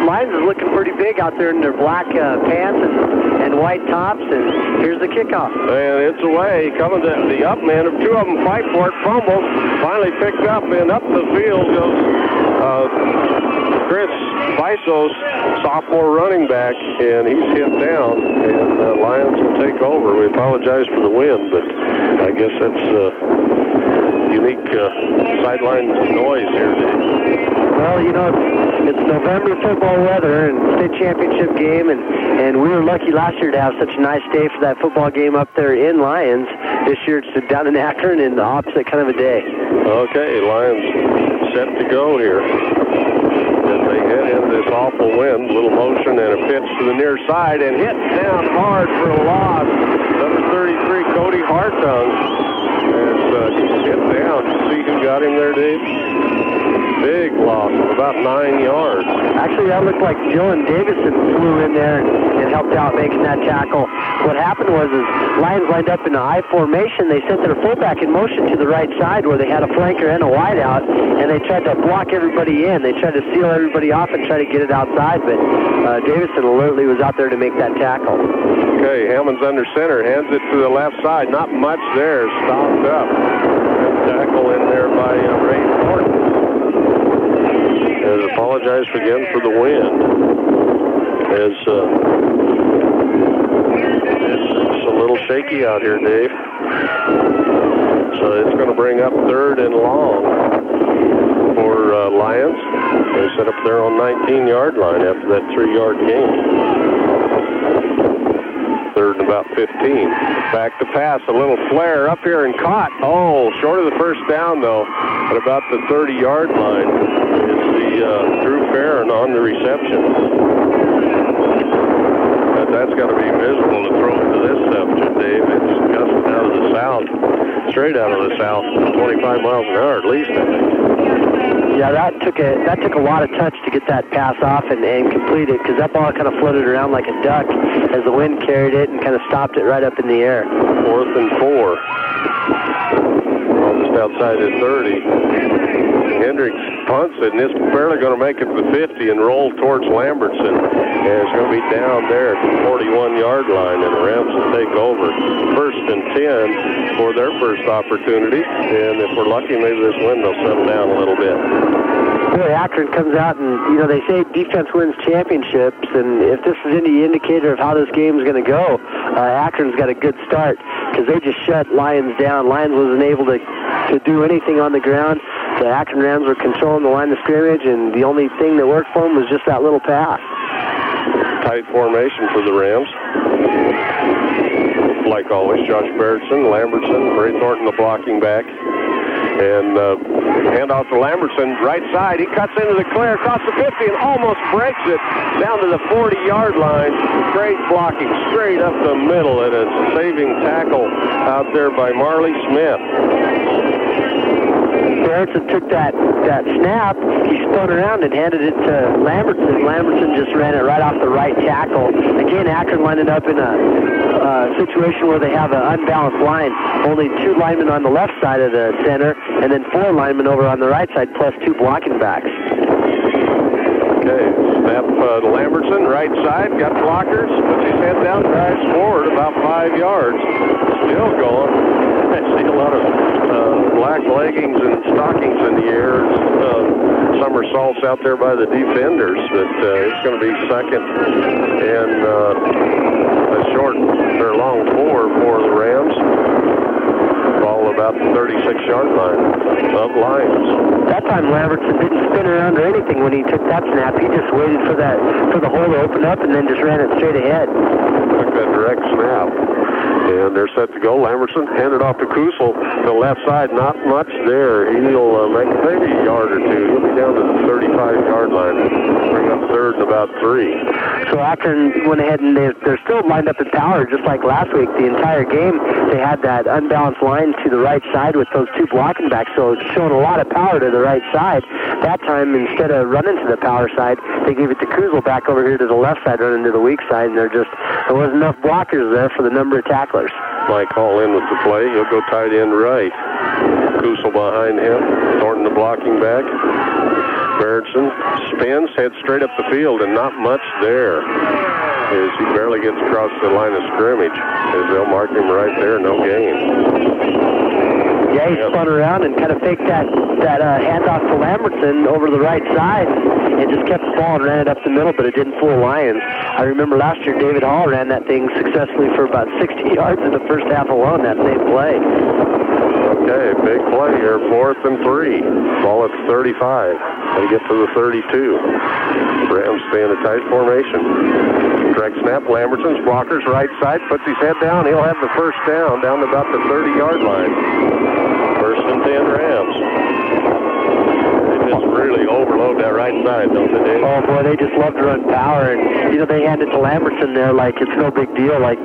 Lyons is looking pretty big out there in their black pants and white tops, and here's the kickoff. And it's away, coming to the up man. Two of them fight for it, fumbles, finally picked up, and up the field goes Chris Visos, sophomore running back, and he's hit down, and Lyons will take over. We apologize for the wind, but I guess that's unique sideline noise here today. Well, you know, it's November football weather and state championship game, and we were lucky last year to have such a nice day for that football game up there in Lyons. This year it's down in Akron in the opposite kind of a day. Okay, Lyons set to go here. As they head into this awful wind, little motion and a pitch to the near side, and hit down hard for a loss. Number 33, Cody Hartung, is hit down. See who got him there, Dave? Big loss of about 9 yards. Actually, that looked like Dylan Davison flew in there and helped out making that tackle. What happened was Lyons lined up in an I formation. They sent their fullback in motion to the right side where they had a flanker and a wideout, and they tried to block everybody in. They tried to seal everybody off and try to get it outside, but Davison alertly was out there to make that tackle. Okay, Hammond's under center, hands it to the left side. Not much there, stopped up. Tackle in there by Ray Thornton. And apologize again for the wind. It's a little shaky out here, Dave. So it's going to bring up 3rd and long for Lyons. They set up there on 19-yard line after that 3-yard gain. 3rd and about 15. Back to pass, a little flare up here and caught. Oh, short of the first down though, at about the 30-yard line is the Drew Farron on the reception. That's got to be miserable to throw it to this temperature, Dave. It's gusting out of the south, straight out of the south, 25 miles an hour at least, I think. Yeah, that took a lot of touch to get that pass off and complete it, because that ball kind of floated around like a duck as the wind carried it and kind of stopped it right up in the air. 4th and 4. Just outside the 30. Hendricks punts it, and it's barely going to make it to the 50 and roll towards Lambertson. And it's going to be down there at the 41-yard line, and the Rams will take over. 1st and 10 for their first opportunity. And if we're lucky, maybe this wind will settle down a little bit. Boy, Akron comes out and, you know, they say defense wins championships, and if this is any indicator of how this game is going to go, Akron's got a good start because they just shut Lyons down. Lyons wasn't able to do anything on the ground. The Akron Rams were controlling the line of scrimmage, and the only thing that worked for them was just that little pass. Tight formation for the Rams. Like always, Josh Barrettson, Lambertson, Ray Thornton, the blocking back. And handoff to Lambertson, right side. He cuts into the clear across the 50 and almost breaks it down to the 40-yard line. Great blocking straight up the middle, and a saving tackle out there by Marley Smith. Barrettson took that snap, he spun around and handed it to Lambertson. Lambertson just ran it right off the right tackle. Again, Akron landed up in a situation where they have an unbalanced line. Only 2 linemen on the left side of the center, and then 4 linemen over on the right side, plus 2 blocking backs. Okay, snap to Lambertson, right side, got blockers, puts his head down, drives forward about 5 yards. Still going. I see a lot of black leggings and stockings in the air. Somersaults out there by the defenders, but it's going to be 2nd and a short or long 4 for the Rams. Ball about the 36-yard line of Lyons. That time Lambertson didn't spin around or anything when he took that snap. He just waited for the hole to open up and then just ran it straight ahead. Took that direct snap. And they're set to go. Lambertson handed off to Kusel to the left side. Not much there. He'll make maybe a yard or 2. He'll be down to the 35-yard line. Bring up 3rd and about 3. So Akron went ahead and they're still lined up in power just like last week. The entire game they had that unbalanced line to the right side with those 2 blocking backs, so it's showing a lot of power to the right side. That time, instead of running to the power side, they gave it to Kusel back over here to the left side, running to the weak side, and there wasn't enough blockers there for the number of tacklers. Mike Hall in with the play. He'll go tight end right. Kusel behind him. Thornton the blocking back. Berenson spins, heads straight up the field, and not much there as he barely gets across the line of scrimmage as they'll mark him right there, no gain. Yeah, he spun around and kind of faked that handoff to Lambertson over the right side and just kept the ball and ran it up the middle, but it didn't fool Lyons. I remember last year David Hall ran that thing successfully for about 60 yards in the first half alone, that same play. Okay, big play here, 4th and 3. Ball at 35. They get to the 32. Rams stay in a tight formation. Direct snap, Lambertson's blockers right side, puts his head down. He'll have the first down to about the 30-yard line. 1st and 10 Rams. They just really overload that right side, don't they, Dave? Oh, boy, they just love to run power. And, they hand it to Lambertson there like it's no big deal. Like,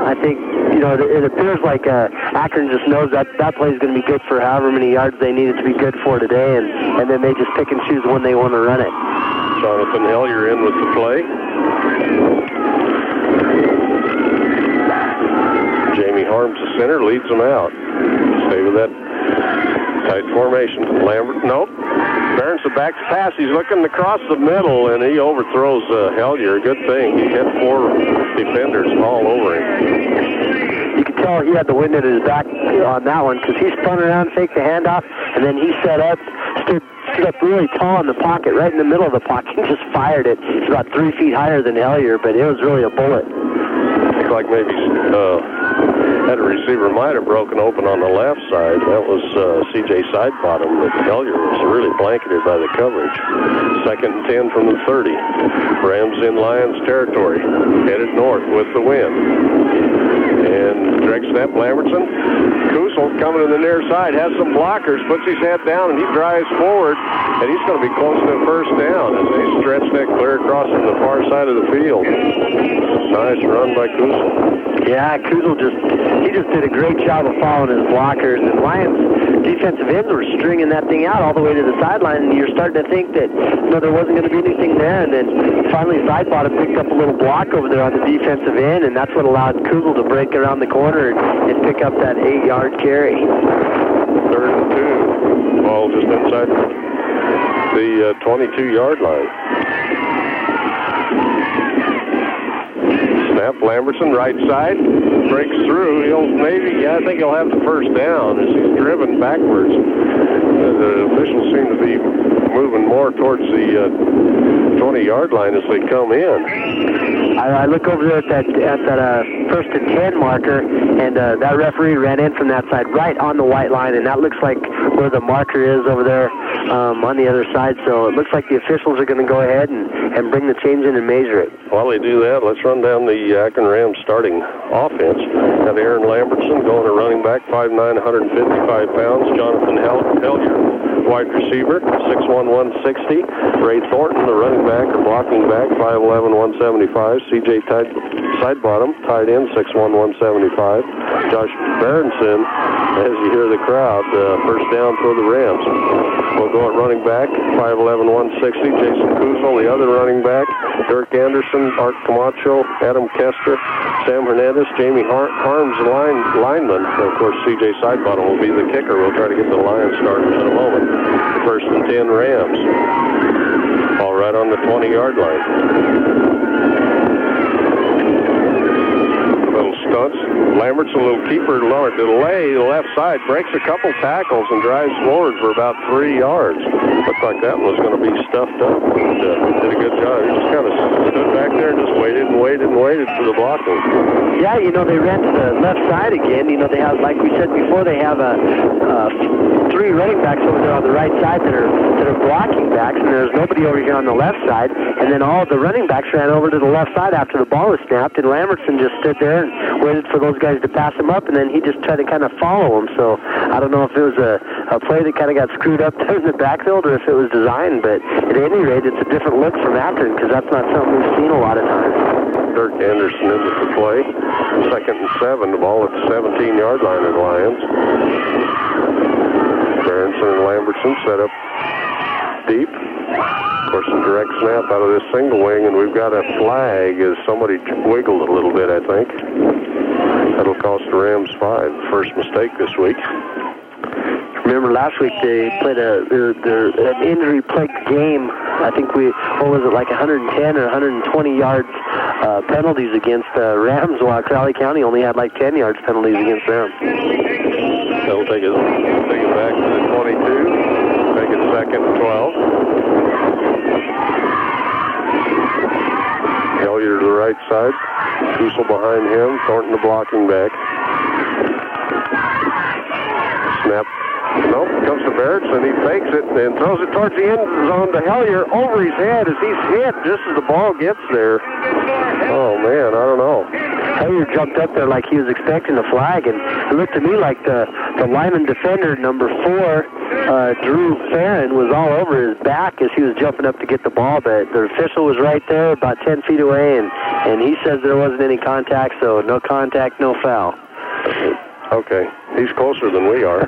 I think, it appears like Akron just knows that play is going to be good for however many yards they need it to be good for today, and then they just pick and choose when they want to run it. Jonathan Hellier in with the play. Jamie Harms, the center, leads them out. Stay with that tight formation. Lambert, nope. Berenson back to pass. He's looking across the middle, and he overthrows Hellier. Good thing. He hit 4 defenders all over him. You could tell he had the wind at his back on that one because he spun around, faked the handoff, and then he stood up really tall in the pocket, right in the middle of the pocket, and just fired it. It's about 3 feet higher than Hellier, but it was really a bullet. Looked like maybe that receiver might have broken open on the left side. That was C.J. Sidebottom, but Hellier was really blanketed by the coverage. 2nd and 10 from the 30. Rams in Lyons territory, headed north with the wind. And direct snap, Lambertson. Kusel coming to the near side, has some blockers, puts his head down, and he drives forward, and he's going to be close to the first down as they stretch that clear across from the far side of the field. Nice run by Kusel. Yeah, Kusel just did a great job of following his blockers, and Lyons defensive ends were stringing that thing out all the way to the sideline, and you're starting to think that there wasn't going to be anything there, and then finally Sidebottom picked up a little block over there on the defensive end, and that's what allowed Kusel to break around the corner and pick up that 8-yard carry. 3rd and 2. Ball just inside the 22-yard line. Snap, Lambertson, right side, breaks through. I think he'll have the first down as he's driven backwards. The officials seem to be moving more towards the 20-yard line as they come in. I look over there at that 1st and 10 marker, and that referee ran in from that side right on the white line, and that looks like where the marker is over there on the other side. So it looks like the officials are going to go ahead and bring the change in and measure it. While they do that, let's run down the Akron Rams starting offense. Got Aaron Lambertson going to running back, 5'9", 155 pounds. Jonathan Hellier, wide receiver, 6'1", 160. Ray Thornton, the running back or blocking back, 5'11", 175. C.J. Sidebottom, tight end, 6'1", 175. Josh Berenson, as you hear the crowd, first down for the Rams. We'll go at running back, 5'11", 160. Jason Kusel, the other running back. Dirk Anderson, Art Camacho, Adam Kester, Sam Hernandez, Jamie Harms, lineman. And of course, C.J. Sidebottom will be the kicker. We'll try to get the Lions started in a moment. 1st and 10 Rams. All right on the 20-yard line. Little stunts. Lambert's a little keeper delay. The left side breaks a couple tackles and drives forward for about 3 yards. Looked like that one was going to be stuffed up. But, did a good job. He just kind of stood back there and just waited for the blocking. Yeah, they ran to the left side again. They have, like we said before, they have 3 running backs over there on the right side that are blocking backs, and there's nobody over here on the left side. And then all of the running backs ran over to the left side after the ball was snapped, and Lambertson just stood there and waited for those guys to pass him up, and then he just tried to kind of follow him. So I don't know if it was a play that kind of got screwed up there in the backfield or if it was designed, but at any rate, it's a different look from Akron because that's not something we've seen a lot of times. Dirk Anderson into the play. 2nd and 7, the ball at the 17-yard line of the Lions. Berenson and Lambertson set up deep. Of course, a direct snap out of this single wing, and we've got a flag as somebody wiggled a little bit, I think. That'll cost the Rams 5. First mistake this week. Remember last week they played an injury-plagued game. I think like 110 or 120 yards penalties against Rams, while Crowley County only had like 10 yards penalties against them. They'll take it back to the 22. Make it 2nd and 12. Hillier to the right side. Kusel behind him. Thornton the blocking back. Snap. Nope, comes to Barrett, and he fakes it and throws it towards the end zone to Hellier over his head as he's hit just as the ball gets there. Oh, man, I don't know. Hellier jumped up there like he was expecting a flag, and it looked to me like the lineman defender, number 4, Drew Farron, was all over his back as he was jumping up to get the ball, but the official was right there about 10 feet away, and he says there wasn't any contact, so no contact, no foul. Okay, he's closer than we are.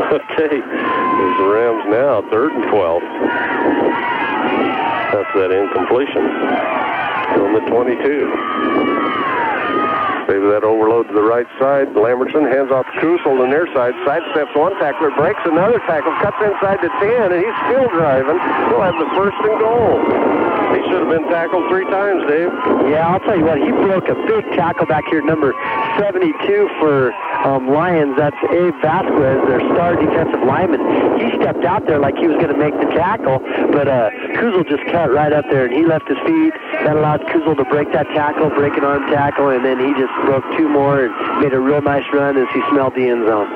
Okay, there's the Rams now, 3rd and 12. That's that incompletion on the 22. Maybe that overload to the right side. Lambertson hands off to Kusel on their side. Sidesteps one tackler, breaks another tackle, cuts inside to 10, and he's still driving. He'll have the 1st and goal. He should have been tackled 3 times, Dave. Yeah, I'll tell you what, he broke a big tackle back here, number 72 for Lyons. That's Abe Vasquez, their star defensive lineman. He stepped out there like he was going to make the tackle, but Kusel just cut right up there, and he left his feet. That allowed Kusel to break that tackle, break an arm tackle, and then he just broke 2 more and made a real nice run as he smelled the end zone.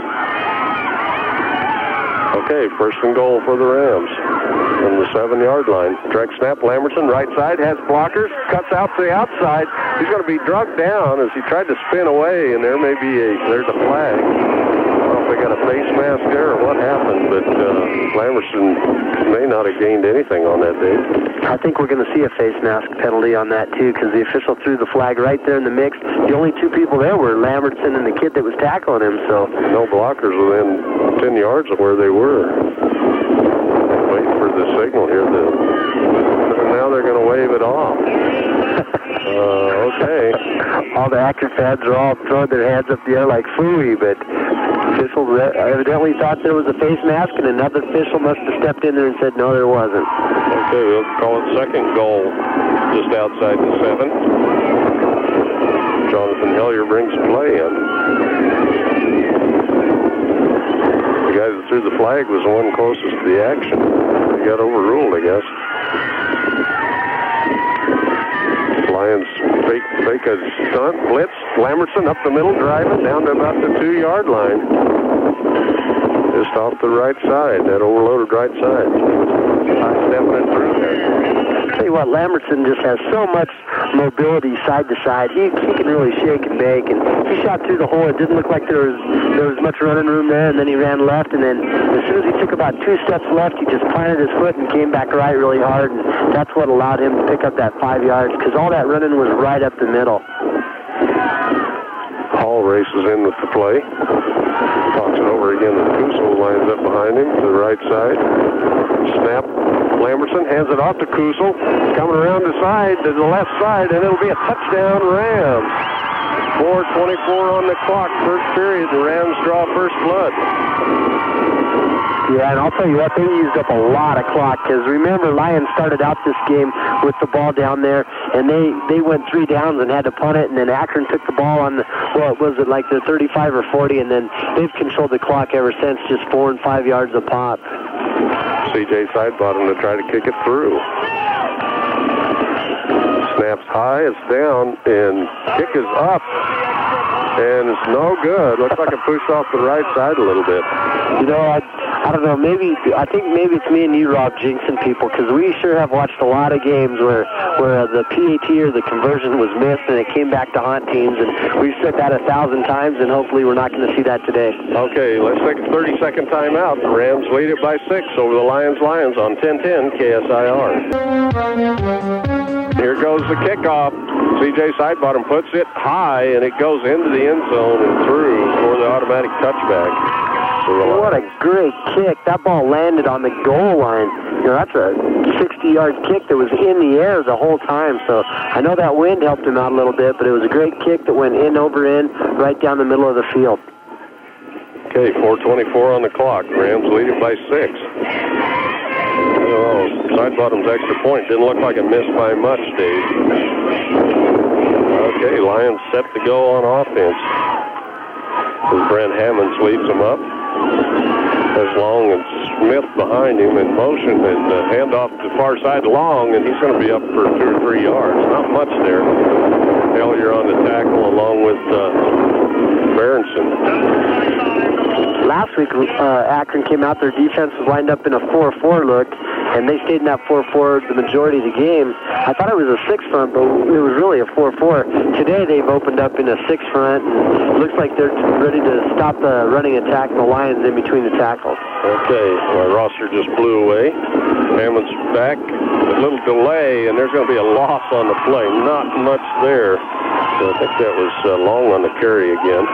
Okay, 1st and goal for the Rams from the 7-yard line. Direct snap, Lambertson, right side, has blockers, cuts out to the outside. He's going to be drugged down as he tried to spin away, and there's a flag. I don't know if they got a face mask there or what happened, but Lambertson may not have gained anything on that day. I think we're going to see a face mask penalty on that, too, because the official threw the flag right there in the mix. The only 2 people there were Lambertson and the kid that was tackling him, so... No blockers within 10 yards of where they were. Waiting for the signal here. Now they're going to wave it off. Okay. All the Akron fans are all throwing their hands up the air like phooey, but officials evidently thought there was a face mask, and another official must have stepped in there and said, no, there wasn't. Okay, we'll call it 2nd goal, just outside the 7. Jonathan Hellier brings play in. The guy that threw the flag was the one closest to the action. He got overruled, I guess. Lyons fake a stunt, blitz, Lambertson up the middle, driving down to about the 2-yard line. Just off the right side, that overloaded right side. Stepping it through there. I'll tell you what, Lambertson just has so much mobility side to side. He can really shake and bake, and he shot through the hole. It didn't look like there was much running room there, and then he ran left, and then as soon as he took about 2 steps left, he just planted his foot and came back right really hard, and that's what allowed him to pick up that 5 yards, because all that running was right up the middle. Hall races in with the play. Talks it over again, and Kusel lines up behind him to the right side. Snap. Lambertson hands it off to Kusel. Coming around the side to the left side, and it'll be a touchdown, Rams. 4:24 on the clock, 1st period. The Rams draw first blood. Yeah, and I'll tell you what, they used up a lot of clock, because remember, Lyons started out this game with the ball down there, and they went 3 downs and had to punt it, and then Akron took the ball on the, like the 35 or 40, and then they've controlled the clock ever since, just 4 and 5 yards a pop. C.J. Sidebottom to try to kick it through. Snaps high, it's down, and kick is up. And it's no good. Looks like it pushed off the right side a little bit. You know, I don't know. I think maybe it's me and you, Rob, jinxing people, because we sure have watched a lot of games where the PAT or the conversion was missed and it came back to haunt teams, and we've said that 1,000 times, and hopefully we're not going to see that today. Okay, let's take a 30-second timeout. The Rams lead it by 6 over the Lions on 1010 KSIR. Here goes the kickoff. C.J. Sidebottom puts it high, and it goes into the end zone and through for the automatic touchback. What a great kick. That ball landed on the goal line. You know, that's a 60-yard kick that was in the air the whole time. So I know that wind helped him out a little bit, but it was a great kick that went in, over in, right down the middle of the field. Okay, 4:24 on the clock. Rams lead it by 6. Oh, Sidebottom's extra point didn't look like it missed by much, Dave. Okay, Lyons set to go on offense. As Brent Hammond sweeps him up. There's Long and Smith behind him in motion, and handoff to the far side Long, and he's going to be up for 2 or 3 yards. Not much there. Failure on the tackle along with Berenson. Last week, Akron came out, their defense was lined up in a 4-4 look, and they stayed in that 4-4 the majority of the game. I thought it was a 6 front, but it was really a 4-4. Today, they've opened up in a 6 front, and it looks like they're ready to stop the running attack and the Lions in between the tackles. Okay, my roster just blew away. Hammond's back, a little delay, and there's going to be a loss on the play. Not much there. So I think that was Long on the carry again.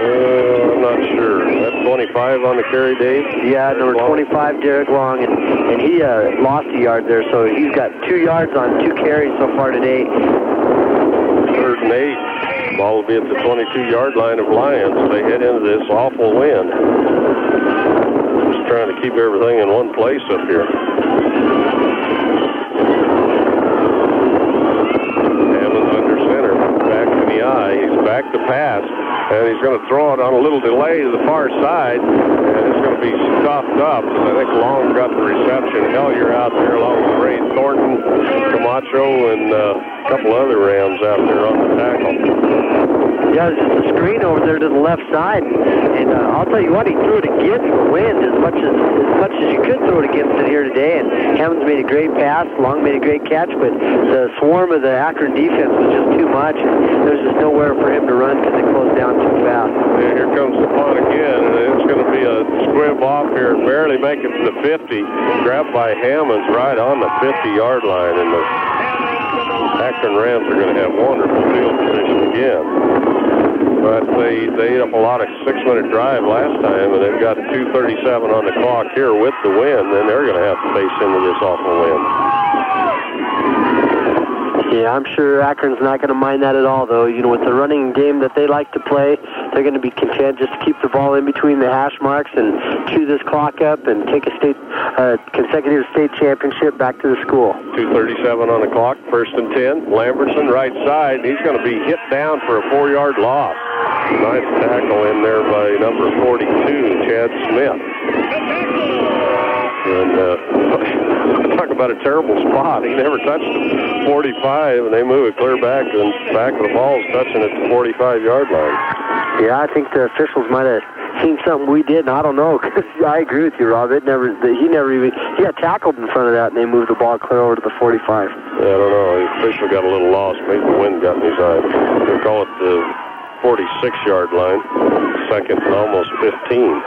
I'm not sure. That's 25 on the carry, Dave? Yeah, number 25, Derek Long, and he lost a yard there, so he's got 2 yards on 2 carries so far today. 3rd and 8. Ball will be at the 22-yard line of Lyons. They head into this awful wind. Just trying to keep everything in one place up here. Hammond's under center. Back to the eye. He's back to pass. And he's going to throw it on a little delay to the far side, and it's going to be stopped up. I think Long got the reception. Hellier out there along with Ray Thornton, Camacho, and a couple other Rams out there on the tackle. Yeah, there's just a screen over there to the left side, and I'll tell you what, he threw it against the wind as much as you could throw it against it here today, and Hammond's made a great pass, Long made a great catch, but the swarm of the Akron defense was just too much, and there's just nowhere for him to run because they closed down too fast. Yeah, here comes the punt again, and it's going to be a squib off here, barely make it to the 50, grabbed by Hammond right on the 50-yard line, and the Akron Rams are going to have wonderful field position again. But they ate up a lot of 6-minute drive last time, and they've got 2:37 on the clock here with the wind, and they're going to have to face into this awful wind. Yeah, I'm sure Akron's not going to mind that at all, though. You know, with the running game that they like to play, they're going to be content just to keep the ball in between the hash marks and chew this clock up and take a consecutive state championship back to the school. 2:37 on the clock, 1st and 10. Lambertson right side. He's going to be hit down for a 4-yard loss. Nice tackle in there by number 42, Chad Smith. And talk about a terrible spot. He never touched the 45, and they move it clear back, and back of the ball's touching at the 45-yard line. Yeah, I think the officials might have seen something we did, and I don't know. I agree with you, Rob. He got tackled in front of that, and they moved the ball clear over to the 45. Yeah, I don't know. The official got a little lost. Maybe the wind got in his eye. They'll call it the 46-yard line. 2nd and almost 15.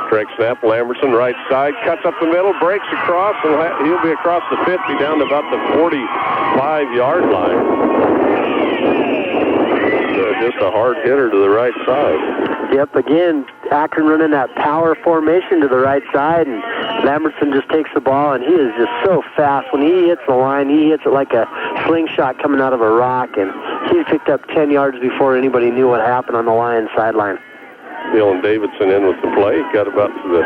Direct snap, Lambertson, right side, cuts up the middle, breaks across, and he'll be across the 50 down to about the 45-yard line. Just a hard hitter to the right side. Yep, again, Akron running that power formation to the right side, and Lambertson just takes the ball, and he is just so fast. When he hits the line, he hits it like a slingshot coming out of a rock, and he picked up 10 yards before anybody knew what happened on the Lions sideline. Dylan Davidson in with the play. Got about to the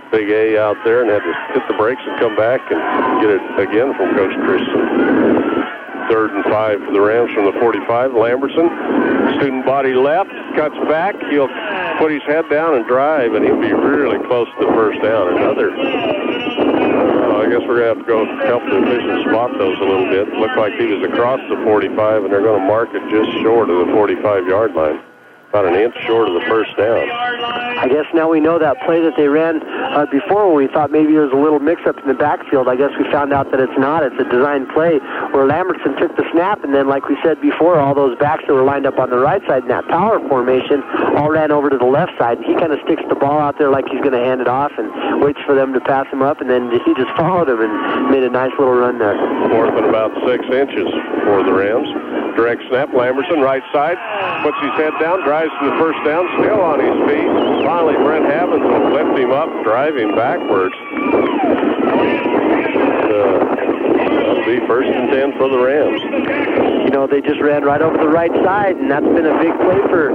big A out there and had to hit the brakes and come back and get it again from Coach Christensen. 3rd and 5 for the Rams from the 45. Lambertson, student body left, cuts back. He'll put his head down and drive, and he'll be really close to the first down. I guess we're going to have to go help the officials spot those a little bit. Looked like he was across the 45, and they're going to mark it just short of the 45-yard line. About an inch short of the first down. I guess now we know that play that they ran before when we thought maybe there was a little mix-up in the backfield. I guess we found out that it's not. It's a design play where Lambertson took the snap, and then, like we said before, all those backs that were lined up on the right side in that power formation all ran over to the left side. He kind of sticks the ball out there like he's going to hand it off and waits for them to pass him up, and then he just followed him and made a nice little run there. 4th and about 6 inches for the Rams. Direct snap, Lambertson, right side, puts his head down, drives to the first down, still on his feet. Finally, Brent Hammond will lift him up, drive him backwards. That'll be First and 10 for the Rams. You know, they just ran right over the right side, and that's been a big play for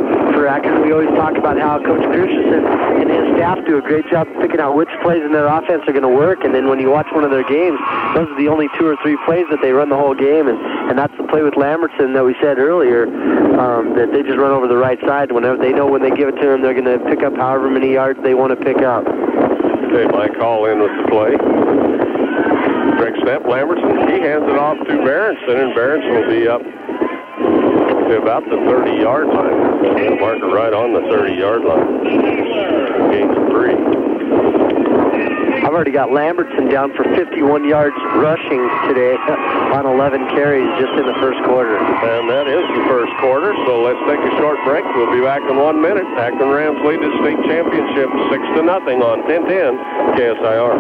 Akron. We always talk about how Coach Christensen and his staff do a great job picking out which plays in their offense are going to work, and then when you watch one of their games, those are the only 2 or 3 plays that they run the whole game, and that's the play with Lambertson that we said earlier, that they just run over the right side. Whenever they know when they give it to them, they're going to pick up however many yards they want to pick up. Okay, Mike Hall in with the play. Greg snap, Lambertson, he hands it off to Berenson, and Berenson will be up to about the 30-yard line. Marker right on the 30-yard line. Gain 3. I've already got Lambertson down for 51 yards rushing today on 11 carries just in the first quarter. And that is the first quarter, so let's take a short break. We'll be back in 1 minute. Akron Rams lead the state championship 6-0 on 1010 KSIR.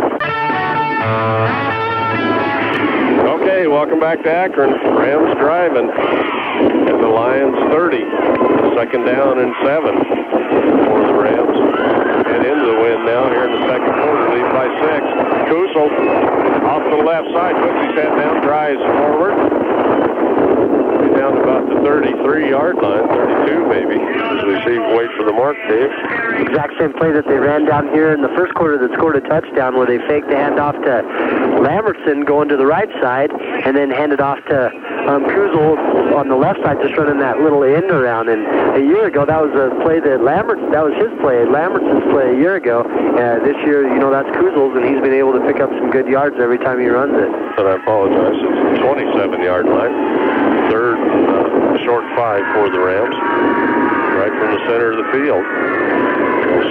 Okay, welcome back to Akron. Rams driving at the Lyons 30. Second down and 7 for the Rams. And into the wind now here in the second quarter, lead by 6. Kusel off to the left side, puts his head down, drives forward. He's down to about the 33-yard line, 32 maybe, as we see, wait for the mark, Dave. Exact same play that they ran down here in the first quarter that scored a touchdown, where they faked the handoff to Lambertson going to the right side, and then handed off to Kusel on the left side, just running that little end around. And a year ago, that was a play that was his play, Lambertson's play a year ago. This year, you know, that's Kusel's, and he's been able to pick up some good yards every time he runs it. And I apologize, it's the 27-yard line. Third, short 5 for the Rams, right from the center of the field.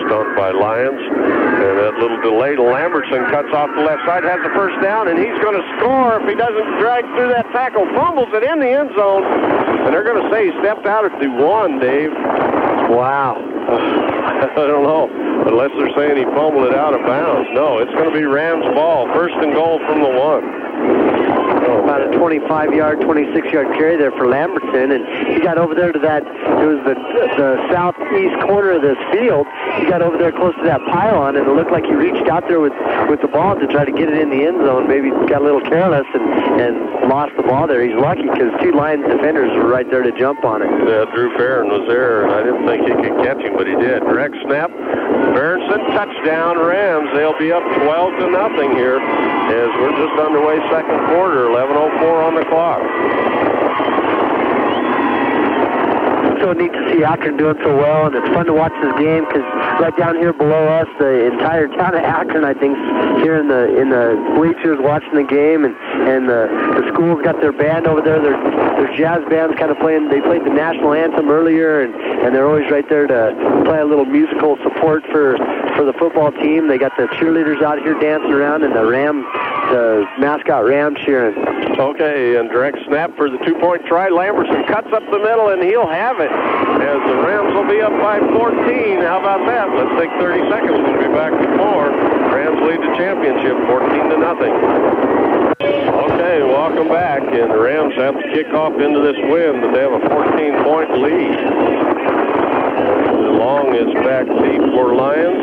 Stumped by Lyons, and that little delay to Lambertson cuts off the left side, has the first down, and he's going to score if he doesn't drag through that tackle. Fumbles it in the end zone, and they're going to say he stepped out at the 1, Dave. Wow. I don't know, unless they're saying he fumbled it out of bounds. No, it's going to be Rams ball, first and goal from the 1. About a 25-yard, 26-yard carry there for Lambertson, and he got over there to that, it was the southeast corner of this field. He got over there close to that pylon, and it looked like he reached out there with the ball to try to get it in the end zone. Maybe got a little careless and lost the ball there. He's lucky because 2 Lions defenders were right there to jump on it. Yeah, Drew Farron was there, and I didn't think he could catch him, but he did. Direct snap, Berenson, touchdown Rams. They'll be up 12-0 here as we're just underway second quarter. 11:04 on the clock. So neat to see Akron doing so well, and it's fun to watch this game because right down here below us, the entire town of Akron, I think, here in the bleachers watching the game, and the school's got their band over there. Their jazz band's kind of playing. They played the national anthem earlier, and they're always right there to play a little musical support for the football team. They got the cheerleaders out here dancing around, and the mascot Ram cheering. Okay, and direct snap for the 2-point try. Lambertson cuts up the middle, and he'll have it, as the Rams will be up by 14. How about that? Let's take 30 seconds. We'll be back with more. Rams lead the championship 14-0. Okay, welcome back, and the Rams have to kick off into this win, but they have a 14-point lead. Long is back deep for Lyons.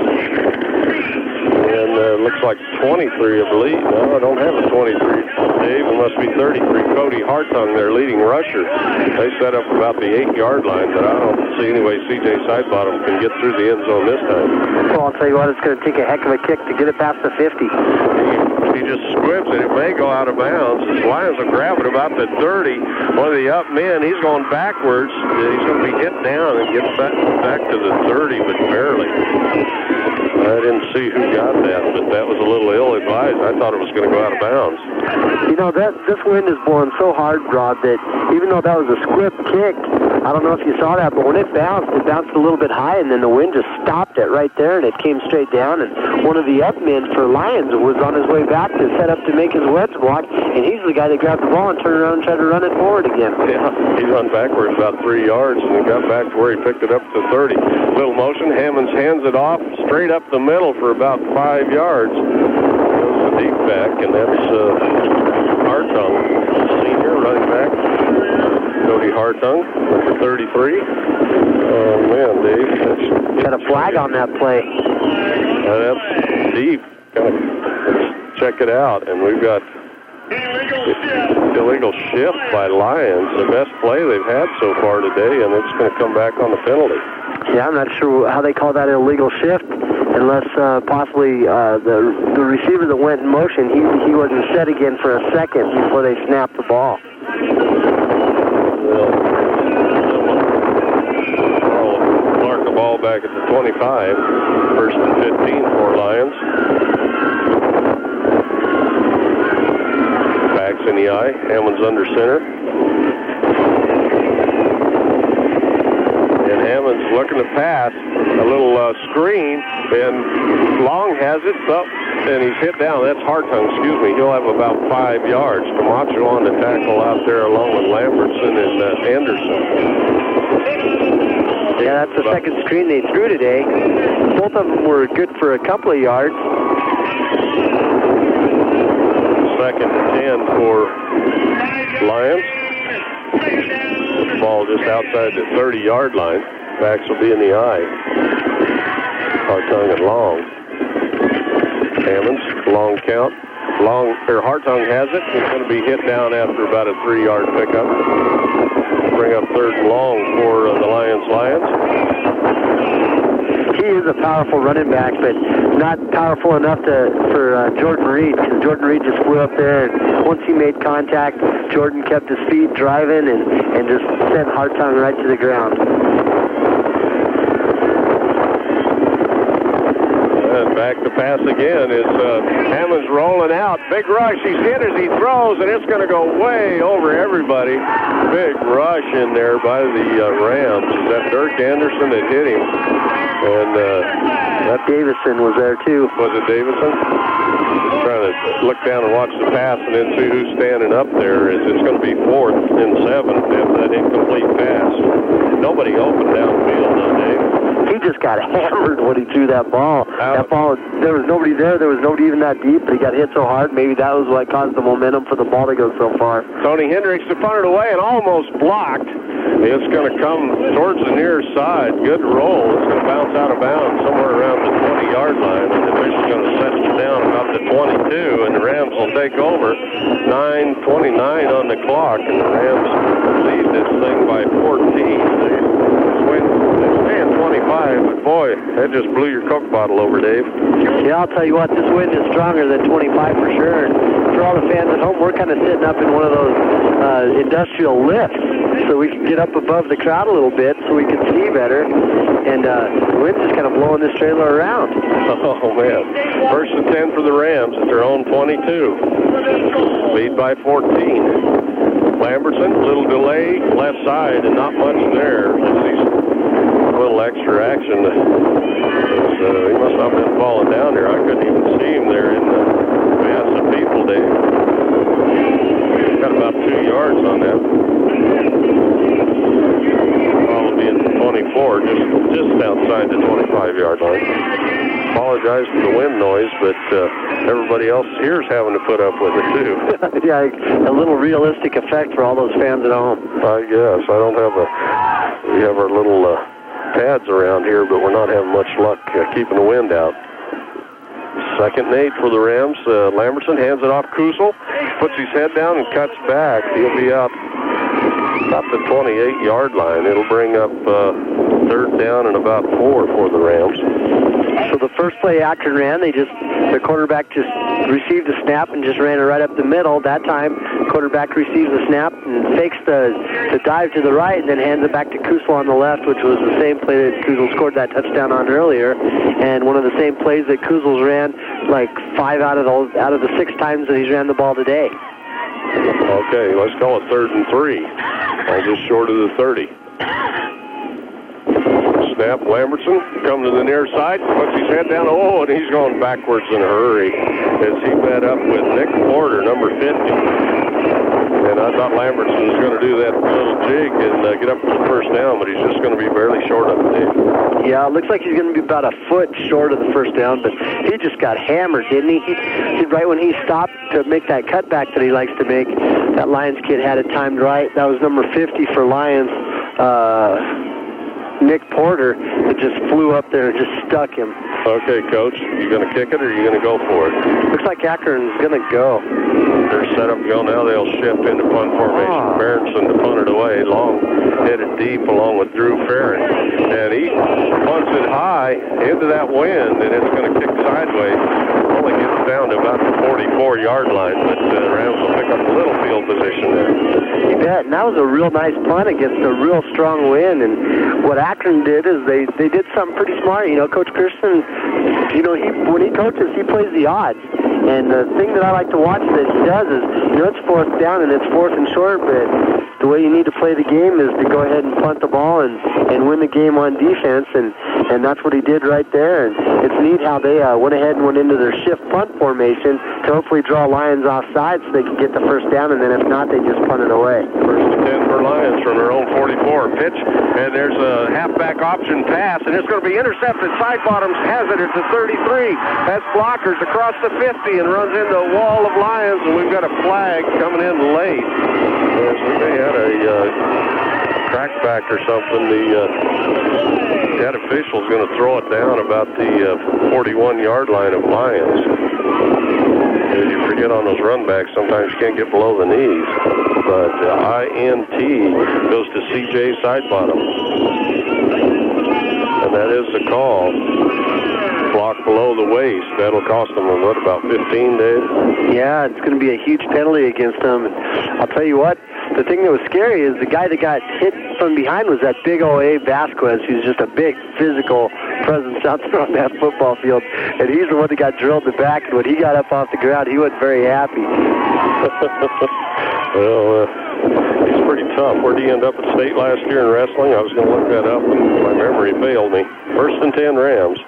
And looks like 23, I believe. No, I don't have a 23. Dave, it must be 33. Cody Hartung, their leading rusher. They set up about the 8-yard line, but I don't see any way C.J. Sidebottom can get through the end zone this time. Well, I'll tell you what, it's going to take a heck of a kick to get it past the 50. He just squibs it. It may go out of bounds. Lions will grab it about the 30. One of the up men, he's going backwards. He's going to be hit down and gets back to the 30, but barely. I didn't see who got that, but that was a little ill-advised. I thought it was going to go out of bounds. You know, this wind is blowing so hard, Rob, that even though that was a squib kick, I don't know if you saw that, but when it bounced a little bit high, and then the wind just stopped it right there, and it came straight down, and one of the up men for Lyons was on his way back to set up to make his wedge block, and he's the guy that grabbed the ball and turned around and tried to run it forward again. Yeah, he run backwards about 3 yards, and then got back to where he picked it up to 30. Little motion, Hammonds hands it off straight up the middle for about 5 yards. Goes the deep back, and that's Hartung, senior running back. Cody Hartung, number 33. Oh, man, Dave. Got a flag on that play. That's deep. Let's check it out. And we've got Illegal shift by Lyons, the best play they've had so far today, and it's going to come back on the penalty. Yeah, I'm not sure how they call that an illegal shift, unless possibly the receiver that went in motion, he wasn't set again for a second before they snapped the ball. Well, I'll mark the ball back at the 25, first and 15 for Lyons. Backs in the eye, Hammond's under center. And Hammond's looking to pass, a little screen, and Long has it up, and he's hit down. That's Hartung, excuse me. He'll have about 5 yards. Camacho on the tackle out there along with Lambertson and Anderson. Yeah, that's the second screen they threw today. Both of them were good for a couple of yards. Second and 10 for Lyons. Ball just outside the 30-yard line. Backs will be in the eye. Hartung and Long. Hammonds, long count. Hartung has it. He's going to be hit down after about a 3-yard pickup. Bring up third and long for the Lions. He is a powerful running back, but not powerful enough for Jordan Reed. Jordan Reed just flew up there, and once he made contact, Jordan kept his feet driving and just sent Hartung right to the ground. And back to pass again is Hammond's rolling out. Big rush. He's hit as he throws, and it's going to go way over everybody. Big rush in there by the Rams. Is that Dirk Anderson that hit him? And that Davison was there too. Was it Davison? Just trying to look down and watch the pass and then see who's standing up there. It's going to be 4th and 7 after that incomplete pass. Nobody open downfield, though, Dave. He just got hammered when he threw that ball. That ball, there was nobody there. There was nobody even that deep, but he got hit so hard. Maybe that was what caused the momentum for the ball to go so far. Tony Hendricks punted away and almost blocked. It's going to come towards the near side. Good roll. It's going to bounce out of bounds somewhere around the 20-yard line, and the fish is going to set it down about the 22, and the Rams will take over. 9:29 on the clock, and the Rams lead this thing by 14. They're staying 25, but boy, that just blew your Coke bottle over, Dave. Yeah, I'll tell you what, this wind is stronger than 25 for sure. And for all the fans at home, we're kind of sitting up in one of those industrial lifts, so we can get up above the crowd a little bit so we can see better. And the wind's just kind of blowing this trailer around. Oh, man. First and 10 for the Rams at their own 22. Lead by 14. Lambertson, little delay, left side, and not much there. He's a little extra action. He must not have been falling down there. I couldn't even see him there in the mass of people, Dave. Got about 2 yards on that. Probably in the 24, just outside the 25-yard line. Apologize for the wind noise, but everybody else here's having to put up with it too. Yeah, a little realistic effect for all those fans at home. I guess. I don't have we have our little pads around here, but we're not having much luck keeping the wind out. Second and 8 for the Rams. Lambertson hands it off Kusel, puts his head down and cuts back. He'll be out about the 28-yard line. It'll bring up third down and about 4 for the Rams. So the first play Akron ran, the quarterback just received the snap and just ran it right up the middle. That time, quarterback receives the snap and fakes the dive to the right and then hands it back to Kusel on the left, which was the same play that Kusel scored that touchdown on earlier, and one of the same plays that Kusel's ran like 5 out of the 6 times that he's ran the ball today. Okay, let's call it 3rd and 3. All just short of the 30. Snap, Lambertson, come to the near side, puts his head down, and he's going backwards in a hurry as he met up with Nick Porter, number 50. And I thought Lambertson was going to do that little jig and get up for the first down, but he's just going to be barely short of it, Dave. Yeah, it looks like he's going to be about a foot short of the first down, but he just got hammered, didn't he? Right when he stopped to make that cutback that he likes to make, that Lions kid had it timed right. That was number 50 for Lions, Nick Porter, that just flew up there and just stuck him. Okay, Coach, you going to kick it or are you going to go for it? Looks like Akron's going to go. They're set up to go now. They'll shift into punt formation. Berenson to punt it away. Long headed deep along with Drew Farron. And he punts it high into that wind, and it's going to kick sideways. Only gets down to about the 44-yard line, but Rams will pick up a little field position there. You bet. And that was a real nice punt against a real strong wind. And what Akron did is they did something pretty smart. You know, Coach Kirsten, you know, when he coaches, he plays the odds. And the thing that I like to watch that he does is, you know, it's fourth down and it's fourth and short, but the way you need to play the game is to go ahead and punt the ball and win the game on defense, and that's what he did right there. And it's neat how they went ahead and went into their shift punt formation to hopefully draw Lyons offside so they could get the first down, and then if not, they just punt it away. First and 10 for Lyons from their own 44. Pitch, and there's a halfback option pass, and it's going to be intercepted. Side bottoms has it. It's a 33. Has blockers across the 50 and runs into a wall of Lyons, and we've got a flag coming in late. They had a crackback or something. That official's going to throw it down about the 41-yard line of Lyons. As you forget on those run backs, sometimes you can't get below the knees. But INT goes to CJ Sidebottom. And that is the call. Block below the waist. That'll cost them, about 15, Dave? Yeah, it's going to be a huge penalty against them. And I'll tell you what, the thing that was scary is the guy that got hit from behind was that big O.A. Vasquez, who's just a big physical presence out there on that football field. And he's the one that got drilled in the back, and when he got up off the ground, he wasn't very happy. Well, he's pretty tough. Where did he end up at state last year in wrestling? I was going to look that up, and my memory failed me. First and 10 Rams.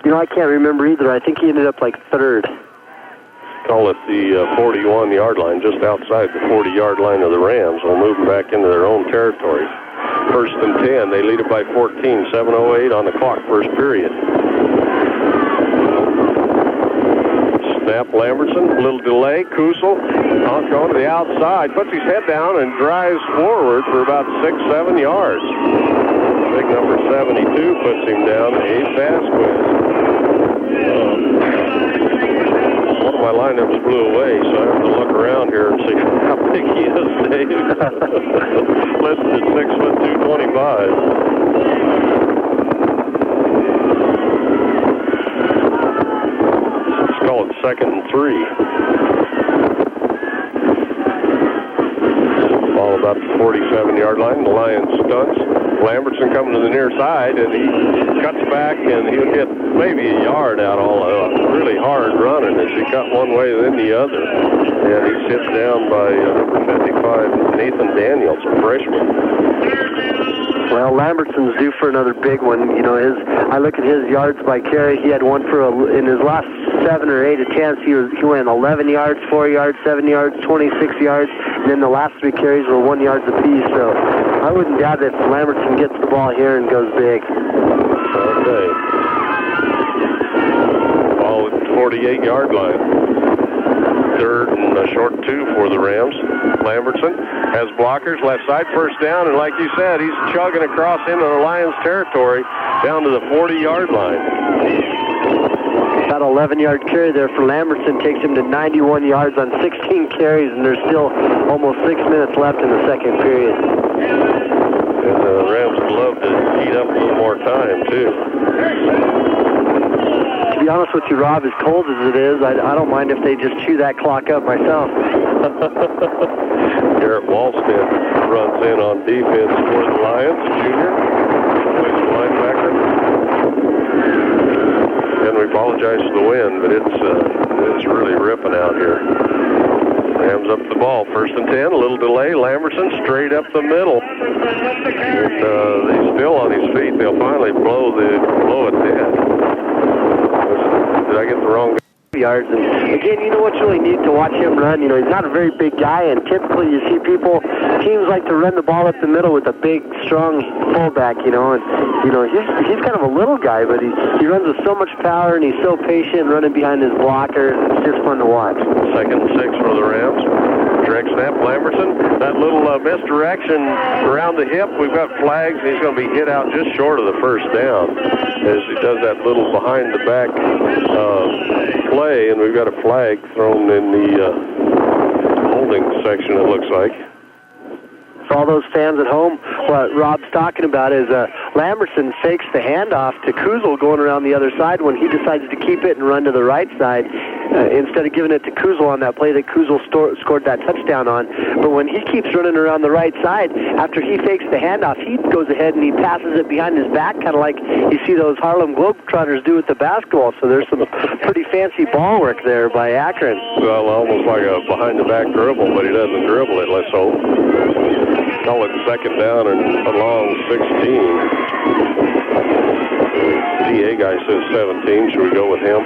You know, I can't remember either. I think he ended up like third. Call it the 41-yard line, just outside the 40-yard line of the Rams. They'll move them back into their own territory. First and 10. They lead it by 14. 7:08 on the clock, first period. Snap, Lambertson, a little delay. Kusel going to the outside, puts his head down and drives forward for about 6-7 yards. Big number 72 puts him down. Abe Vasquez. One of my lineups blew away, so I have to look around here and see how big he is, Dave. Listed at 6'2", 225. Let's call it 2nd and 3. Ball about the 47-yard line. The Lions stunts. Lambertson coming to the near side, and he cuts back, and he'll get maybe a yard out all really hard running as he cut one way then the other. And he's hit down by number 55, Nathan Daniels, a freshman. Well, Lambertson's due for another big one. You know, I look at his yards by carry. He had one in his last 7 or 8 attempts. He went 11 yards, 4 yards, 7 yards, 26 yards, and then the last 3 carries were 1 yard apiece. So I wouldn't doubt if Lambertson gets the ball here and goes big. Okay. Ball at the 48-yard line. Third and a short 2 for the Rams. Lambertson has blockers, left side, first down, and like you said, he's chugging across into the Lions territory down to the 40-yard line. About 11-yard carry there for Lambertson takes him to 91 yards on 16 carries, and there's still almost 6 minutes left in the second period. And the Rams would love to eat up a little more time, too. To be honest with you, Rob, as cold as it is, I don't mind if they just chew that clock up myself. Garrett Walstead runs in on defense for the Lions, junior. Plays linebacker. And we apologize for the wind, but it's really ripping out here. Rams up the ball. First and 10, a little delay. Lambertson straight up the middle. And he's still on his feet. They'll finally blow it dead. Did I get the wrong yards? And again, you know what's really neat to watch him run? You know, he's not a very big guy, and typically you see teams like to run the ball up the middle with a big, strong fullback, you know, and, you know, he's kind of a little guy, but he runs with so much power, and he's so patient running behind his blocker. It's just fun to watch. 2nd and 6 for the Rams. Direct snap, Lambertson. That little misdirection around the hip. We've got flags. He's going to be hit out just short of the first down as he does that little behind the back play, and we've got a flag thrown in the intersection, it looks like. For all those fans at home, what Rob's talking about is Lamberson fakes the handoff to Kuzel going around the other side when he decides to keep it and run to the right side instead of giving it to Kuzel on that play that Kuzel scored that touchdown on. But when he keeps running around the right side, after he fakes the handoff, he goes ahead and he passes it behind his back, kind of like you see those Harlem Globetrotters do with the basketball. So there's some pretty fancy ball work there by Akron. Well, almost like a behind-the-back dribble, but he doesn't dribble it, let's hope. Call it second down and along 16. PA guy says 17. Should we go with him?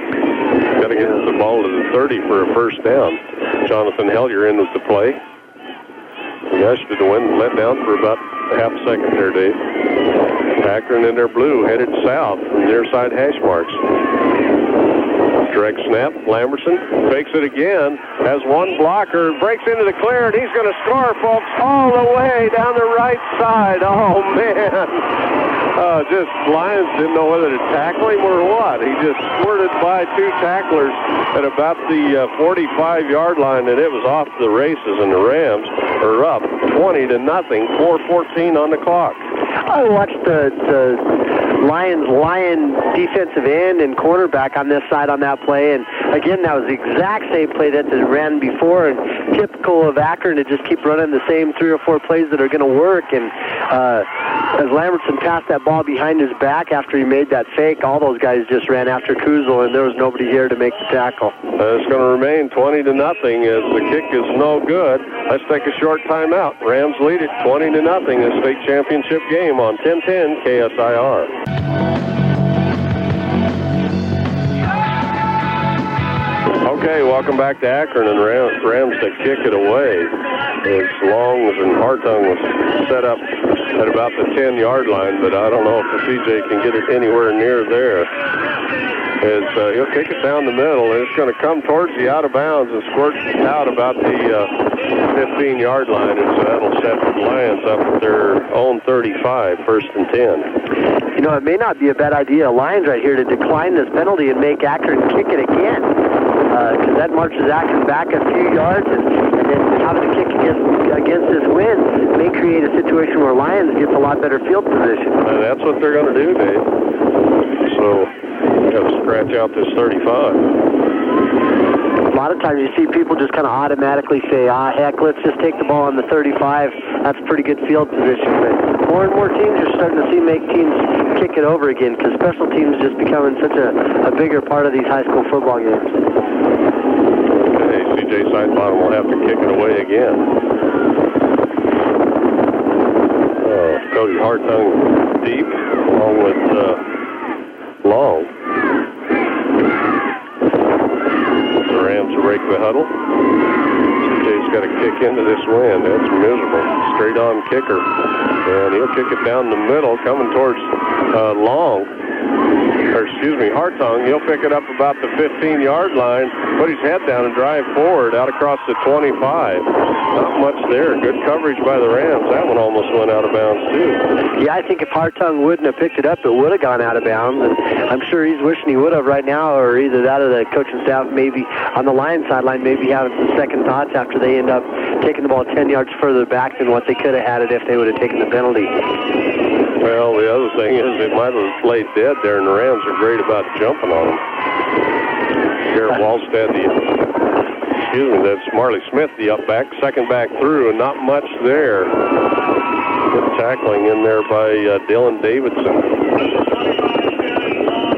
Got to get the ball to the 30 for a first down. Jonathan Hellier in with the play. The guys should have let down for about a half second there, Dave. Akron in their blue headed south from near side hash marks. Direct snap, Lamberson fakes it again, has one blocker, breaks into the clear, and he's going to score, folks, all the way down the right side. Oh, man. Just Lyons didn't know whether to tackle him or what. He just squirted by two tacklers at about the 45-yard line, and it was off to the races, and the Rams are up 20-0, 4:14 on the clock. I watched the Lion defensive end and cornerback on this side on that play, and again, that was the exact same play that they ran before, and typical of Akron to just keep running the same 3 or 4 plays that are going to work, and as Lamberson passed that ball behind his back after he made that fake, all those guys just ran after Kuzel, and there was nobody here to make the tackle. It's going to remain 20-0 as the kick is no good. Let's take a short timeout. Rams lead it 20-0 in the state championship game on 1010 KSIR. Okay, welcome back to Akron, and Rams to kick it away. As Longs and Hartung was set up at about the 10-yard line, but I don't know if the CJ can get it anywhere near there. As he'll kick it down the middle, and it's going to come towards the out of bounds and squirt out about the 15-yard line, and so that'll set the Lions up at their own 35, 1st and 10. You know, it may not be a bad idea, Lions right here, to decline this penalty and make Akron kick it again, because that marches Akron back a few yards, and then having to kick against this wind may create a situation where Lions gets a lot better field position. And that's what they're going to do, Dave. So got to scratch out this 35. A lot of times you see people just kind of automatically say, heck, let's just take the ball on the 35. That's pretty good field position. But more and more teams are starting to see make teams kick it over again, because special teams is just becoming such a bigger part of these high school football games. Okay, CJ Sidebottom will have to kick it away again. Cody Hartung deep, along with Long. The Rams break the huddle. CJ's got to kick into this wind. That's miserable. Straight on kicker. And he'll kick it down the middle, coming towards Hartung. He'll pick it up about the 15-yard line, put his head down and drive forward out across the 25. Not much there. Good coverage by the Rams. That one almost went out of bounds, too. Yeah, I think if Hartung wouldn't have picked it up, it would have gone out of bounds. And I'm sure he's wishing he would have right now, or either that or the coaching staff maybe on the Lions sideline maybe having some second thoughts after they end up taking the ball 10 yards further back than what they could have had it if they would have taken the penalty. Well, the other thing is it might have played dead there, and the Rams are great about jumping on them. Garrett Wallstead, that's Marley Smith, the up back, second back through, and not much there. Good tackling in there by Dylan Davidson.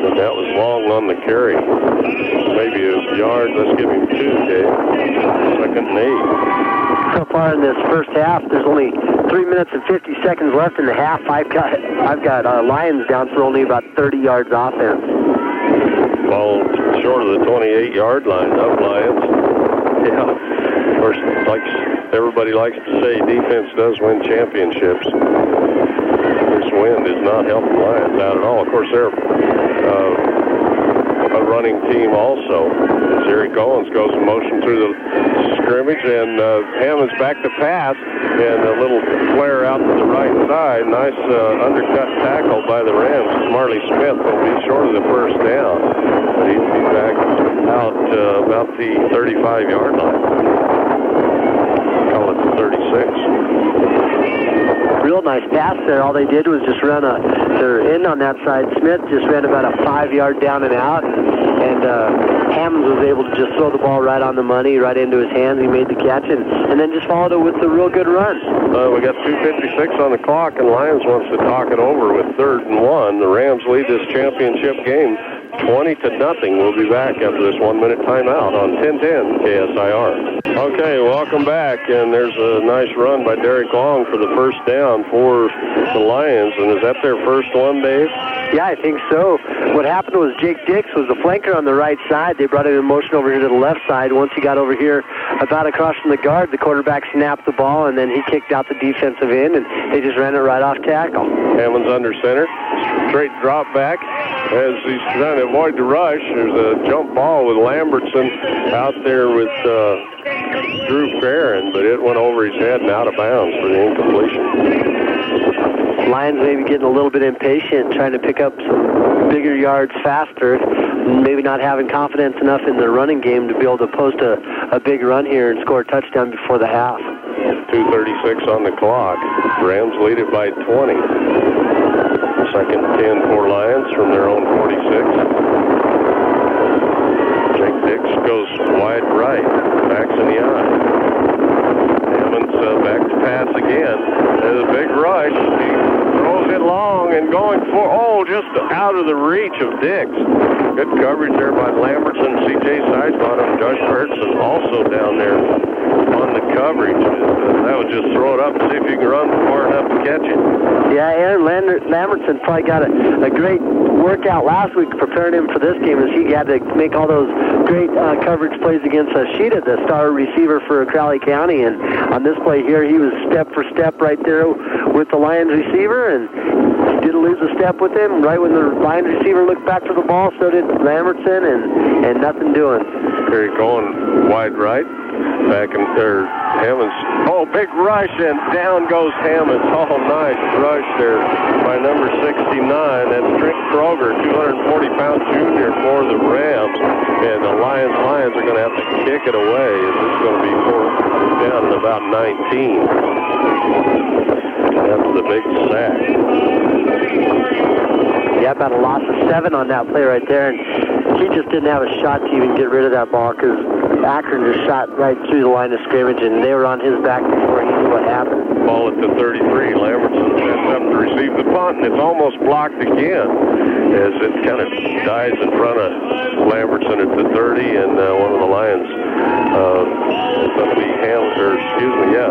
And that was Long on the carry. Maybe a yard. Let's give him 2, Dave. 2nd and 8. So far in this first half, there's only 3 minutes and 50 seconds left in the half. I've got Lions down for only about 30 yards offense. Ball short of the 28-yard line up, Lions. Yeah. Of course, like everybody likes to say, defense does win championships. This wind is not helping Lions out at all. Of course, they're a running team also. As Eric Collins goes in motion through the scrimmage, and Hammond's back to pass, and a little flare out to the right side. Nice undercut tackle by the Rams. Marley Smith will be short of the first down, but he'll be back out about the 35-yard line. nice pass there. All they did was just run they're in on that side. Smith just ran about a 5-yard down and out, and Hammonds was able to just throw the ball right on the money, right into his hands. He made the catch, and then just followed it with a real good run. We got 2:56 on the clock, and Lyons wants to talk it over with 3rd and 1. The Rams lead this championship game 20-0. We'll be back after this 1-minute timeout on 1010 KSIR. Okay, welcome back, and there's a nice run by Derek Long for the first down for the Lions, and is that their first one, Dave? Yeah, I think so. What happened was Jake Dix was the flanker on the right side. They brought him in motion over here to the left side. Once he got over here about across from the guard, the quarterback snapped the ball, and then he kicked out the defensive end, and they just ran it right off tackle. Hammonds under center. Straight drop back as he's trying to avoid the rush. There's a jump ball with Lambertson out there with Drew Farron, but it went over his head and out of bounds for the incompletion. Lions maybe getting a little bit impatient, trying to pick up some bigger yards faster, maybe not having confidence enough in their running game to be able to post a big run here and score a touchdown before the half. 2:36 on the clock. Rams lead it by 20. 2nd and 10 for Lions from their own 46. Jake Dix goes wide right, backs in the eye. Hammonds back to pass again. There's a big rush. He throws it long and going for, just out of the reach of Dix. Good coverage there by Lambertson, C.J. Sidebottom, Josh Hurtson also down there on the coverage. That would just throw it up and see if you can run far enough to catch it. Yeah, Aaron Lambertson probably got a great workout last week preparing him for this game, as he had to make all those great coverage plays against Sheeta, the star receiver for Crowley County. And on this play here, he was step for step right there with the Lions receiver, and didn't lose a step with him. Right when the Lions receiver looked back for the ball, so did Lambertson, and nothing doing. Here going wide right. Back in there, Hammonds. Big rush, and down goes Hammonds. Nice rush there by number 69. That's Trent Kroger, 240-pound junior for the Rams. And the Lions are going to have to kick it away. It's going to be 4th down at about 19. After the big sack. Yeah, about a loss of 7 on that play right there, and he just didn't have a shot to even get rid of that ball, because Akron just shot right through the line of scrimmage, and they were on his back before he knew what happened. Ball at the 33. Lambertson sets up to receive the punt, and it's almost blocked again as it kind of dies in front of Lambertson at the 30, and one of the Lions is going to be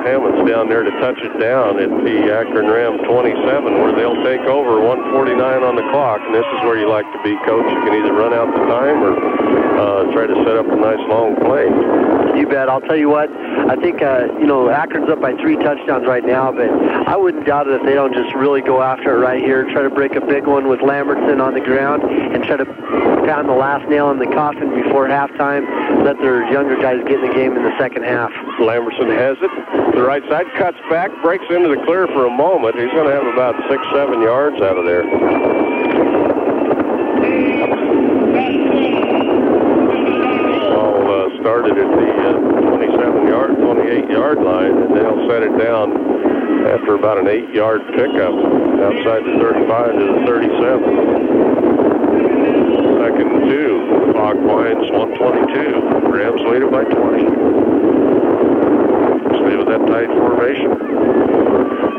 Hammonds down there to touch it down at the Akron Ram 27, where they'll take over. 1:49 on the clock, and this is where you like to be, Coach. You can either run out the time or try to set up a nice long play. You bet. I'll tell you what, I think, Akron's up by 3 touchdowns right now, but I wouldn't doubt it if they don't just really go after it right here, try to break a big one with Lambertson on the ground, and try to pound the last nail in the coffin before halftime, let their younger guys get in the game in the second half. Lambertson has it. The right side cuts back, breaks into the clear for a moment. He's going to have about 6-7 yards out of there. All started at the 28-yard line, and they'll set it down after about an 8-yard pickup outside the 35 to the 37. 2nd and 2. Clock winds 1:22. Rams lead it by 20. Stay with that tight formation.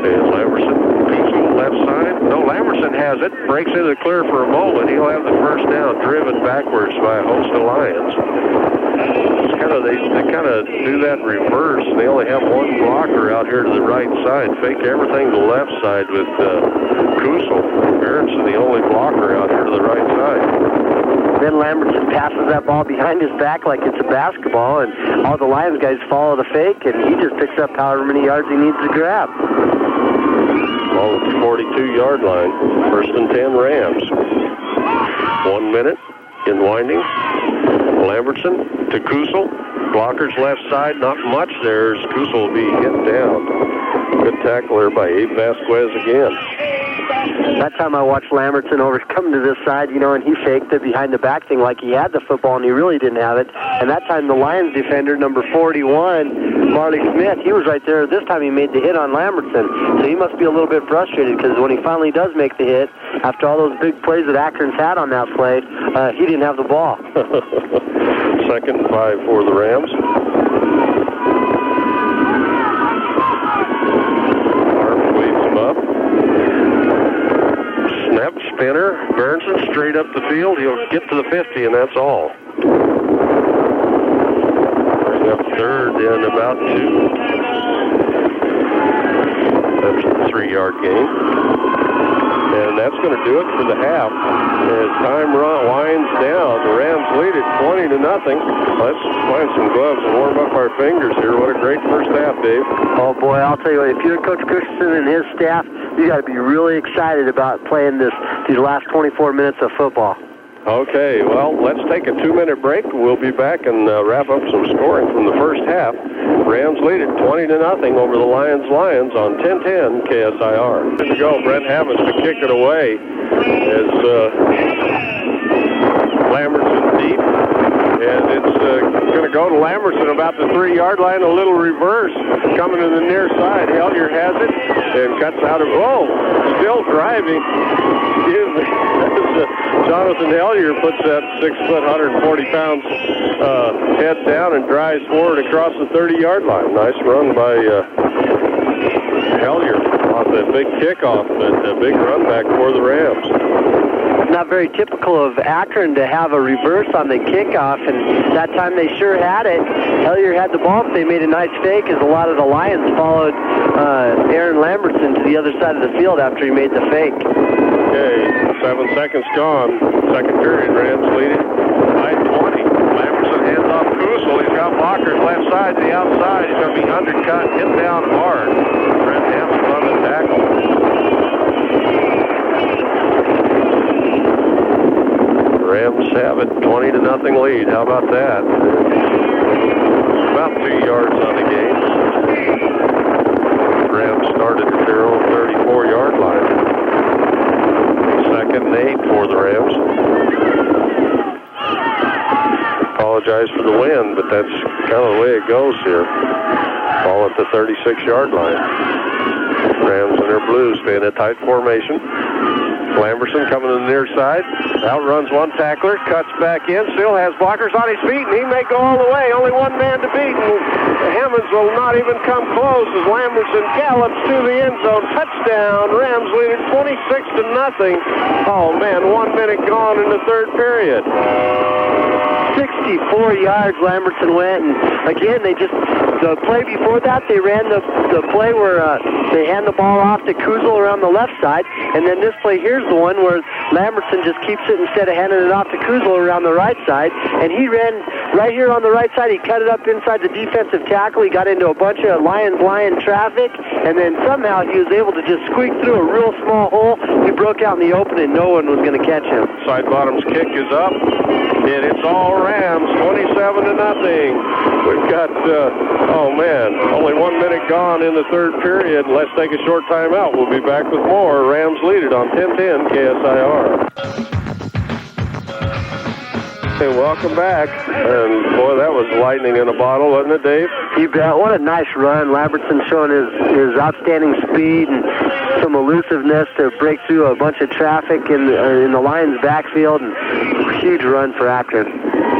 There's Lambertson. Goes to the left side. No, Lambertson has it. Breaks into the clear for a moment. He'll have the first down, driven backwards by a host of Lions. They kind of do that in reverse. They only have one blocker out here to the right side. Fake everything to the left side with Kusel. Aronson, the only blocker out here to the right side. Then Lambertson passes that ball behind his back like it's a basketball, and all the Lions guys follow the fake, and he just picks up however many yards he needs to grab. Ball at the 42-yard line. 1st and 10 Rams. 1 minute in winding. Lambertson to Kusel. Blockers left side, not much there. Kusel will be hit down. Good tackle there by Abe Vasquez again. That time I watched Lambertson over come to this side, and he faked it behind the back thing like he had the football, and he really didn't have it. And that time the Lions defender, number 41, Marley Smith, he was right there. This time he made the hit on Lambertson. So he must be a little bit frustrated because when he finally does make the hit, after all those big plays that Akron's had on that play, he didn't have the ball. 2nd and 5 for the Rams. Up. Snap, spinner, Burnson straight up the field. He'll get to the 50, and that's all. Bring up 3rd and about 2. That's a 3-yard gain. And that's going to do it for the half. As time winds down, the Rams lead it 20-0. Let's find some gloves and warm up our fingers here. What a great first half, Dave. Oh, boy, I'll tell you what, if you're Coach Christensen and his staff, you got to be really excited about playing these last 24 minutes of football. Okay, well, let's take a 2-minute break. We'll be back and wrap up some scoring from the first half. Rams lead it 20-0 over the Lions on 10-10 KSIR. Good to go. Brent Hammonds to kick it away as Lambertson deep. And it's going to go to Lambertson about the 3-yard line. A little reverse coming to the near side. Hellier has it and cuts out of. Still driving. Excuse me. Jonathan Hellier puts that 6-foot, 140 pounds head down and drives forward across the 30-yard line. Nice run by Hellier on the big kickoff, but a big run back for the Rams. Not very typical of Akron to have a reverse on the kickoff, and that time they sure had it. Hellier had the ball, but they made a nice fake as a lot of the Lions followed Aaron Lambertson to the other side of the field after he made the fake. Okay, 7 seconds gone. Second period, Rams lead it by 20. Lambertson hands off Kusel. He's got blockers left side to the outside. He's going to be undercut, hit down hard. Brent Hammonds on the tackle. Rams have it, 20-0 lead. How about that? About 2 yards on the game. Rams started at their own 34-yard line. 2nd and 8 for the Rams. Apologize for the wind, but that's kind of the way it goes here. Ball at the 36-yard line. Rams in their blues stay in a tight formation. Lambertson coming to the near side. Outruns one tackler, cuts back in, still has blockers on his feet, and he may go all the way. Only one man to beat, and Hammonds will not even come close as Lambertson gallops to the end zone. Touchdown. Rams lead it 26-0. Oh, man, 1 minute gone in the third period. 64 yards Lambertson went, and again, the play before that, they ran the play where they hand the ball off to Kusel around the left side, and then this play here's the one where Lambertson just keeps it instead of handing it off to Kusel around the right side, and he ran right here on the right side. He cut it up inside the defensive tackle. He got into a bunch of Lion traffic, and then somehow he was able to just squeak through a real small hole. He broke out in the open, and no one was going to catch him. Side bottom's kick is up, and it's all Rams, 27-0. We've got, only 1 minute gone in the third period. Let's take a short time out. We'll be back with more. Rams lead it on 10-10 KSIR. Hey, welcome back. And, boy, that was lightning in a bottle, wasn't it, Dave? You bet. What a nice run. Lambertson showing his outstanding speed and some elusiveness to break through a bunch of traffic in the Lions' backfield. And huge run for Akron.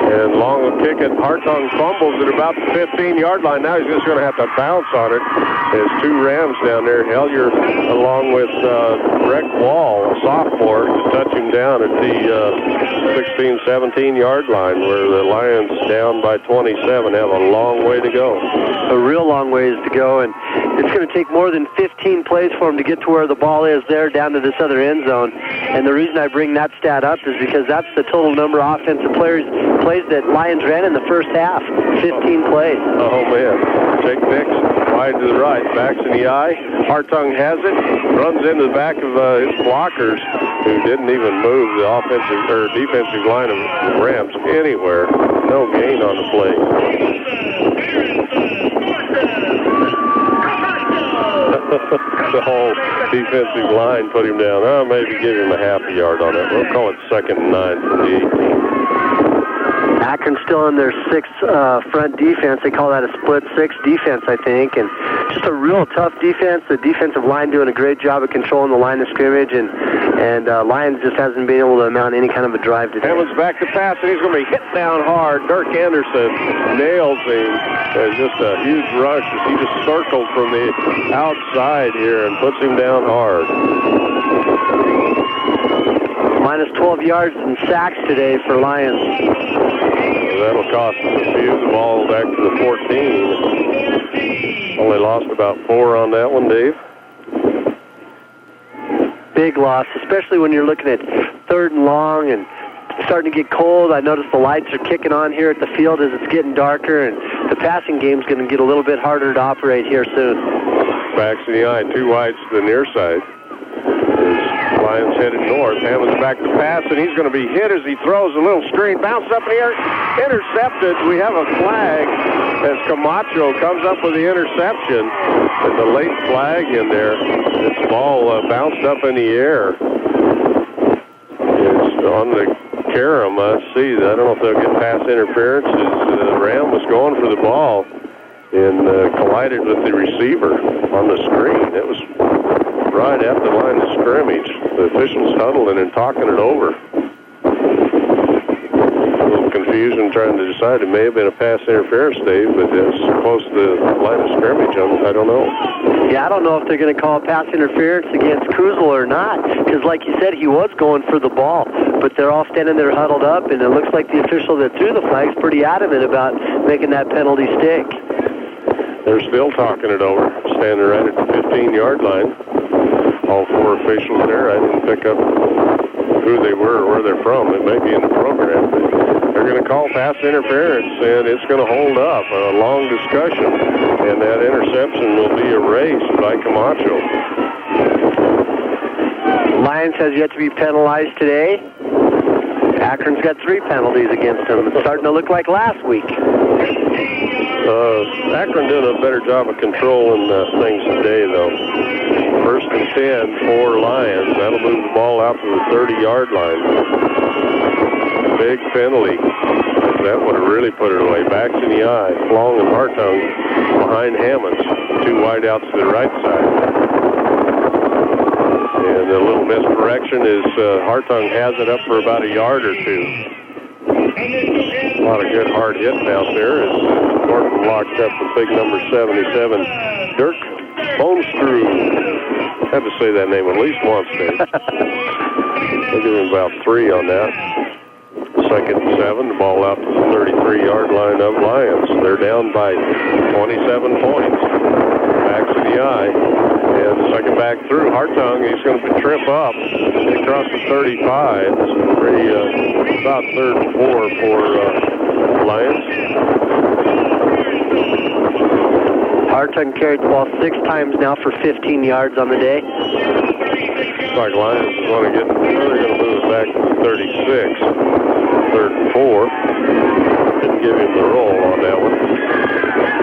And long kick at Hartung fumbles at about the 15-yard line. Now he's just going to have to bounce on it. There's 2 Rams down there. Hellier along with Greg Wall, a sophomore, to touch him down at the 16, 17-yard line where the Lions down by 27 have a long way to go. A real long ways to go, and it's going to take more than 15 plays for him to get to where the ball is there down to this other end zone. And the reason I bring that stat up is because that's the total number of offensive plays that Lions ran in the first half, 15 plays. Oh, man. Jake Nix wide to the right, backs in the eye. Hartung has it, runs into the back of his blockers, who didn't even move the offensive or defensive line of the Rams anywhere. No gain on the play. The whole defensive line put him down. Oh, maybe give him a half a yard on it. We'll call it 2nd and 9 from the 18. Akron still in their 6 front defense. They call that a split 6 defense, I think, and just a real tough defense. The defensive line doing a great job of controlling the line of scrimmage, and Lyons just hasn't been able to mount any kind of a drive today. Hammond's back to pass, and he's going to be hit down hard. Dirk Anderson nails him. There's just a huge rush as he just circled from the outside here and puts him down hard. Minus 12 yards in sacks today for Lyons. So that'll cost us a few. The ball back to the 14. Only lost about 4 on that one, Dave. Big loss, especially when you're looking at 3rd and long and starting to get cold. I noticed the lights are kicking on here at the field as it's getting darker, and the passing game's going to get a little bit harder to operate here soon. Backs in the eye, 2 wides to the near side. Lyons headed north. Hammond's back to pass, and he's going to be hit as he throws a little screen. Bounce up in the air. Intercepted. We have a flag as Camacho comes up with the interception. There's a late flag in there. This ball bounced up in the air. It's on the carom. I see. I don't know if they'll get pass interference as Ram was going for the ball and collided with the receiver on the screen. It was right at the line of scrimmage. The officials huddling and talking it over. A little confusion trying to decide. It may have been a pass interference, Dave, but it's close to the line of scrimmage. I don't know. Yeah, I don't know if they're going to call pass interference against Kuzel or not, because like you said, he was going for the ball, but they're all standing there huddled up, and it looks like the official that threw the flag's pretty adamant about making that penalty stick. They're still talking it over, standing right at the 15-yard line. All 4 officials there. I didn't pick up who they were or where they're from. It may be in the program, but they're going to call pass interference, and it's going to hold up. A long discussion, and that interception will be erased by Camacho. Lyons has yet to be penalized today. Akron's got 3 penalties against him. It's starting to look like last week. Akron did a better job of controlling things today, though. 1st and 10 for Lyons. That'll move the ball out to the 30-yard line. A big penalty. That would have really put it away. Backs in the eye. Long and Hartung behind Hammonds. 2 wide outs to the right side. And a little misdirection is Hartung has it up for about a yard or 2. A lot of good hard hitting out there as Gordon locked up with big number 77, Dirk Bonescrew. Had to say that name at least once, Dave. We'll give him about 3 on that. 2nd and 7, the ball out to the 33-yard line of Lyons. They're down by 27 points. Backs in the eye. And the second back through. Hartung, he's going to trip up. They cross the 35. This is about 3rd and 4 for Lyons. Hartung carried the ball 6 times now for 15 yards on the day. Looks like Lyons is going to they're going to move it back to the 36. 3rd and 4. Didn't give him the roll on that one.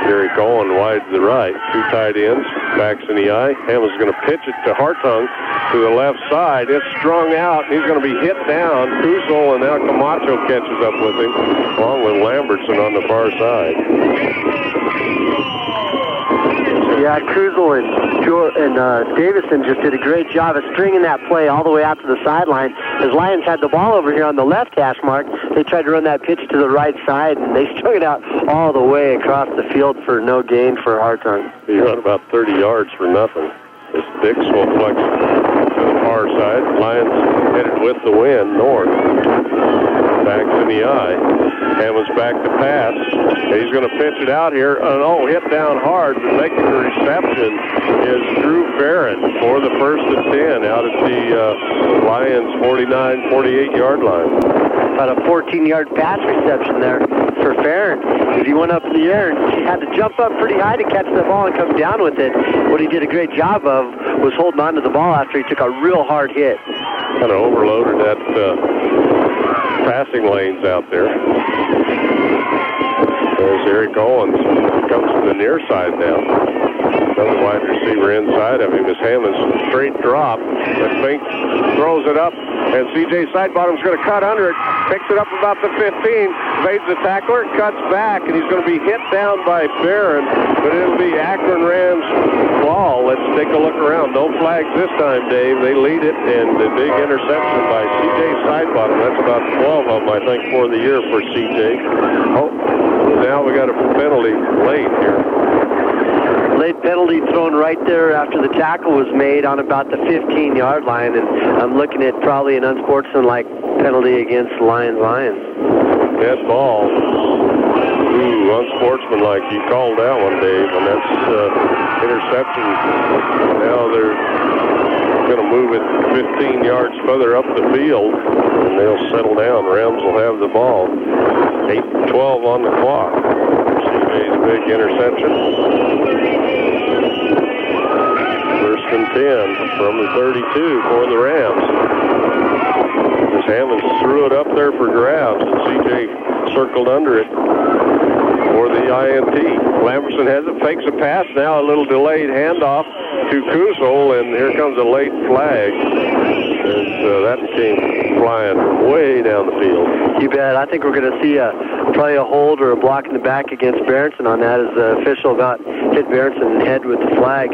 Gary Cohen wide to the right. 2 tight ends. Backs in the eye. Hammond's going to pitch it to Hartung to the left side. It's strung out, and he's going to be hit down. Kuzel, and now Camacho catches up with him, along with Lambertson on the far side. Yeah, Kuzel and Davison just did a great job of stringing that play all the way out to the sideline. As Lyons had the ball over here on the left hash mark, they tried to run that pitch to the right side, and they strung it out all the way across the field for no gain for Hartung. He run about 30 yards for nothing. This Dix will flex to the far side. Lyons headed with the wind north. Backs in the eye. Hammond's back to pass. He's going to pitch it out here. Hit down hard, but making the reception is Drew Farron for the 1st and 10 out at the Lyons 49, 48-yard line. About a 14-yard pass reception there for Farron, as he went up in the air and had to jump up pretty high to catch the ball and come down with it. What he did a great job of was holding on to the ball after he took a real hard hit. Kind of overloaded that passing lanes out there. There's Eric Owens. Comes to the near side now. Another wide receiver inside of him is Hammond's straight drop. But Fink throws it up, and C.J. Sidebottom's going to cut under it. Picks it up about the 15, evades the tackler, cuts back, and he's going to be hit down by Barron. But it'll be Akron Rams ball. Let's take a look around. No flags this time, Dave. They lead it, and the big interception by C.J. Sidebottom. That's about 12 of them, I think, for the year for C.J. Oh, now we got a penalty late here. Late penalty thrown right there after the tackle was made on about the 15-yard line, and I'm looking at probably an unsportsmanlike penalty against Lions. Dead ball. Ooh, unsportsmanlike. You called that one, Dave, and that's interception. Now they're going to move it 15 yards further up the field, and they'll settle down. Rams will have the ball. 8:12 on the clock. CJ's big interception. First and 10 from the 32 for the Rams. As Hammond threw it up there for grabs, and CJ circled under it for the INT. Lamberson has it, fakes a pass, now a little delayed handoff to Kusel, and here comes a late flag. And that came flying way down the field. You bet. I think we're going to see probably a hold or a block in the back against Berenson on that, as the official hit Berenson in the head with the flag.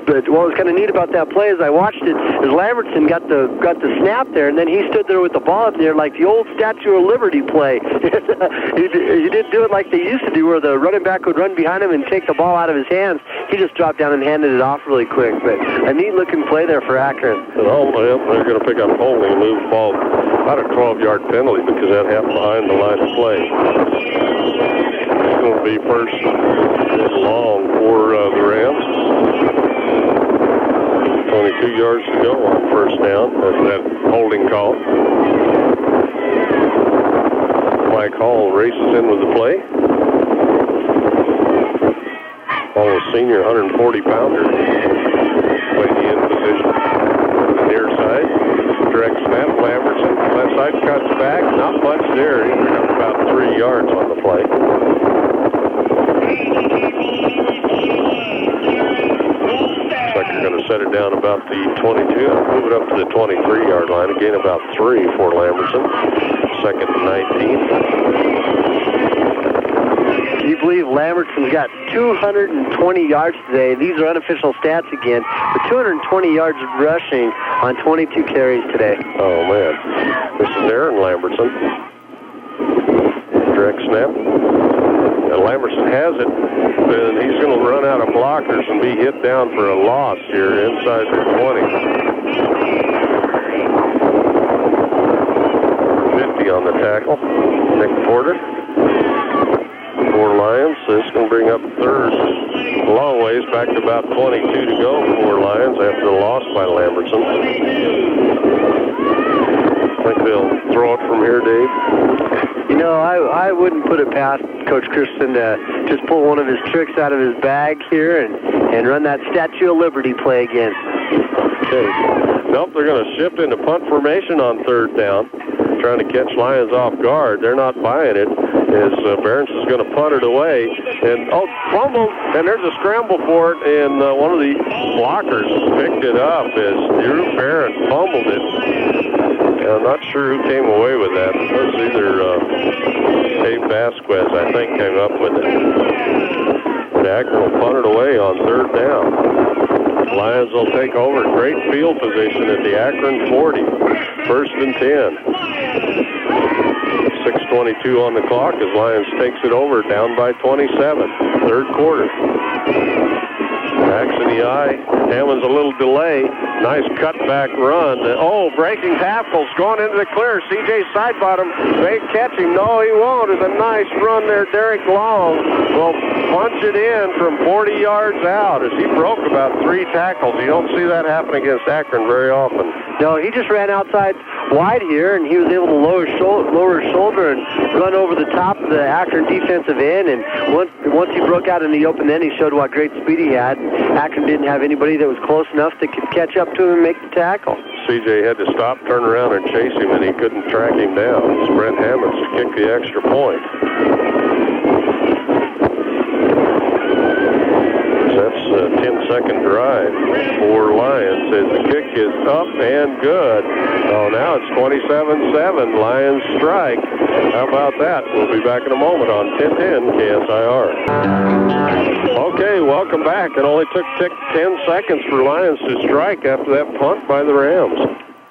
But what was kind of neat about that play as I watched it is Lambertson got the snap there, and then he stood there with the ball up there like the old Statue of Liberty play. He didn't do it like they used to do, where the running back would run behind him and take the ball out of his hands. He just dropped down and handed it off really quick. But a neat-looking play there for Akron. And they're going to pick up holding and move the ball about a 12-yard penalty because that happened behind the line of play. It's going to be first and long for the Rams. 22 yards to go on first down. That's that holding call. Mike Hall races in with the play. Hall is senior, 140-pounder. Playing in position. Near side. Direct snap. Lamberson. Left side cuts back. Not much there. He picked up about 3 yards on the play. They're going to set it down about the 22, move it up to the 23-yard line. Again, about 3 for Lamberson. Second and 19. Can you believe Lambertson's got 220 yards today? These are unofficial stats again, but 220 yards rushing on 22 carries today. Oh, man. This is Aaron Lamberson. Direct snap. And Lamberson has it, and he's going to run out of blockers and be hit down for a loss here inside the 20. 50 on the tackle. Nick Porter for Lyons. This is going to bring up third. A long ways, back to about 22 to go for Lyons after the loss by Lamberson. I think they'll throw it from here, Dave. You know, I wouldn't put it past Coach Christensen to just pull one of his tricks out of his bag here and run that Statue of Liberty play again. Okay. Nope, they're going to shift into punt formation on third down, trying to catch Lyons off guard. They're not buying it, as Berenson's going to punt it away. And, fumbled, and there's a scramble for it, and one of the blockers picked it up as Drew Barron fumbled it. I'm not sure who came away with that. It was either Dave Vasquez, I think, came up with it. But Akron will punt it away on third down. Lions will take over. Great field position at the Akron 40. First and 10. 6:22 on the clock as Lions takes it over, down by 27. Third quarter. Backs in the eye. Hammond's a little delay. Nice cutback run. Breaking tackles going into the clear. C.J. Sidebottom may catch him. No, he won't. It's a nice run there. Derek Long will punch it in from 40 yards out as he broke about 3 tackles. You don't see that happen against Akron very often. No, he just ran outside wide here, and he was able to lower his shoulder and run over the top of the Akron defensive end. And once he broke out in the open end, he showed what great speed he had. Akron didn't have anybody that was close enough that could catch up to him and make the tackle. CJ had to stop, turn around, and chase him, and he couldn't track him down. It's Brent Hammonds to kick the extra point. That's 7-second drive for Lyons as the kick is up and good. Oh, now it's 27-7. Lyons strike. How about that? We'll be back in a moment on 1010 KSIR. Okay, welcome back. It only took 10 seconds for Lyons to strike after that punt by the Rams.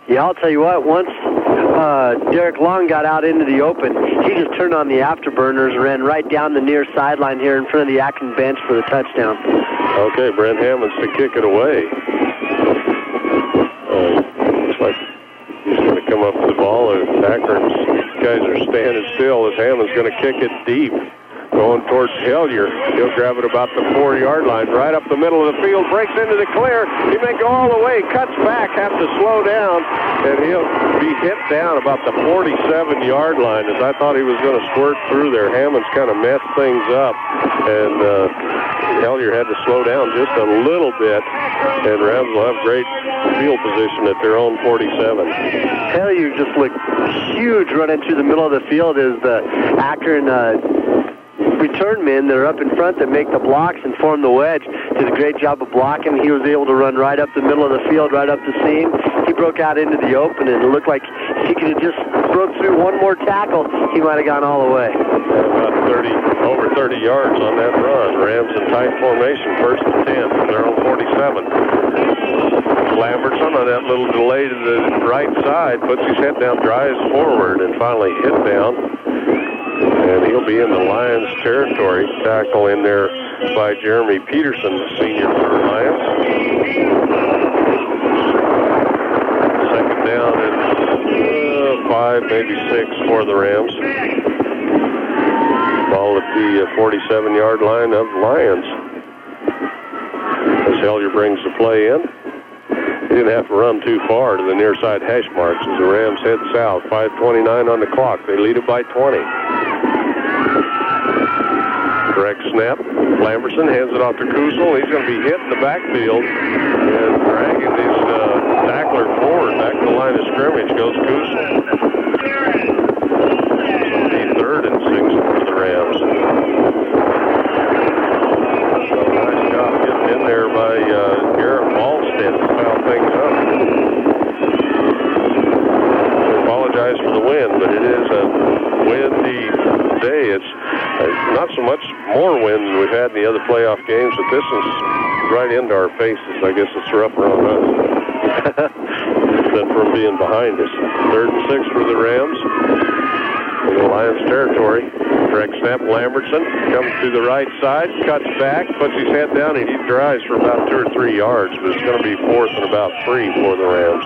Yeah, I'll tell you what, once Derek Long got out into the open, he just turned on the afterburners, ran right down the near sideline here in front of the Akron bench for the touchdown. Okay, Brent Hammonds to kick it away. Looks like he's going to come up to the ball. Akron's guys are standing still as Hammonds going to kick it deep. Going towards Hillier. He'll grab it about the 4-yard line, right up the middle of the field, breaks into the clear. He may go all the way, cuts back, have to slow down, and he'll be hit down about the 47-yard line. As I thought he was going to squirt through there, Hammonds kind of messed things up, and Hillier had to slow down just a little bit, and Rams will have great field position at their own 47. Hillier just looked huge running through the middle of the field as the Akron return men that are up in front that make the blocks and form the wedge did a great job of blocking. He was able to run right up the middle of the field, right up the seam. He broke out into the open, and it looked like he could have just broke through one more tackle. He might have gone all the way. About over 30 yards on that run. Rams in tight formation, 1st and 10 from their own 47. Lambertson on that little delay to the right side puts his head down, drives forward, and finally hit down. And he'll be in the Lions territory. Tackle in there by Jeremy Peterson, the senior for Lions. Second down and 5, maybe 6 for the Rams. Ball at the 47-yard line of Lions. As Hillier brings the play in. He didn't have to run too far to the near side hash marks as the Rams head south. 5:29 on the clock. They lead it by 20. Correct snap. Lambertson hands it off to Kusel. He's going to be hit in the backfield and dragging his tackler forward. Back to the line of scrimmage goes Kusel. So it'll be 3rd and 6 for the Rams. So nice job getting in there by Garrett Walstead to foul things up. I apologize for the wind, but it is a windy day. It's not so much more wind than we've had in the other playoff games, but this is right into our faces. I guess it's rougher on us than from being behind us. 3rd and 6 for the Rams in the Lions territory. Correct snap. Lambertson comes to the right side, cuts back, puts his head down, and he drives for about 2 or 3 yards, but it's going to be 4th and about 3 for the Rams.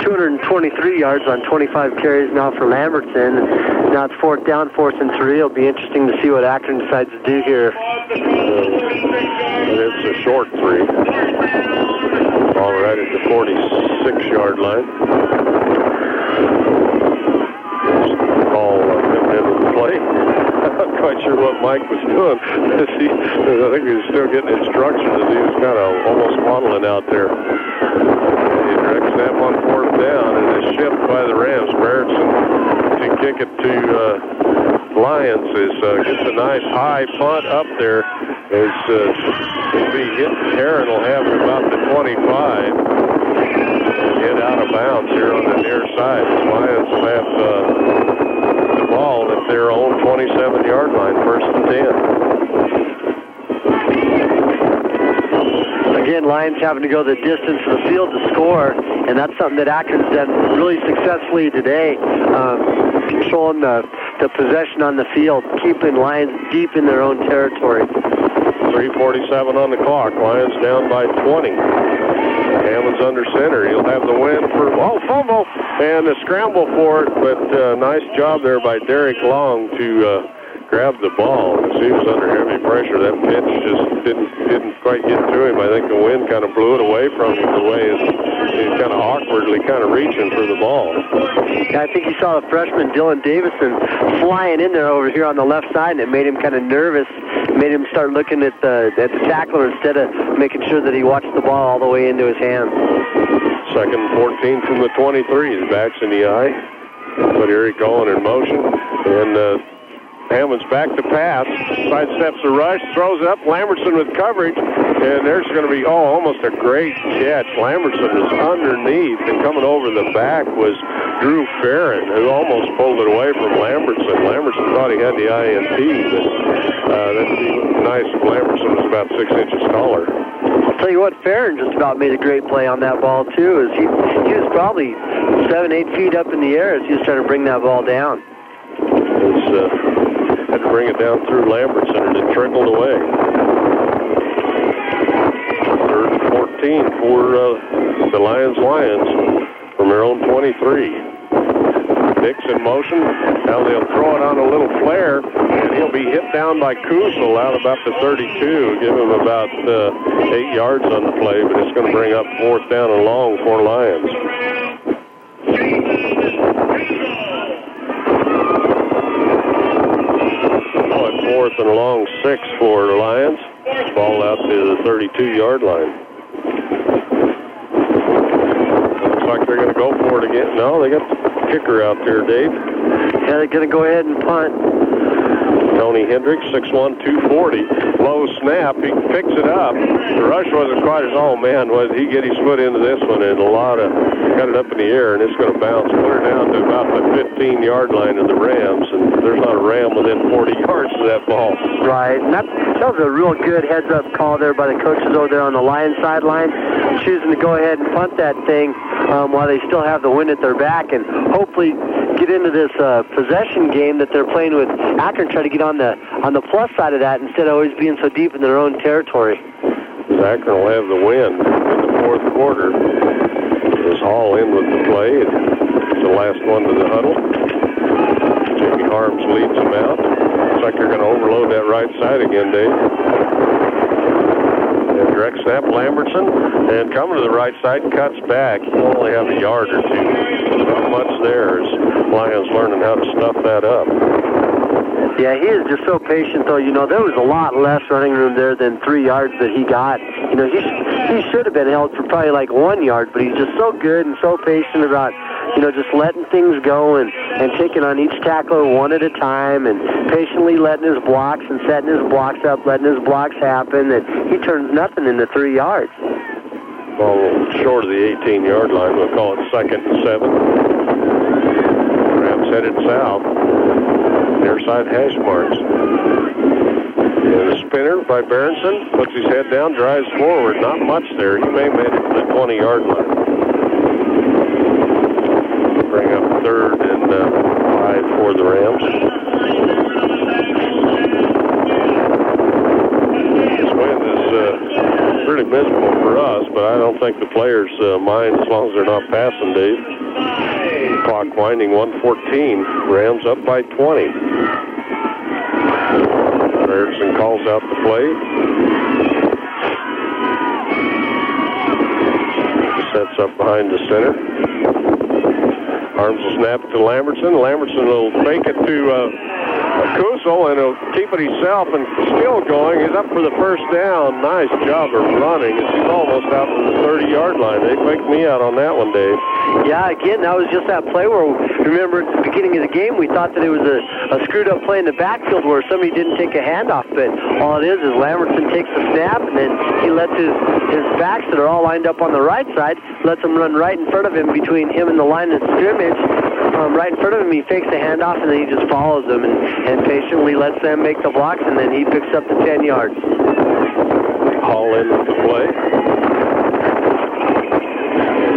223 yards on 25 carries now for Lambertson. Now it's 4th down, 4th and 3. It'll be interesting to see what Akron decides to do here. And it's a short 3. Ball right at the 46-yard line. Ball coming into the play. I'm not quite sure what Mike was doing. I think he was still getting instructions as he was kind of almost waddling out there. Direct snap on 4th down, and it's shipped by the Rams. Barrettson to kick it to Lyons. Gets a nice high punt up there. It'll be hit. Heron will have it about the 25. And hit out of bounds here on the near side. The Lions will have the ball at their own 27-yard line, 1st and 10. Again, Lions having to go the distance of the field to score, and that's something that Akron's done really successfully today, controlling the possession on the field, keeping Lions deep in their own territory. 3:47 on the clock. Lions down by 20. Hammonds under center. He'll have the win for, fumble, and a scramble for it, but nice job there by Derek Long to grab the ball. As he was under heavy pressure, that pitch just didn't quite get to him. I think the wind kind of blew it away from him the way he was kind of awkwardly kind of reaching for the ball. Yeah, I think he saw the freshman Dylan Davison flying in there over here on the left side, and it made him kind of nervous. It made him start looking at the tackler instead of making sure that he watched the ball all the way into his hands. 2nd and 14 from the 23. The back's in the eye. But Eric going in motion, and Hammond's back to pass, sidesteps the rush, throws up, Lambertson with coverage, and there's going to be, almost a great catch. Lambertson is underneath, and coming over the back was Drew Farron, who almost pulled it away from Lambertson. Lambertson thought he had the INT, but that'd be nice if Lambertson was about 6 inches taller. I'll tell you what, Farron just about made a great play on that ball, too. He was probably 7, 8 feet up in the air as he was trying to bring that ball down. Had to bring it down through Lambertson, and it trickled away. 3rd and 14 for the Lions from their own 23. Dix in motion. Now they'll throw it on a little flare, and he'll be hit down by Kusel out about the 32. Give him about 8 yards on the play, but it's going to bring up 4th down and long for Lions. 4th and a long 6 for the Lions. Ball out to the 32-yard line. Looks like they're going to go for it again. No, they got the kicker out there, Dave. Yeah, they're going to go ahead and punt. Tony Hendricks, 6'1", 240. Low snap. He picks it up. The rush wasn't quite as, he get his foot into this one, and got it up in the air, and it's going to bounce clear down to about the 15-yard line of the Rams, and there's not a Ram within 40 yards of that ball. Right, and that was a real good heads-up call there by the coaches over there on the Lions sideline, choosing to go ahead and punt that thing while they still have the wind at their back, and hopefully get into this possession game that they're playing with Akron, try to get on the plus side of that instead of always being so deep in their own territory. Akron will have the win in the 4th quarter. Is Hall in with the play. It's the last one to the huddle. Jamie Harms leads them out. Looks like they're going to overload that right side again, Dave. And direct snap, Lambertson, and coming to the right side, cuts back. He'll only have a yard or two. Not much there as Lyons learning how to stuff that up. Yeah, he is just so patient, though. There was a lot less running room there than 3 yards that he got. He should have been held for probably like 1 yard, but he's just so good and so patient about, just letting things go and taking on each tackler one at a time and patiently letting his blocks and setting his blocks up, letting his blocks happen, that he turns nothing into 3 yards. Ball short of the 18-yard line. We'll call it 2nd and 7. Rams headed south. Near side hash marks. And a spinner by Berenson. Puts his head down, drives forward. Not much there. He may have made it to the 20-yard line. Bring up 3rd and 5 for the Rams. This wind is pretty miserable for us, but I don't think the players mind as long as they're not passing, Dave. Clock winding, 1:14. Rams up by 20. Erickson calls out the play. Sets up behind the center. Arms will snap it to Lambertson. Lambertson will fake it to Kusel, and he'll keep it himself and still going. He's up for the 1st down. Nice job of running. He's almost out to the 30-yard line. They faked me out on that one, Dave. Yeah, again, that was just that play where, remember, at the beginning of the game, we thought that it was a screwed-up play in the backfield where somebody didn't take a handoff, but all it is Lambertson takes the snap, and then he lets his backs that are all lined up on the right side, lets them run right in front of him between him and the line of scrimmage. Right in front of him, he fakes the handoff, and then he just follows them and patiently lets them make the blocks, and then he picks up the 10 yards. Hall in with the play.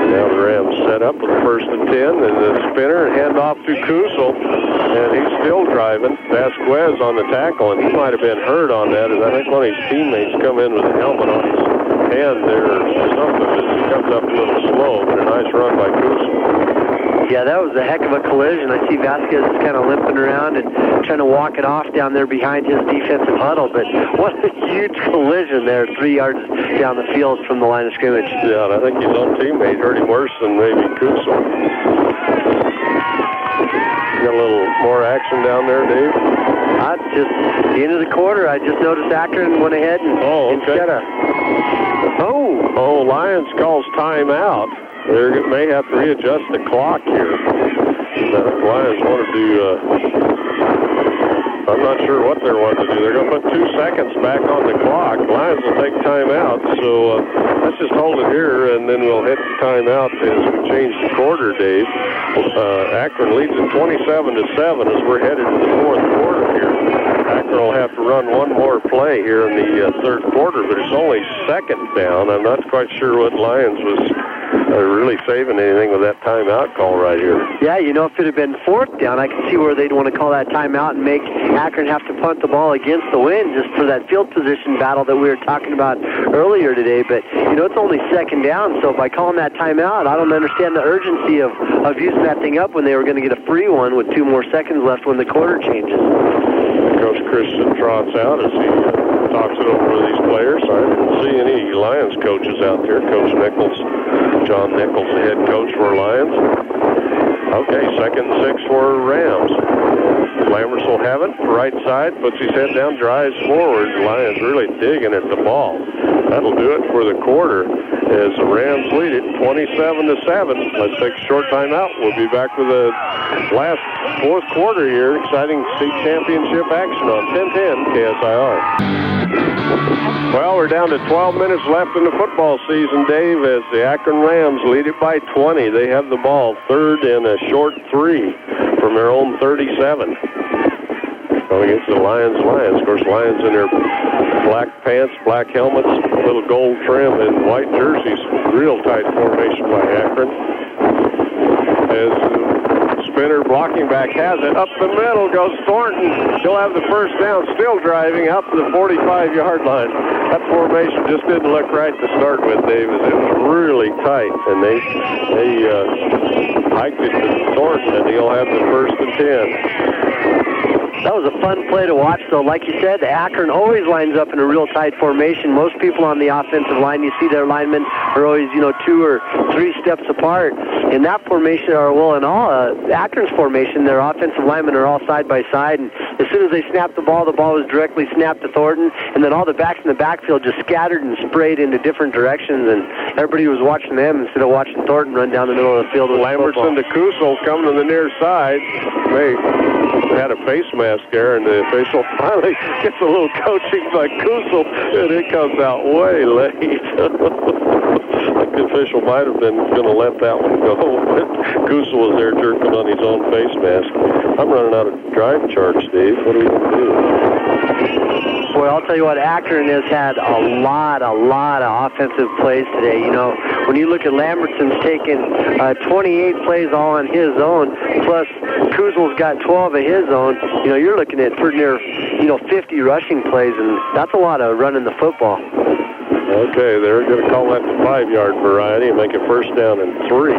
Now the Rams set up with the 1st and 10, and the spinner and hand off to Kusel, and he's still driving. Vasquez on the tackle, and he might have been hurt on that, and I think one of his teammates come in with a helmet on his hand there or something, as he comes up a little slow, but a nice run by Kusel. Yeah, that was a heck of a collision. I see Vasquez is kind of limping around and trying to walk it off down there behind his defensive huddle, but what a huge collision there, 3 yards down the field from the line of scrimmage. Yeah, and I think his own teammate hurt him worse than maybe Kusel. Got a little more action down there, Dave? Just the end of the quarter, I just noticed Akron went ahead and instead of... Lyons calls timeout. They may have to readjust the clock here. Lions wanted to I'm not sure what they're wanting to do. They're going to put 2 seconds back on the clock. Lions will take timeout. So let's just hold it here, and then we'll hit the timeout as we change the quarter, Dave. Akron leads at 27-7 as we're headed to the fourth quarter here. Akron will have to run one more play here in the third quarter, but it's only second down. I'm not quite sure what Lyons was really saving anything with that timeout call right here. Yeah, you know, if it had been fourth down, I could see where they'd want to call that timeout and make Akron have to punt the ball against the wind just for that field position battle that we were talking about earlier today. But, you know, it's only second down, so by calling that timeout, I don't understand the urgency of using that thing up when they were going to get a free one with 2 more seconds left when the quarter changes. Coach Christian trots out as he talks it over with these players. I didn't see any Lions coaches out there. Coach Nichols, John Nichols, the head coach for Lions. Okay, 2nd and 6 for Rams. Lammers will have it, right side, puts his head down, drives forward. Lions really digging at the ball. That'll do it for the quarter as the Rams lead it 27-7. Let's take a short timeout. We'll be back with the last fourth quarter here. Exciting state championship action on 1010 KSIR. Well, we're down to 12 minutes left in the football season, Dave, as the Akron Rams lead it by 20. They have the ball, third and a short 3 from their own 37. Going against the Lions. Of course, Lions in their black pants, black helmets, little gold trim, and white jerseys. Real tight formation by Akron. As Spinner blocking back has it. Up the middle goes Thornton. He'll have the first down, still driving out to the 45-yard line. That formation just didn't look right to start with, Davis. It was really tight, and they hiked it to Thornton, and he'll have the first and 10. That was a fun play to watch, though. Like you said, Akron always lines up in a real tight formation. Most people on the offensive line, you see their linemen are always, 2 or 3 steps apart. In that formation, Akron's formation, their offensive linemen are all side by side. And as soon as they snapped the ball was directly snapped to Thornton. And then all the backs in the backfield just scattered and sprayed into different directions. And everybody was watching them instead of watching Thornton run down the middle of the field with Lambertson to Kusel coming to the near side. They had a face mask there, and the official finally gets a little coaching by Kusel, and it comes out way late. Like the official might have been going to let that one go, but Kusel was there jerking on his own face mask. I'm running out of drive charts, Dave. What are we going to do? Boy, I'll tell you what, Akron has had a lot of offensive plays today. When you look at Lambertson's taken 28 plays all on his own, plus Kuzel's got 12 of his own, you're looking at pretty near, 50 rushing plays, and that's a lot of running the football. Okay, they're going to call that the 5-yard variety and make it first down and 3.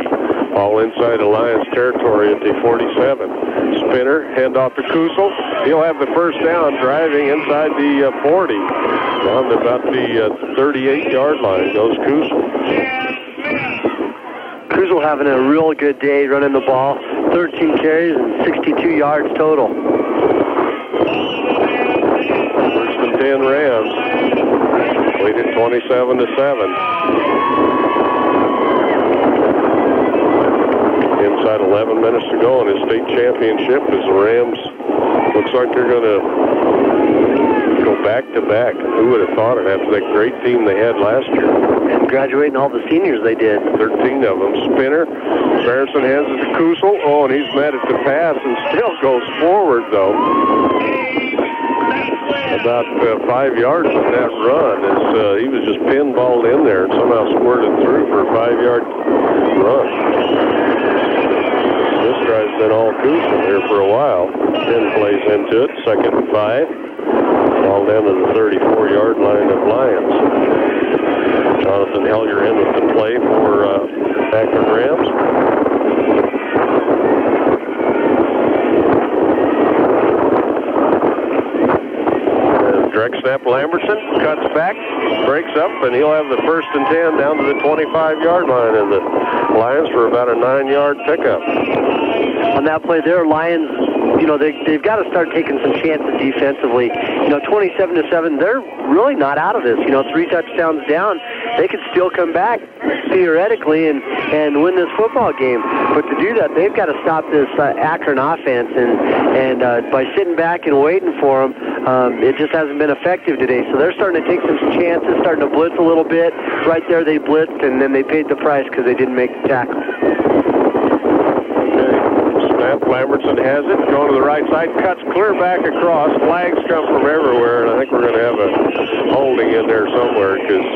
All inside the Lions territory at the 47. Spinner, handoff to Kusel. He'll have the first down driving inside the 40. Down to about the 38-yard line goes Kusel. Kusel having a real good day running the ball. 13 carries and 62 yards total. First and 10 Rams. Lead it 27-7. Inside 11 minutes to go in his state championship as the Rams looks like they're going to go back-to-back. Who would have thought it after that great team they had last year? And graduating all the seniors they did. 13 of them. Spinner. Berenson hands it to Kusel. Oh, and he's met at the pass and still goes forward, though. About 5 yards on that run as he was just pinballed in there and somehow squirted through for a 5-yard run. This drive's been all Kusel here for a while. 10 plays into it, 2nd and 5. Ball down to the 34-yard line of Lyons. Jonathan Hellier in with the play for Akron Rams. Direct snap, Lambertson cuts back, breaks up, and he'll have the 1st and 10 down to the 25-yard line, and the Lions for about a 9-yard pickup. On that play there, Lions, they've got to start taking some chances defensively. 27-7, they're really not out of this. 3 touchdowns down, they could still come back theoretically and win this football game. But to do that, they've got to stop this Akron offense, and by sitting back and waiting for them, it just hasn't been effective today. So they're starting to take some chances, starting to blitz a little bit. Right there, they blitzed, and then they paid the price because they didn't make the tackle. Lambertson has it, going to the right side, cuts clear back across, flags come from everywhere, and I think we're going to have a holding in there somewhere because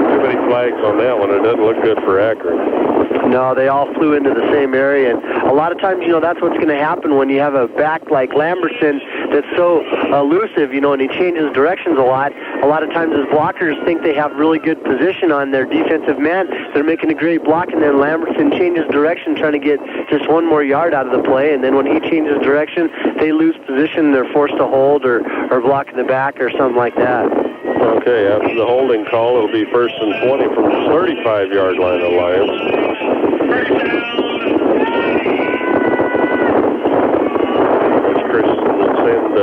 too many flags on that one. It doesn't look good for Akron. No, they all flew into the same area, and a lot of times, that's what's going to happen when you have a back like Lambertson that's so elusive, and he changes directions a lot. A lot of times his blockers think they have really good position on their defensive man. They're making a great block, and then Lambertson changes direction, trying to get just one more yard out of the play, and then when he changes direction, they lose position. They're forced to hold or block in the back or something like that. Okay, after the holding call, it'll be 1st and 20 from the 35-yard line of Lions. Coach Christensen will send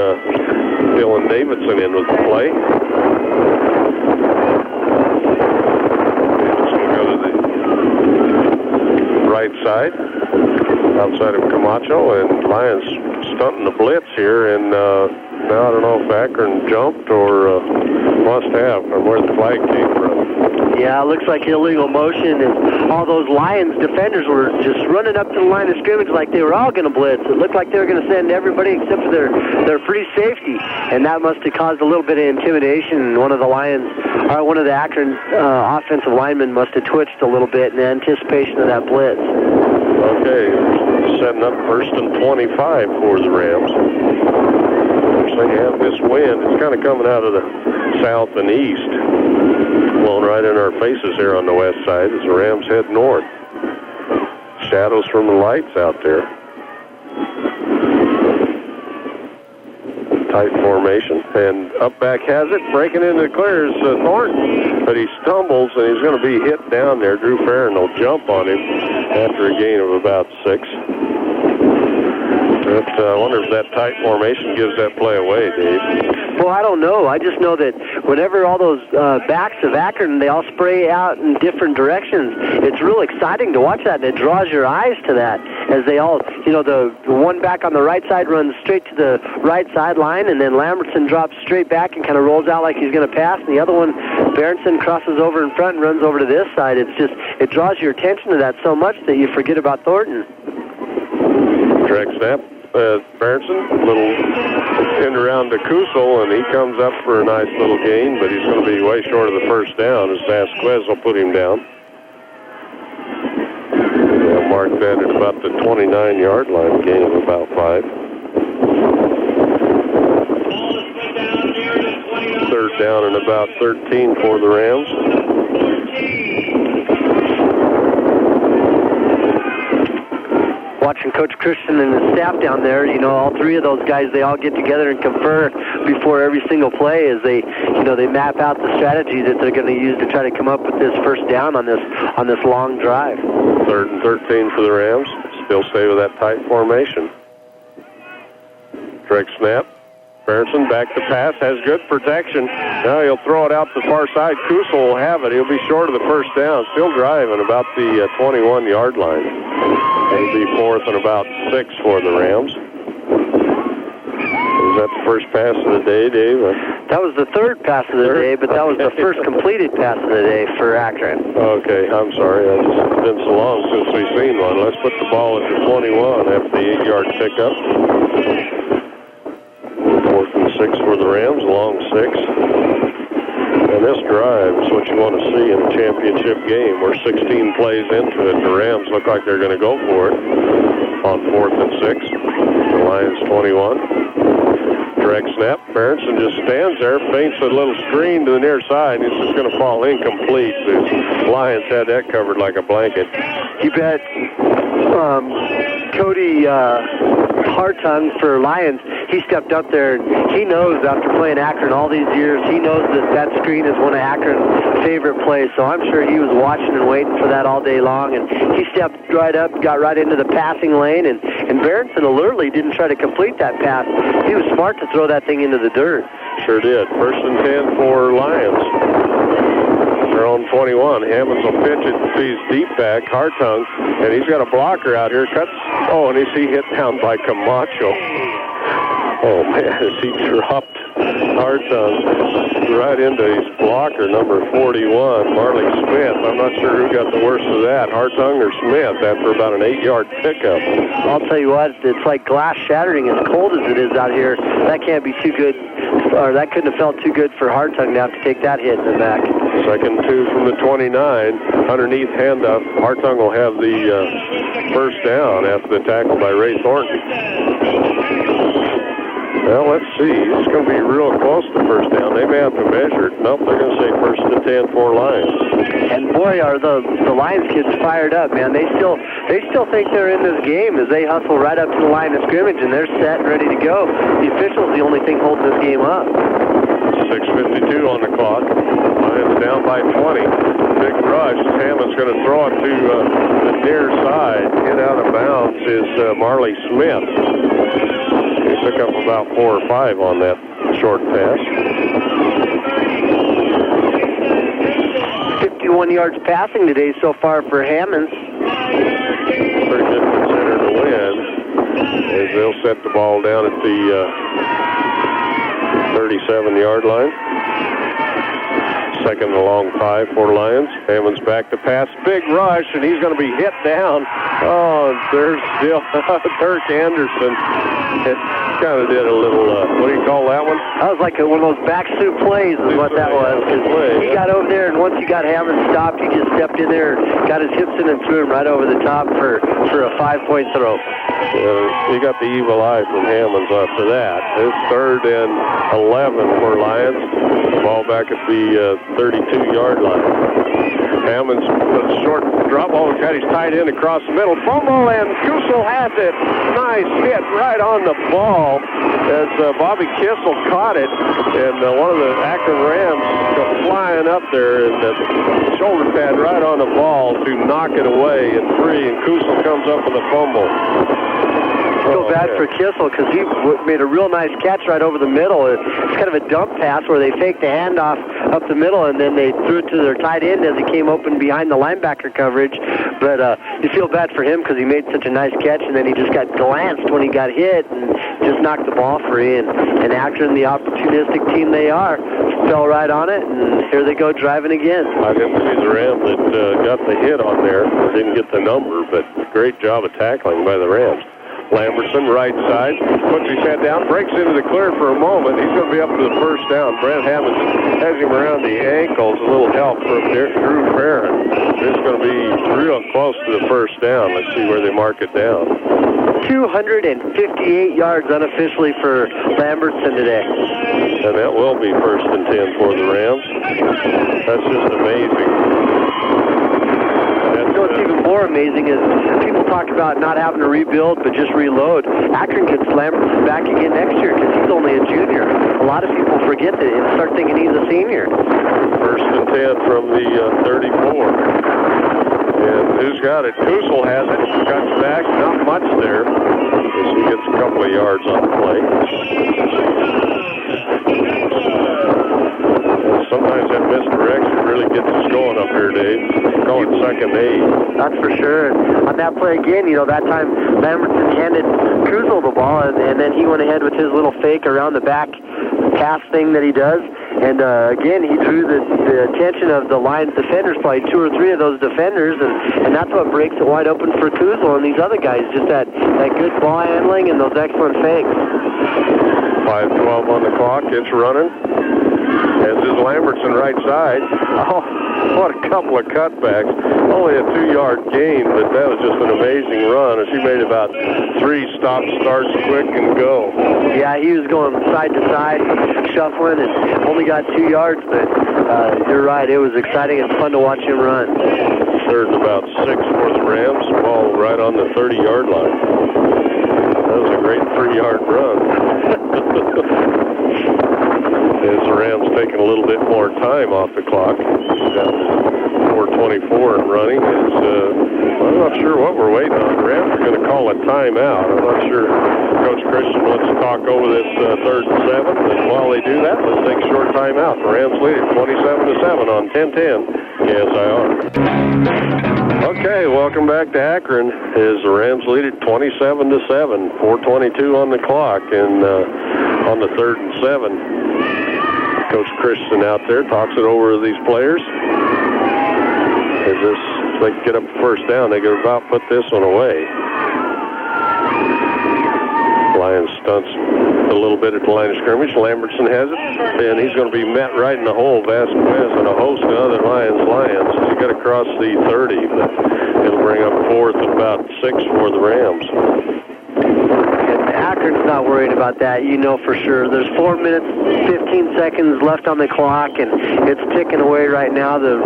Dylan Davidson in with the play. Davidson will go to the right side, outside of Camacho, and Lions stunting the blitz here, and now I don't know if Akron jumped or must have, or where the flag came from. Yeah, it looks like illegal motion, and all those Lions defenders were just running up to the line of scrimmage like they were all going to blitz. It looked like they were going to send everybody except for their free safety, and that must have caused a little bit of intimidation. And one of the Akron offensive linemen must have twitched a little bit in anticipation of that blitz. Okay, setting up 1st and 25 for the Rams. They have this wind. It's kind of coming out of the south and east, blowing right in our faces here on the west side as the Rams head north. Shadows from the lights out there. Tight formation, and up back has it, breaking into the clear is Thornton, but he stumbles and he's going to be hit down there. Drew Farron will jump on him after a gain of about 6. But I wonder if that tight formation gives that play away, Dave. Well, I don't know. I just know that whenever all those backs of Akron, they all spray out in different directions, it's real exciting to watch that, and it draws your eyes to that as they all, the one back on the right side runs straight to the right sideline, and then Lambertson drops straight back and kind of rolls out like he's going to pass, and the other one, Berenson, crosses over in front and runs over to this side. It draws your attention to that so much that you forget about Thornton. Direct snap. Berenson, a little end around to Kusel, and he comes up for a nice little gain, but he's going to be way short of the 1st down as Vasquez will put him down. They'll mark that at about the 29-yard line, gain of about 5. 3rd down and about 13 for the Rams. Watching Coach Christian and his staff down there, all 3 of those guys, they all get together and confer before every single play as they map out the strategy that they're going to use to try to come up with this 1st down on this long drive. 3rd and 13 for the Rams. Still stay with that tight formation. Direct snap. Berenson back to pass, has good protection. Now he'll throw it out the far side. Kusel will have it. He'll be short of the 1st down. Still driving about the 21-yard line. It'll be 4th and about 6 for the Rams. Was that the first pass of the day, Dave? That was the 3rd pass of the day, but that was the first completed pass of the day for Akron. Okay, I'm sorry. It's been so long since we've seen one. Let's put the ball at the 21 after the 8-yard pickup. 4th and 6 for the Rams, long 6. And this drive is what you want to see in a championship game. We're 16 plays into it. The Rams look like they're going to go for it on 4th and 6. The Lions 21. Direct snap. Berenson just stands there, feints a little screen to the near side, and it's just going to fall incomplete. The Lions had that covered like a blanket. You bet. Cody Hartung for Lyons, he stepped up there, and he knows after playing Akron all these years, he knows that screen is one of Akron's favorite plays, so I'm sure he was watching and waiting for that all day long, and he stepped right up, got right into the passing lane, and Berenson alertly didn't try to complete that pass. He was smart to throw that thing into the dirt. Sure did. 1st and 10 for Lyons. They're on 21. Hammonds will pitch it to his deep back, Hartung, and he's got a blocker out here. Cuts. Oh, and he hit down by Camacho. Oh, man, he dropped Hartung right into his blocker, number 41, Marley Smith. I'm not sure who got the worst of that, Hartung or Smith, after about an 8-yard pickup. I'll tell you what, it's like glass shattering as cold as it is out here. That can't be too good, or that couldn't have felt too good for Hartung to have to take that hit in the back. 2nd 2 from the 29. Underneath handoff, Hartung will have the first down after the tackle by Ray Thornton. Well, let's see. It's going to be real close to first down. They may have to measure it. Nope, they're going to say 1st and 10 for Lions. And boy, are the Lions kids fired up, man. They still think they're in this game as they hustle right up to the line of scrimmage, and they're set and ready to go. The official's the only thing holding this game up. 6:52 on the clock. Lions down by 20. Big rush. Hammond's going to throw it to the near side. Hit out of bounds is Marley Smith. He took up about 4 or 5 on that short pass. 51 yards passing today so far for Hammonds. Pretty good considered to win, as they'll set the ball down at the 37-yard line. 2nd and a long 5 for Lions. Hammond's back to pass. Big rush, and he's going to be hit down. Oh, there's still Dirk Anderson. It kind of did a little, what do you call that one? That was like one of those back soup plays is what that was. He got over there, and once he got Hammond stopped, he just stepped in there, got his hips in and threw him right over the top for a 5-point throw. He got the evil eye from Hammonds after that. It's 3rd and 11 for Lions. Ball back at the 32-yard line. Hammonds with a short drop ball. Got his tight end across the middle. Fumble, and Kusel has it. Nice hit right on the ball as Bobby Kissel caught it. And one of the Akron Rams go flying up there, and the shoulder pad right on the ball to knock it away at 3. And Kusel comes up with a fumble. Feel bad for Kissel because he made a real nice catch right over the middle. It's kind of a dump pass where they faked the handoff up the middle and then they threw it to their tight end as he came open behind the linebacker coverage. But you feel bad for him because he made such a nice catch and then he just got glanced when he got hit and just knocked the ball free. And Akron, the opportunistic team they are, fell right on it, and here they go driving again. I didn't see the Ram that got the hit on there. Didn't get the number, but great job of tackling by the Rams. Lamberson, right side, puts his head down, breaks into the clear for a moment. He's going to be up to the first down. Brent Hammonds has him around the ankles. A little help from Drew Farron. This is going to be real close to the first down. Let's see where they mark it down. 258 yards unofficially for Lambertson today. And that will be 1st and 10 for the Rams. That's just amazing. What's even more amazing is people talk about not having to rebuild but just reload. Akron gets Lambertson back again next year because he's only a junior. A lot of people forget that and start thinking he's a senior. 1st and 10 from the 34. And who's got it? Kusel has it. Cuts back. Not much there. Guess he gets a couple of yards on the play. Sometimes that misdirection really gets us going up here, Dave. Call it 2nd and 8. That's for sure. On that play again, that time Lambertson handed Kusel the ball, and then he went ahead with his little fake around the back pass thing that he does. And again, he drew the attention of the Lions defenders, probably 2 or 3 of those defenders, and that's what breaks it wide open for Kusel and these other guys, just that good ball handling and those excellent fakes. 5:12 on the clock. It's running. As is Lambertson right side. Oh, what a couple of cutbacks. Only a 2-yard gain, but that was just an amazing run as he made about 3 stop starts quick and go. Yeah, he was going side to side, shuffling, and only got 2 yards, but you're right. It was exciting and fun to watch him run. 3rd and about 6 for the Rams. Ball right on the 30-yard line. That was a great 3-yard run. As the Rams taking a little bit more time off the clock. Down to 4:24 and running. I'm not sure what we're waiting on. The Rams are going to call a timeout. I'm not sure Coach Christian wants to talk over this 3rd and 7. And while they do that, let's take a short timeout. The Rams lead it 27-7 on 10-10 KSIR. Okay, welcome back to Akron. As the Rams lead it 27-7, 4:22 on the clock, and on the 3rd and 7. Coach Christian out there talks it over to these players. As if they can get up first down, they could about put this one away. Lyons stunts a little bit at the line of scrimmage. Lambertson has it, and he's going to be met right in the hole. Vasquez and a host of other Lions. He's got to cross the 30, but it'll bring up 4th and about 6 for the Rams. Akron's not worried about that, you know for sure. There's 4 minutes, 15 seconds left on the clock, and it's ticking away right now. The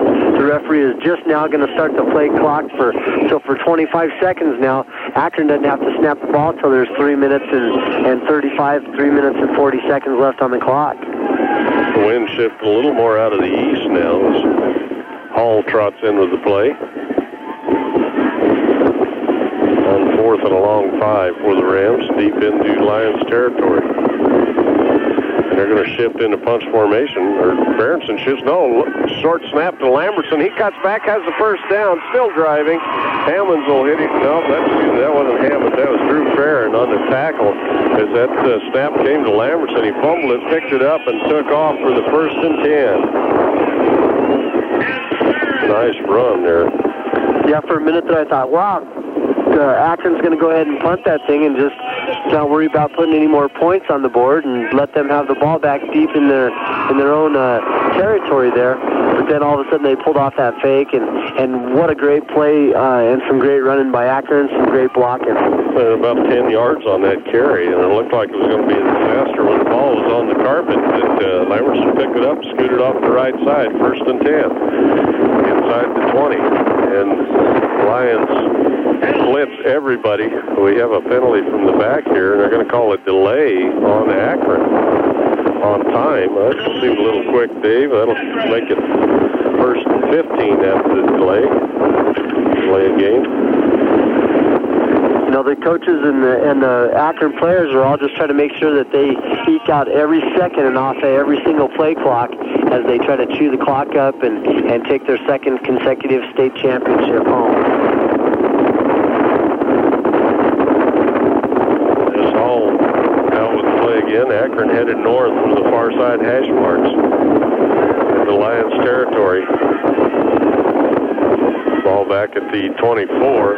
referee is just now going to start the play clock for 25 seconds now. Akron doesn't have to snap the ball until there's 3 minutes and 35, 3 minutes and 40 seconds left on the clock. The wind shifting a little more out of the east now as Hall trots in with the play. On 4th and a long 5 for the Rams, deep into Lions territory. And they're going to shift into punch formation, or Berenson shifts. No, short snap to Lambertson. He cuts back, has the first down, still driving. Hammonds will hit him. No, that wasn't Hammond. That was Drew Farron on the tackle. As that snap came to Lambertson, he fumbled it, picked it up, and took off for the 1st and 10. Nice run there. Yeah, for a minute there I thought, wow, Akron's going to go ahead and punt that thing and just not worry about putting any more points on the board and let them have the ball back deep in their own territory there. But then all of a sudden they pulled off that fake, and what a great play and some great running by Akron, some great blocking. About 10 yards on that carry, and it looked like it was going to be a disaster when the ball was on the carpet. But Lambertson picked it up, scooted off the right side, 1st and 10, inside the 20, and Lions blitz everybody. We have a penalty from the back here, and they're going to call a delay on Akron on time. That seemed a little quick, Dave. That'll make it 1st and 15 after the delay a game. You know, the coaches and the Akron players are all just trying to make sure that they eke out every second and off every single play clock as they try to chew the clock up and take their 2nd consecutive state championship home. Again, Akron headed north from the far side hash marks into Lions territory. Ball back at the 24.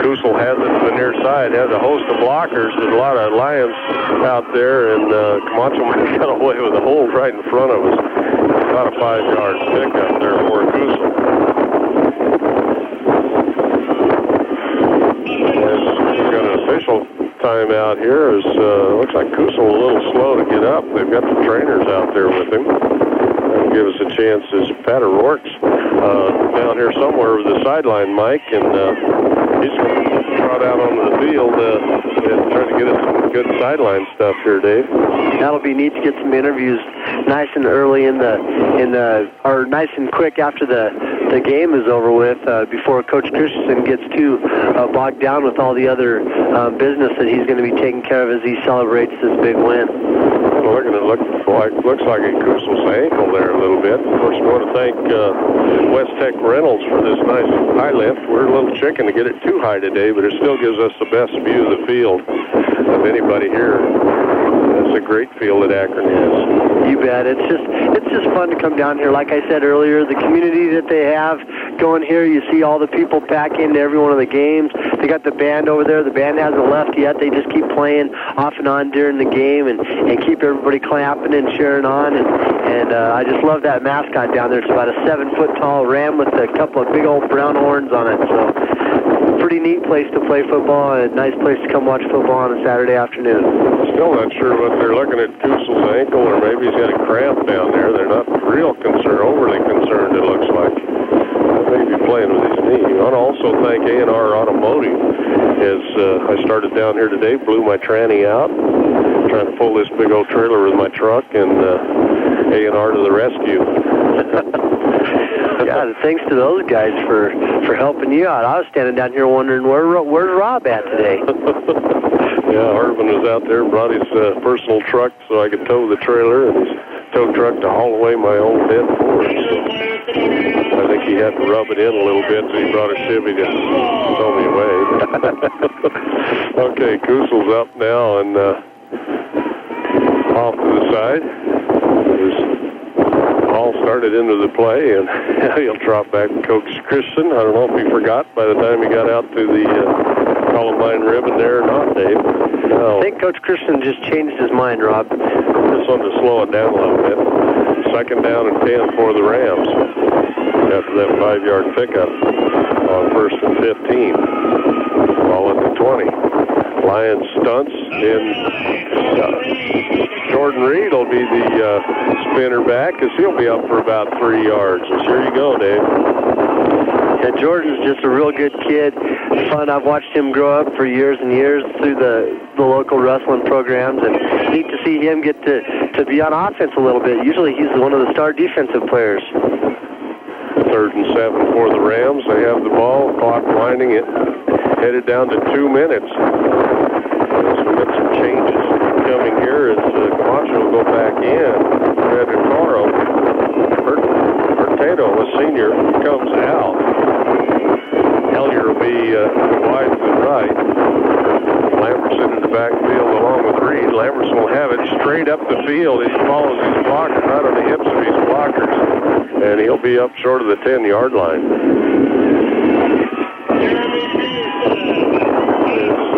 Kusel has it to the near side, has a host of blockers. There's a lot of Lions out there, and Camacho might got away with a hold right in front of us. About a 5-yard pickup there for Kusel. We've got an official timeout here. Looks like Kusel a little slow to get up. They've got the trainers out there with him. That'll give us a chance as Pat O'Rourke's down here somewhere with the sideline mic, and he's going to trot out onto the field and try to get us some good sideline stuff here, Dave. That'll be neat to get some interviews nice and early or nice and quick after the game is over with, before Coach Christensen gets too bogged down with all the other business that he's going to be taking care of as he celebrates this big win. Looks like it Kusel's ankle there a little bit. Of course, we want to thank West Tech Reynolds for this nice high lift. We're a little chicken to get it too high today, but it still gives us the best view of the field of anybody here. That's a great field that Akron has. You bet. It's just fun to come down here. Like I said earlier, the community that they have going here, you see all the people pack into every one of the games. They got the band over there. The band hasn't left yet. They just keep playing off and on during the game and keep everybody clapping and cheering on. And I just love that mascot down there. It's about a 7-foot-tall ram with a couple of big old brown horns on it. So pretty neat place to play football and a nice place to come watch football on a Saturday afternoon. Still not sure what they're looking at Kusel's ankle, or maybe he's got a cramp down there. They're not real concerned, overly concerned, it looks like. Maybe playing with his knee. On all also thank A&R Automotive as I started down here today, blew my tranny out, trying to pull this big old trailer with my truck, and A&R to the rescue. Yeah, thanks to those guys for helping you out. I was standing down here wondering where's Rob at today. Yeah, Irvin was out there, brought his personal truck so I could tow the trailer, and his tow truck to haul away my old dead Ford. So I think he had to rub it in a little bit, so he brought a Chevy to tow me away. Okay, Kusel's up now and off to the side. All started into the play, and he'll drop back Coach Christian. I don't know if he forgot by the time he got out to the Columbine ribbon there or not, Dave. No. I think Coach Christian just changed his mind, Rob. Just wanted to slow it down a little bit. Second down and 10 for the Rams after that 5-yard pickup on 1st and 15. Ball at the 20. Lyons stunts, and Jordan Reed will be the spinner back because he'll be up for about 3 yards. So here you go, Dave. Yeah, Jordan's just a real good kid. Fun. I've watched him grow up for years and years through the local wrestling programs, and neat to see him get to be on offense a little bit. Usually he's one of the star defensive players. 3rd and 7 for the Rams. They have the ball, clock winding it, headed down to 2 minutes. So we got some changes coming here as Camacho will go back in. Red Toro, Hurtado, a senior, comes out. Hellier will be wide to the right. Lambertson in the backfield along with Reed. Lambertson will have it straight up the field. He follows his blockers right on the hips of his blockers. And he'll be up short of the 10-yard line.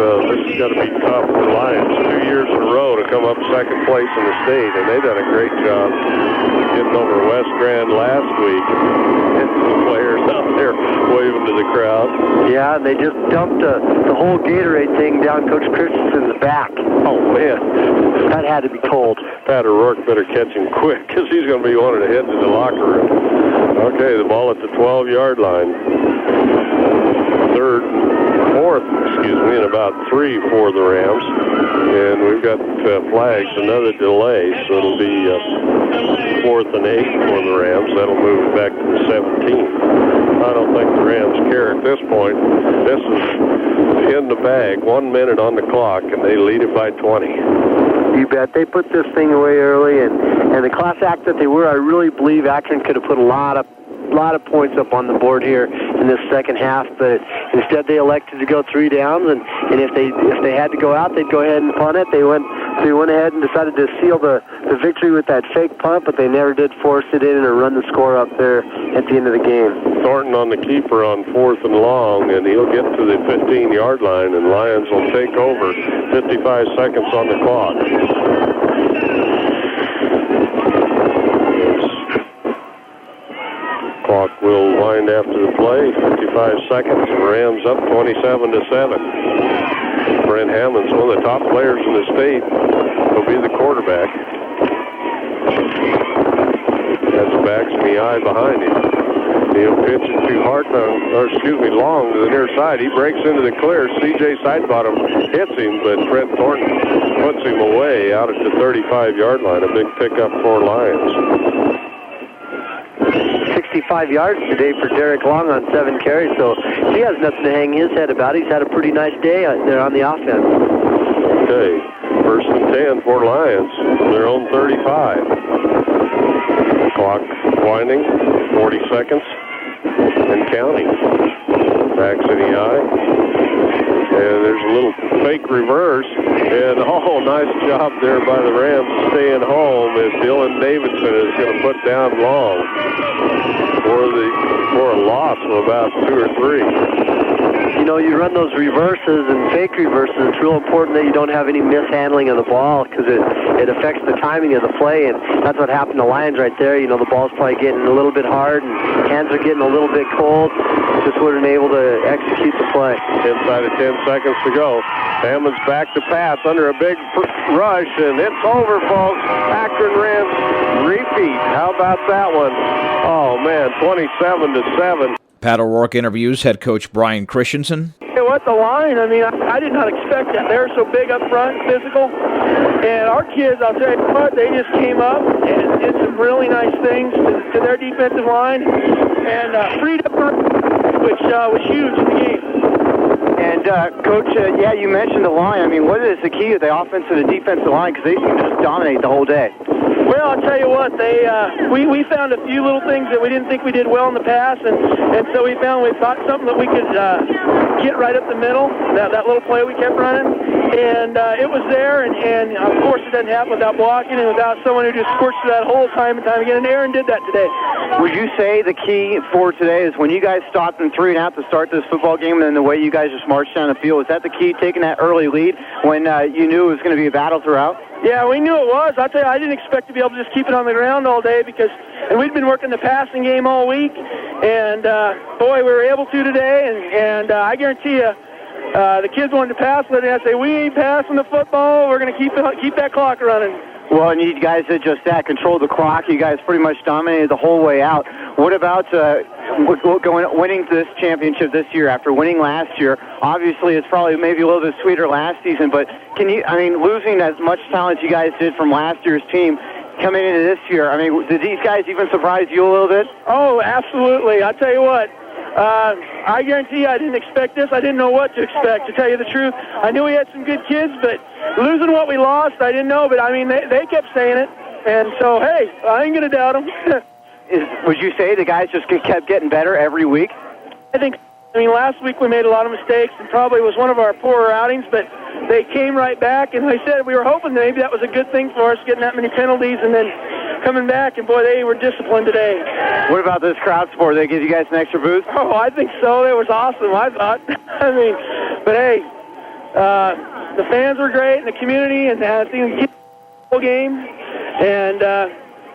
This is going to be tough for the Lions. 2 years in a row to come up second place in the state, and they've done a great job getting over West Grand last week. And the players out there waving to the crowd. Yeah, they just dumped the whole Gatorade thing down Coach Christensen's back. Oh, man. That had to be cold. Pat O'Rourke better catch him quick because he's going to be wanting to head to the locker room. Okay, the ball at the 12-yard line. Fourth, and about 3 for the Rams. And we've got flags, another delay, so it'll be 4th and 8 for the Rams. That'll move it back to the 17. I don't think the Rams care at this point. This is in the bag, 1 minute on the clock, and they lead it by 20. You bet. They put this thing away early, and the class act that they were, I really believe Akron could have put a lot of points up on the board here in this second half, but instead they elected to go 3 downs, and if they had to go out, they'd go ahead and punt it. They went ahead and decided to seal the victory with that fake punt, but they never did force it in or run the score up there at the end of the game. Thornton on the keeper on 4th and long, and he'll get to the 15-yard line, and Lyons will take over. 55 seconds on the clock. Clock will wind after the play. 55 seconds. Rams up 27-7. Brent Hammond's one of the top players in the state. He'll be the quarterback. Has the backs in the eye behind him. He'll pitch it to long to the near side. He breaks into the clear. C.J. Sidebottom hits him, but Brent Thornton puts him away out at the 35-yard line. A big pickup for Lyons. 65 yards today for Derek Long on 7 carries, so he has nothing to hang his head about. He's had a pretty nice day there on the offense. Okay, 1st and 10 for Lyons. Their own 35. Clock winding, 40 seconds, and counting. Backs in the eye. And there's a little fake reverse. And, nice job there by the Rams staying home as Dylan Davidson is going to put down Long for a loss of about 2 or 3. You know, you run those reverses and fake reverses. It's real important that you don't have any mishandling of the ball because it affects the timing of the play, and that's what happened to Lyons right there. You know, the ball's probably getting a little bit hard, and hands are getting a little bit cold. Just weren't able to execute the play. Inside of 10 seconds to go. Hammond's back to pass under a big rush, and it's over, folks. Akron Rams repeat. How about that one? Oh, man, 27-7. Pat O'Rourke interviews head coach Brian Christensen. Hey, what the line? I mean, I did not expect that. They were so big up front and physical. And our kids, I'll tell you what, they just came up and did some really nice things to their defensive line and freed up the room, which was huge in the game. And, Coach, you mentioned the line. I mean, what is the key to the offensive and defensive line? Because they seem to just dominate the whole day. Well, I'll tell you what, we found a few little things that we didn't think we did well in the past, and so we thought something that we could get right up the middle, that little play we kept running, and it was there, and of course it doesn't happen without blocking and without someone who just squirts through that hole time and time again, and Aaron did that today. Would you say the key for today is when you guys stopped in 3.5 to start this football game, and then the way you guys just marched down the field, is that the key, taking that early lead when you knew it was going to be a battle throughout? Yeah, we knew it was. I'll tell you, I didn't expect to be able to just keep it on the ground all day and we'd been working the passing game all week, and boy, we were able to today, and I guarantee you, the kids wanted to pass, but I say, we ain't passing the football. We're going to keep that clock running. Well, and you guys did just that, control the clock. You guys pretty much dominated the whole way out. What about winning this championship this year after winning last year? Obviously, it's probably maybe a little bit sweeter last season, but losing as much talent as you guys did from last year's team coming into this year, did these guys even surprise you a little bit? Oh, absolutely. I'll tell you what. I guarantee you I didn't expect this. I didn't know what to expect, to tell you the truth. I knew we had some good kids, but losing what we lost, I didn't know. But, they kept saying it. And so, hey, I ain't going to doubt them. Would you say the guys just kept getting better every week? I think, last week we made a lot of mistakes and probably was one of our poorer outings, but they came right back. And like I said, we were hoping that maybe that was a good thing for us, getting that many penalties and then coming back, and boy, they were disciplined today. What about this crowd support? They give you guys an extra boost? Oh, I think so. It was awesome, I thought. But hey, the fans were great, and the community, and I think the whole game, and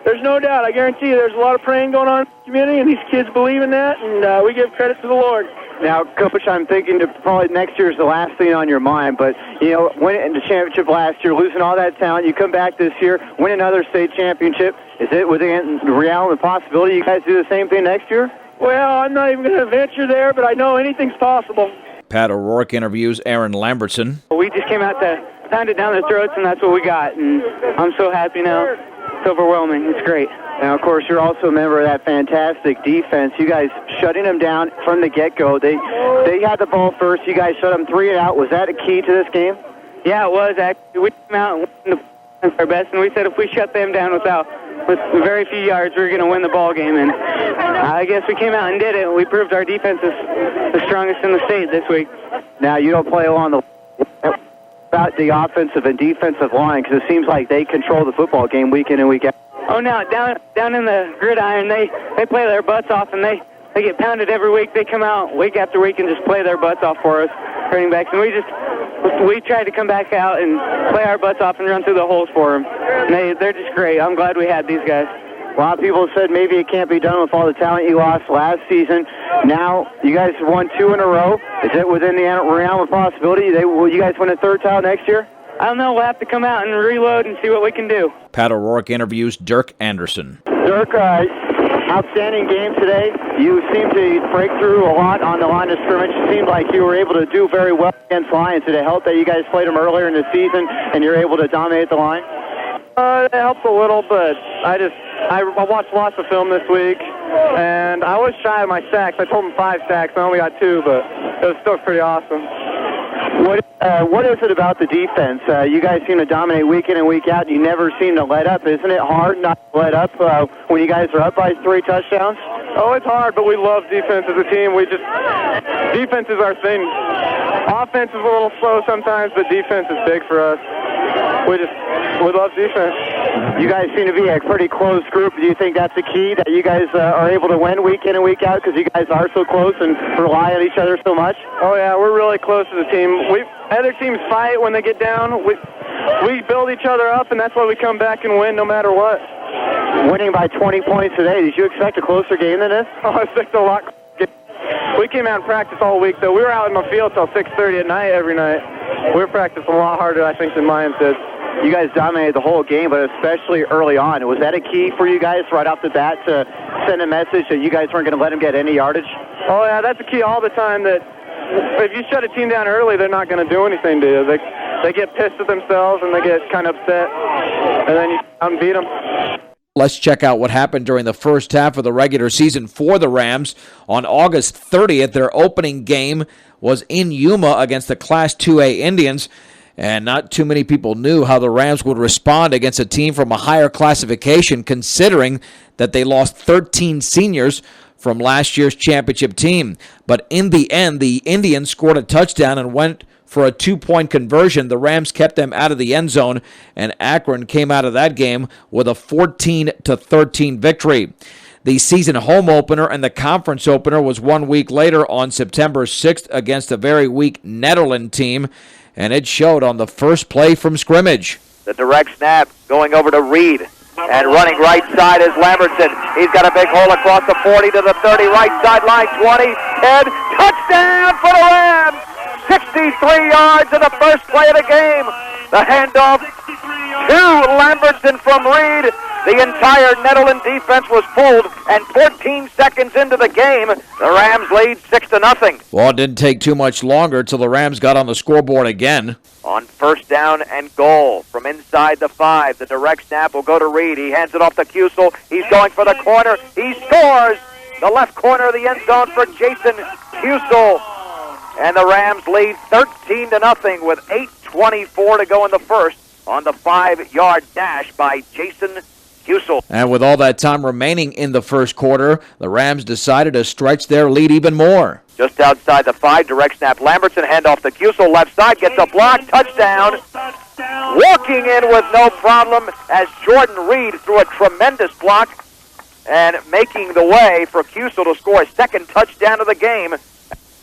there's no doubt, I guarantee you, there's a lot of praying going on in the community, and these kids believe in that, and we give credit to the Lord. Now, Coach, I'm thinking that probably next year is the last thing on your mind, but, winning the championship last year, losing all that talent, you come back this year, win another state championship. Is it within the realm of possibility you guys do the same thing next year? Well, I'm not even going to venture there, but I know anything's possible. Pat O'Rourke interviews Aaron Lambertson. We just came out to pound it down their throats, and that's what we got, and I'm so happy now. It's overwhelming. It's great. Now, of course, you're also a member of that fantastic defense. You guys shutting them down from the get-go. They had the ball first. You guys shut them 3 and out. Was that a key to this game? Yeah, it was, actually. We came out and won our best, and we said if we shut them down with very few yards, we were going to win the ball game. And I guess we came out and did it. We proved our defense is the strongest in the state this week. Now, you don't play along about the offensive and defensive line, because it seems like they control the football game week in and week out. Oh, no, down in the gridiron, they play their butts off, and they get pounded every week. They come out week after week and just play their butts off for us, running backs. And we tried to come back out and play our butts off and run through the holes for them. And they're just great. I'm glad we had these guys. A lot of people said maybe it can't be done with all the talent you lost last season. Now, you guys won 2 in a row. Is it within the realm of possibility? Will you guys win a third title next year? I don't know. We'll have to come out and reload and see what we can do. Pat O'Rourke interviews Dirk Anderson. Dirk, outstanding game today. You seem to break through a lot on the line of scrimmage. It seemed like you were able to do very well against Lyons. Did it help that you guys played them earlier in the season and you're able to dominate the line? It helps a little, but I watched lots of film this week, and I was shy of my sacks. I told them 5 sacks. I only got 2, but it was still pretty awesome. What is it about the defense? You guys seem to dominate week in and week out. You never seem to let up. Isn't it hard not to let up when you guys are up by 3 touchdowns? Oh, it's hard, but we love defense as a team. Defense is our thing. Offense is a little slow sometimes, but defense is big for us. We love defense. You guys seem to be a pretty close group. Do you think that's the key, that you guys are able to win week in and week out because you guys are so close and rely on each other so much? Oh, yeah, we're really close as a team. Other teams fight when they get down. We build each other up, and that's why we come back and win no matter what. Winning by 20 points today, did you expect a closer game than this? Oh, I expected a lot closer. We came out and practiced all week, though. We were out in the field till 6:30 at night every night. We were practicing a lot harder, I think, than Lyons did. You guys dominated the whole game, but especially early on. Was that a key for you guys right off the bat to send a message that you guys weren't going to let them get any yardage? Oh, yeah, that's the key all the time, that if you shut a team down early, they're not going to do anything to you. They get pissed at themselves, and they get kind of upset, and then you beat them. Let's check out what happened during the first half of the regular season for the Rams. On August 30th, their opening game was in Yuma against the Class 2A Indians, and not too many people knew how the Rams would respond against a team from a higher classification, considering that they lost 13 seniors from last year's championship team. But in the end, the Indians scored a touchdown and went for a 2-point conversion. The Rams kept them out of the end zone, and Akron came out of that game with a 14-13 victory. The season home opener and the conference opener was 1 week later on September 6th against a very weak Netherlands team, and it showed on the first play from scrimmage. The direct snap going over to Reed. And running right side is Lambertson. He's got a big hole across the 40 to the 30, right sideline, 20, 10, touchdown for the Rams! 63 yards in the first play of the game. The handoff to Lambertson from Reed. The entire Netherlands defense was pulled, and 14 seconds into the game, the Rams lead 6-0. Well, it didn't take too much longer till the Rams got on the scoreboard again. On first down and goal from inside the 5, the direct snap will go to Reed. He hands it off to Cusel. He's going for the corner. He scores! The left corner of the end zone for Jason Cusel. And the Rams lead 13-0 with 8:24 to go in the first on the 5-yard dash by Jason Cusel. And with all that time remaining in the first quarter, the Rams decided to stretch their lead even more. Just outside the 5, direct snap. Lambertson, handoff to Cusel, left side, gets a block, touchdown. Walking in with no problem as Jordan Reed threw a tremendous block and making the way for Cusel to score a second touchdown of the game.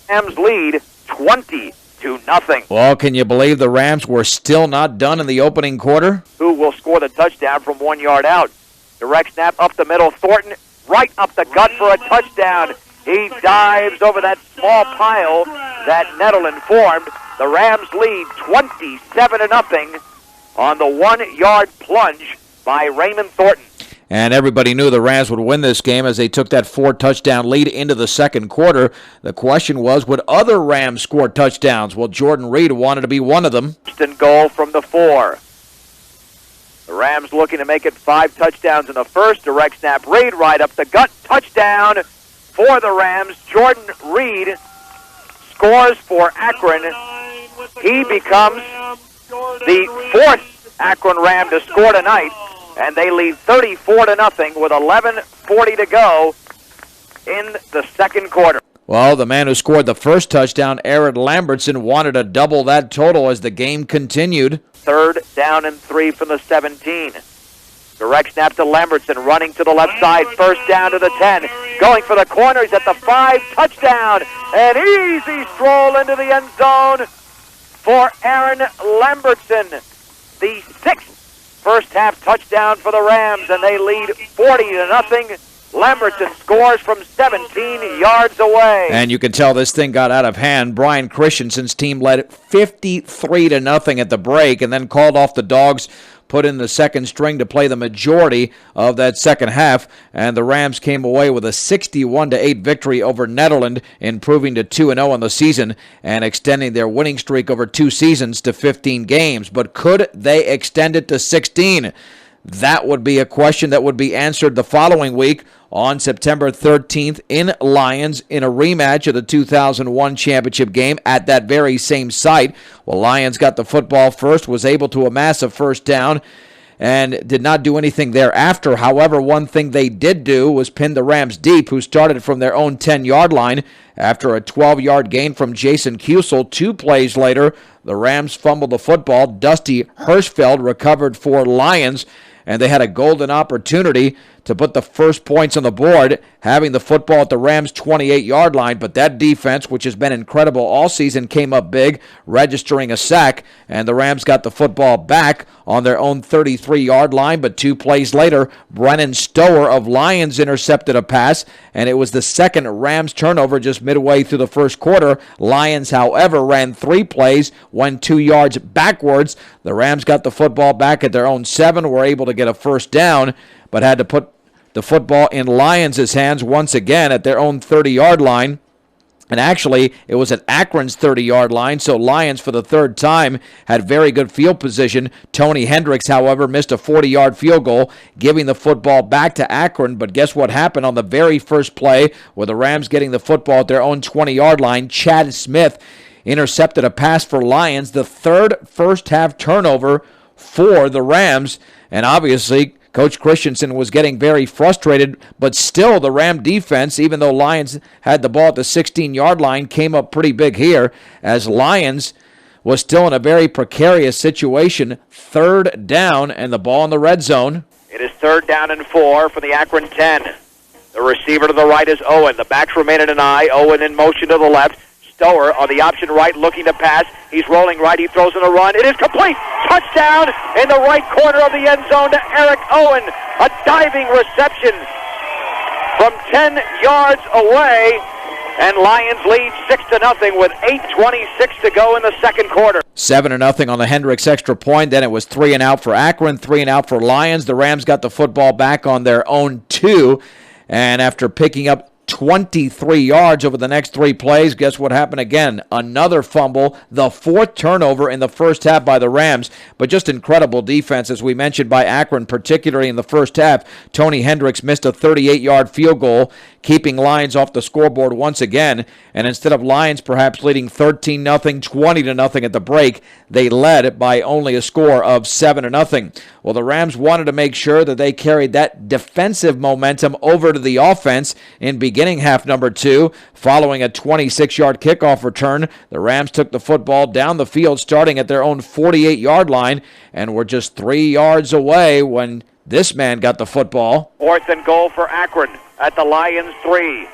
Rams lead 20-0. Well, can you believe the Rams were still not done in the opening quarter? Who will score the touchdown from 1 yard out? Direct snap up the middle. Thornton right up the gut for a touchdown. He dives over that small pile that Netherlands formed. The Rams lead 27-0 on the 1 yard plunge by Raymond Thornton. And everybody knew the Rams would win this game as they took that 4-touchdown lead into the second quarter. The question was, would other Rams score touchdowns? Well, Jordan Reed wanted to be one of them. First and goal from the 4. The Rams looking to make it 5 touchdowns in the first. Direct snap, Reed right up the gut. Touchdown for the Rams. Jordan Reed scores for Akron. He becomes the 4th Akron Ram to score tonight. And they lead 34-0 with 11:40 to go in the second quarter. Well, the man who scored the first touchdown, Aaron Lambertson, wanted to double that total as the game continued. 3rd down and 3 from the 17. Direct snap to Lambertson, running to the left side, first down to the 10. Going for the corner, he's at the 5, touchdown. An easy stroll into the end zone for Aaron Lambertson. The 6th first half touchdown for the Rams, and they lead 40-0. Lambertson scores from 17 yards away. And you can tell this thing got out of hand. Brian Christensen's team led 53-0 at the break and then called off the Dogs, put in the second string to play the majority of that second half, and the Rams came away with a 61-8 victory over Netherlands, improving to 2-0 on the season and extending their winning streak over 2 seasons to 15 games. But could they extend it to 16? That would be a question that would be answered the following week on September 13th in Lyons in a rematch of the 2001 championship game at that very same site. Well, Lyons got the football first, was able to amass a first down, and did not do anything thereafter. However, one thing they did do was pin the Rams deep, who started from their own 10-yard line after a 12-yard gain from Jason Cusel. 2 plays later, the Rams fumbled the football. Dusty Hirschfeld recovered for Lyons, and they had a golden opportunity to put the first points on the board, having the football at the Rams' 28-yard line. But that defense, which has been incredible all season, came up big, registering a sack, and the Rams got the football back on their own 33-yard line. But 2 plays later, Brennan Stower of Lyons intercepted a pass, and it was the second Rams turnover just midway through the first quarter. Lyons, however, ran 3 plays, went 2 yards backwards. The Rams got the football back at their own 7, were able to get a first down, but had to put the football in Lyons' hands once again at their own 30-yard line. And actually, it was at Akron's 30-yard line, so Lyons, for the third time, had very good field position. Tony Hendricks, however, missed a 40-yard field goal, giving the football back to Akron. But guess what happened on the very first play, with the Rams getting the football at their own 20-yard line? Chad Smith intercepted a pass for Lyons, the third first-half turnover for the Rams. And obviously, Coach Christensen was getting very frustrated, but still the Ram defense, even though Lyons had the ball at the 16-yard line, came up pretty big here, as Lyons was still in a very precarious situation. Third down and the ball in the red zone. It is 3rd down and 4 for the Akron 10. The receiver to the right is Owen. The backs remain in an eye. Owen in motion to the left. Stower on the option right, looking to pass. He's rolling right. He throws in a run. It is complete. Touchdown in the right corner of the end zone to Eric Owen. A diving reception from 10 yards away. And Lions lead 6-0 with 8:26 to go in the second quarter. 7-0 on the Hendricks extra point. Then it was 3 and out for Akron, 3 and out for Lyons. The Rams got the football back on their own 2. And after picking up 23 yards over the next 3 plays, guess what happened again? Another fumble, the 4th turnover in the first half by the Rams, but just incredible defense, as we mentioned, by Akron, particularly in the first half. Tony Hendricks missed a 38-yard field goal, keeping Lions off the scoreboard once again, and instead of Lions perhaps leading 13-0, 20-0 at the break, they led by only a score of 7-0. Well, the Rams wanted to make sure that they carried that defensive momentum over to the offense in beginning half number 2. Following a 26-yard kickoff return, the Rams took the football down the field starting at their own 48-yard line and were just 3 yards away when this man got the football. 4th and goal for Akron at the Lions 3.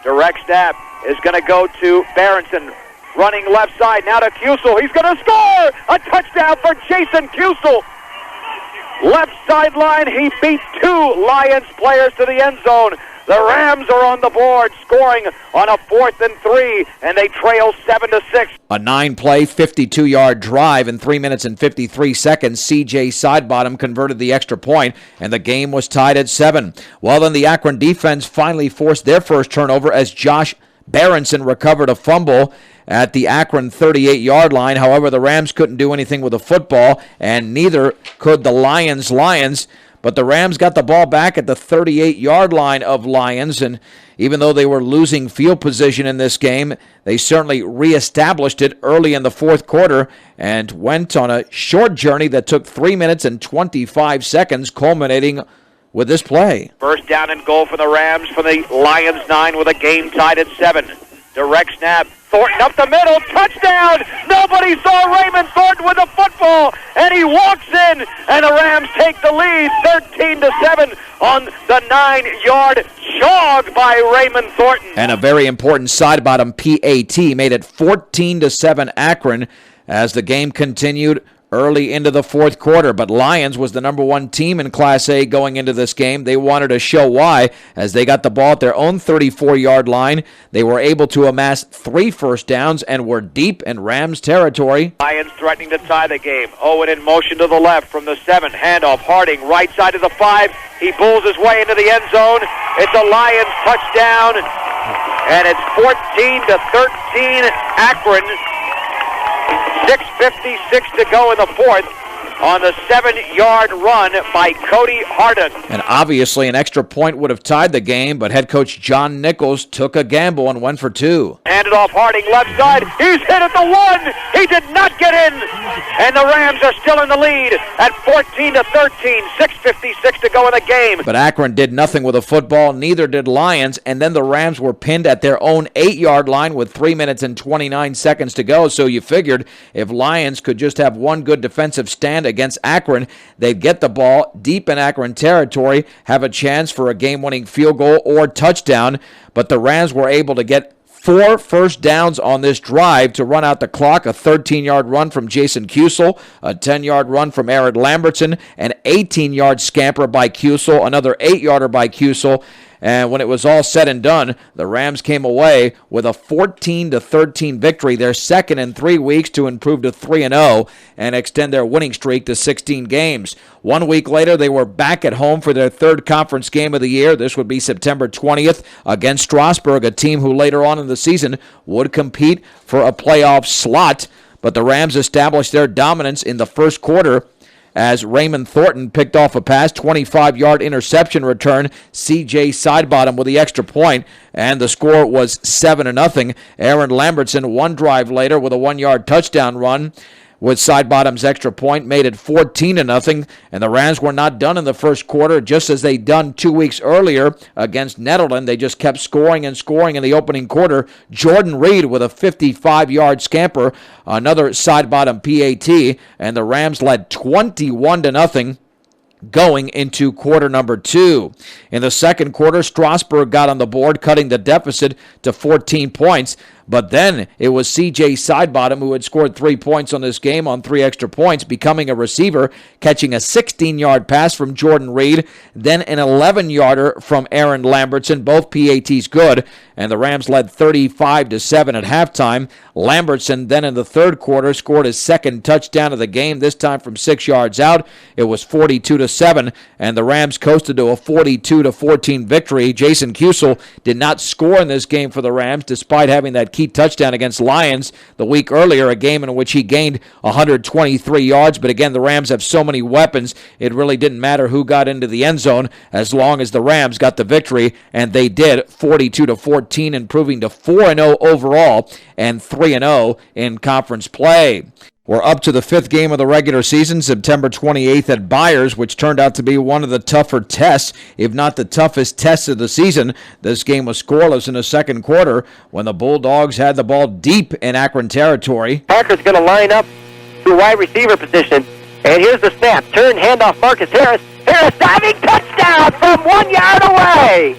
Direct snap is going to go to Berenson. Running left side, now to Cusel. He's going to score! A touchdown for Jason Cusel. Left sideline, he beat 2 Lions players to the end zone. The Rams are on the board, scoring on a 4th and 3, and they trail 7-6. A 9-play, 52-yard drive in 3 minutes and 53 seconds. C.J. Sidebottom converted the extra point, and the game was tied at 7. Well, then the Akron defense finally forced their first turnover as Josh Berenson recovered a fumble at the Akron 38-yard line. However, the Rams couldn't do anything with the football, and neither could the Lions. But the Rams got the ball back at the 38-yard line of Lyons, and even though they were losing field position in this game, they certainly reestablished it early in the fourth quarter and went on a short journey that took 3 minutes and 25 seconds, culminating with this play. 1st down and goal for the Rams from the Lions 9 with a game tied at 7. Direct snap. Thornton up the middle, touchdown! Nobody saw Raymond Thornton with the football, and he walks in, and the Rams take the lead, 13-7 on the 9-yard jog by Raymond Thornton. And a very important Sidebottom PAT made it 14-7 Akron as the game continued early into the fourth quarter. But Lyons was the number 1 team in Class A going into this game. They wanted to show why, as they got the ball at their own 34-yard line. They were able to amass 3 first downs and were deep in Rams territory. Lions threatening to tie the game. Owen in motion to the left from the 7. Handoff. Harding right side of the 5. He bulls his way into the end zone. It's a Lions touchdown, and it's 14-13 Akron. 6:56 to go in the fourth on the 7-yard run by Cody Harding. And obviously an extra point would have tied the game, but head coach John Nichols took a gamble and went for 2. Handed off Harding left side. He's hit at the 1. He did not get in. And the Rams are still in the lead at 14-13. 6:56 to go in the game. But Akron did nothing with the football, neither did Lyons, and then the Rams were pinned at their own 8-yard line with 3 minutes and 29 seconds to go. So you figured if Lyons could just have one good defensive stand against Akron, they'd get the ball deep in Akron territory, have a chance for a game-winning field goal or touchdown. But the Rams were able to get 4 first downs on this drive to run out the clock. A 13-yard run from Jason Cusel, a 10-yard run from Aaron Lambertson, an 18-yard scamper by Cusel, another 8-yarder by Cusel, And when it was all said and done, the Rams came away with a 14-13 victory, their second in 3 weeks, to improve to 3-0 and extend their winning streak to 16 games. 1 week later, they were back at home for their third conference game of the year. This would be September 20th against Strasburg, a team who later on in the season would compete for a playoff slot. But the Rams established their dominance in the first quarter as Raymond Thornton picked off a pass, 25-yard interception return. C.J. Sidebottom with the extra point, and the score was 7-0. Aaron Lambertson, one drive later, with a 1-yard touchdown run with Sidebottom's extra point, made it 14-0, and the Rams were not done in the first quarter, just as they'd done 2 weeks earlier against Netherland. They just kept scoring and scoring in the opening quarter. Jordan Reed with a 55-yard scamper, another Sidebottom PAT, and the Rams led 21-0. Going into quarter number 2. In the second quarter, Strasburg got on the board, cutting the deficit to 14 points. But then it was C.J. Sidebottom who had scored 3 points on this game on 3 extra points, becoming a receiver, catching a 16-yard pass from Jordan Reed, then an 11-yarder from Aaron Lambertson, both PATs good, and the Rams led 35-7 at halftime. Lambertson then in the third quarter scored his second touchdown of the game, this time from 6 yards out. It was 42-7, and the Rams coasted to a 42-14 victory. Jason Kusel did not score in this game for the Rams, despite having that key touchdown against Lyons the week earlier, a game in which he gained 123 yards. But again, the Rams have so many weapons, it really didn't matter who got into the end zone as long as the Rams got the victory, and they did, 42-14, improving to 4-0 overall and 3-0 in conference play. We're up to the 5th game of the regular season, September 28th at Byers, which turned out to be one of the tougher tests, if not the toughest test of the season. This game was scoreless in the second quarter when the Bulldogs had the ball deep in Akron territory. Parker's going to line up to wide receiver position. And here's the snap. Turn, handoff, Marcus Harris. Harris diving, touchdown from 1 yard away.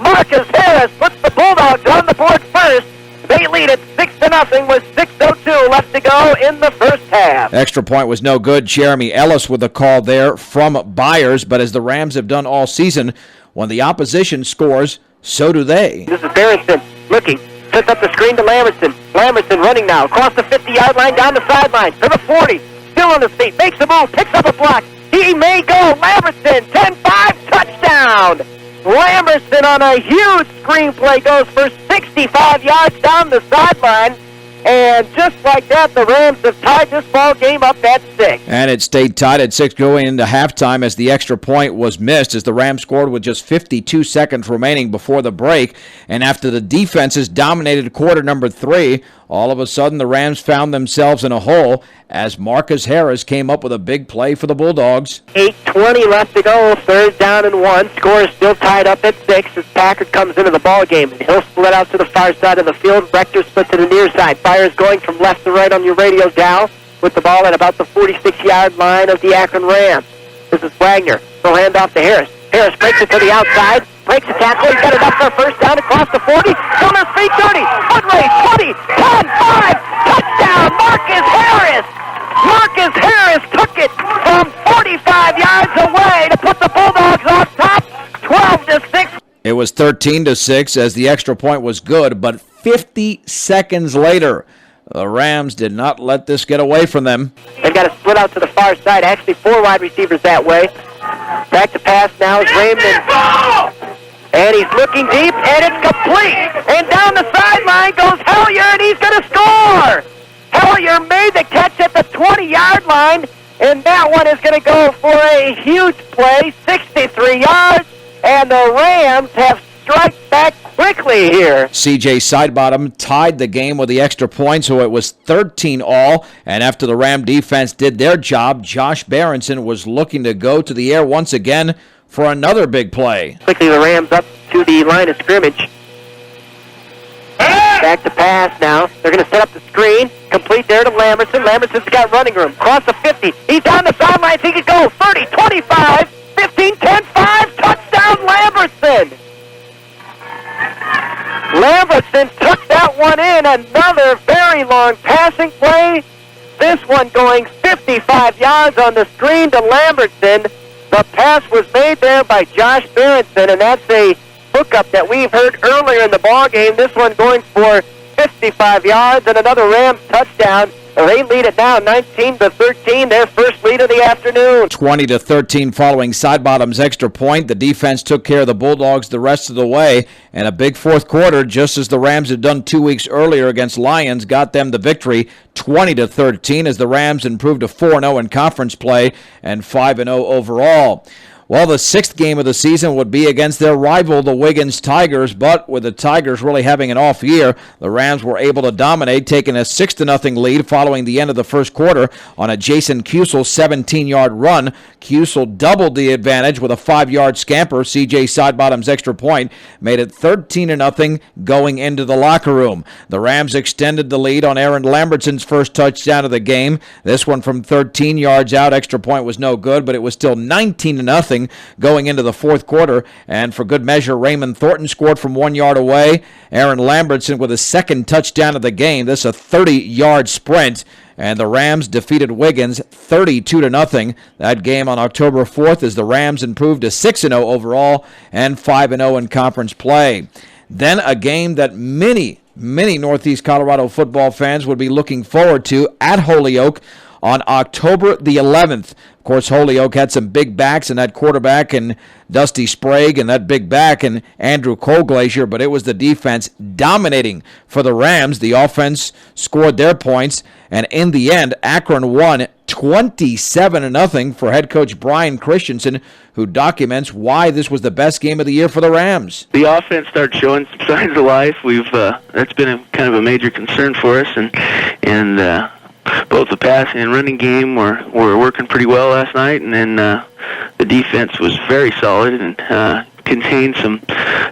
Marcus Harris puts the Bulldogs on the board first. They lead it 6-0 with 6:02 left to go in the first half. Extra point was no good. Jeremy Ellis with the call there from Byers, but as the Rams have done all season, when the opposition scores, so do they. This is Berenson looking, sets up the screen to Lambertson. Lambertson running now across the 50-yard line, down the sideline to the 40. Still on his feet, makes a move, picks up a block. He may go. Lambertson, 10-5, touchdown. Lambertson on a huge screenplay goes for 65 yards down the sideline. And just like that, the Rams have tied this ball game up at 6. And it stayed tied at 6 going into halftime as the extra point was missed as the Rams scored with just 52 seconds remaining before the break. And after the defenses dominated quarter number 3, all of a sudden the Rams found themselves in a hole as Marcus Harris came up with a big play for the Bulldogs. 8:20 left to go, 3rd down and 1. Score is still tied up at 6 as Packard comes into the ball game. He'll split out to the far side of the field. Rector split to the near side. Fires going from left to right on your radio dial with the ball at about the 46-yard line of the Akron Rams. This is Wagner. He'll hand off to Harris. Harris breaks it to the outside. Breaks the tackle. He's got it up for a first down across the 40. On his feet, 30. Foot race, 20, 10, 5. Touchdown, Marcus Harris. Marcus Harris took it from 45 yards away to put the Bulldogs off top, 12-6. It was 13-6 as the extra point was good, but 50 seconds later, the Rams did not let this get away from them. They've got to split out to the far side. Actually, 4 wide receivers that way. Back to pass now is Raymond. And he's looking deep, and it's complete. And down the sideline goes Hellier, and he's going to score. Hellier made the catch at the 20-yard line, and that one is going to go for a huge play, 63 yards, and the Rams have struck back quickly here. C.J. Sidebottom tied the game with the extra point, so it was 13 all, and after the Ram defense did their job, Josh Berenson was looking to go to the air once again for another big play. Quickly the Rams up to the line of scrimmage. Back to pass now. They're going to set up the screen. Complete there to Lambertson. Lambertson's got running room. Cross the 50. He's down the sideline. He could go 30, 25, 15, 10, 5. Touchdown, Lambertson. Lambertson took that one in. Another very long passing play. This one going 55 yards on the screen to Lambertson. The pass was made there by Josh Berenson, and that's a hookup that we've heard earlier in the ball game. This one going for 55 yards and another Rams touchdown. They lead it now 19-13, their first lead of the afternoon. 20-13 following Sidebottom's extra point. The defense took care of the Bulldogs the rest of the way, and a big fourth quarter, just as the Rams had done 2 weeks earlier against Lyons, got them the victory 20-13 as the Rams improved to 4-0 in conference play and 5-0 overall. Well, the sixth game of the season would be against their rival, the Wiggins Tigers, but with the Tigers really having an off year, the Rams were able to dominate, taking a 6-0 lead following the end of the first quarter on a Jason Kusel 17-yard run. Kusel doubled the advantage with a 5-yard scamper. C.J. Sidebottom's extra point made it 13-0 going into the locker room. The Rams extended the lead on Aaron Lambertson's first touchdown of the game. This one from 13 yards out. Extra point was no good, but it was still 19-0 going into the fourth quarter, and for good measure, Raymond Thornton scored from 1 yard away. Aaron Lambertson with his second touchdown of the game. This a 30-yard sprint, and the Rams defeated Wiggins 32-0. That game on October 4th as the Rams improved to 6-0 overall and 5-0 in conference play. Then a game that many Northeast Colorado football fans would be looking forward to at Holyoke on October the 11th. Of course, Holyoke had some big backs in that quarterback and Dusty Sprague and that big back and Andrew Colglacier, but it was the defense dominating for the Rams. The offense scored their points, and in the end, Akron won 27-0 for head coach Brian Christensen, who documents why this was the best game of the year for the Rams. The offense started showing some signs of life. That's been kind of a major concern for us, and both the passing and running game were working pretty well last night, and then the defense was very solid and contained some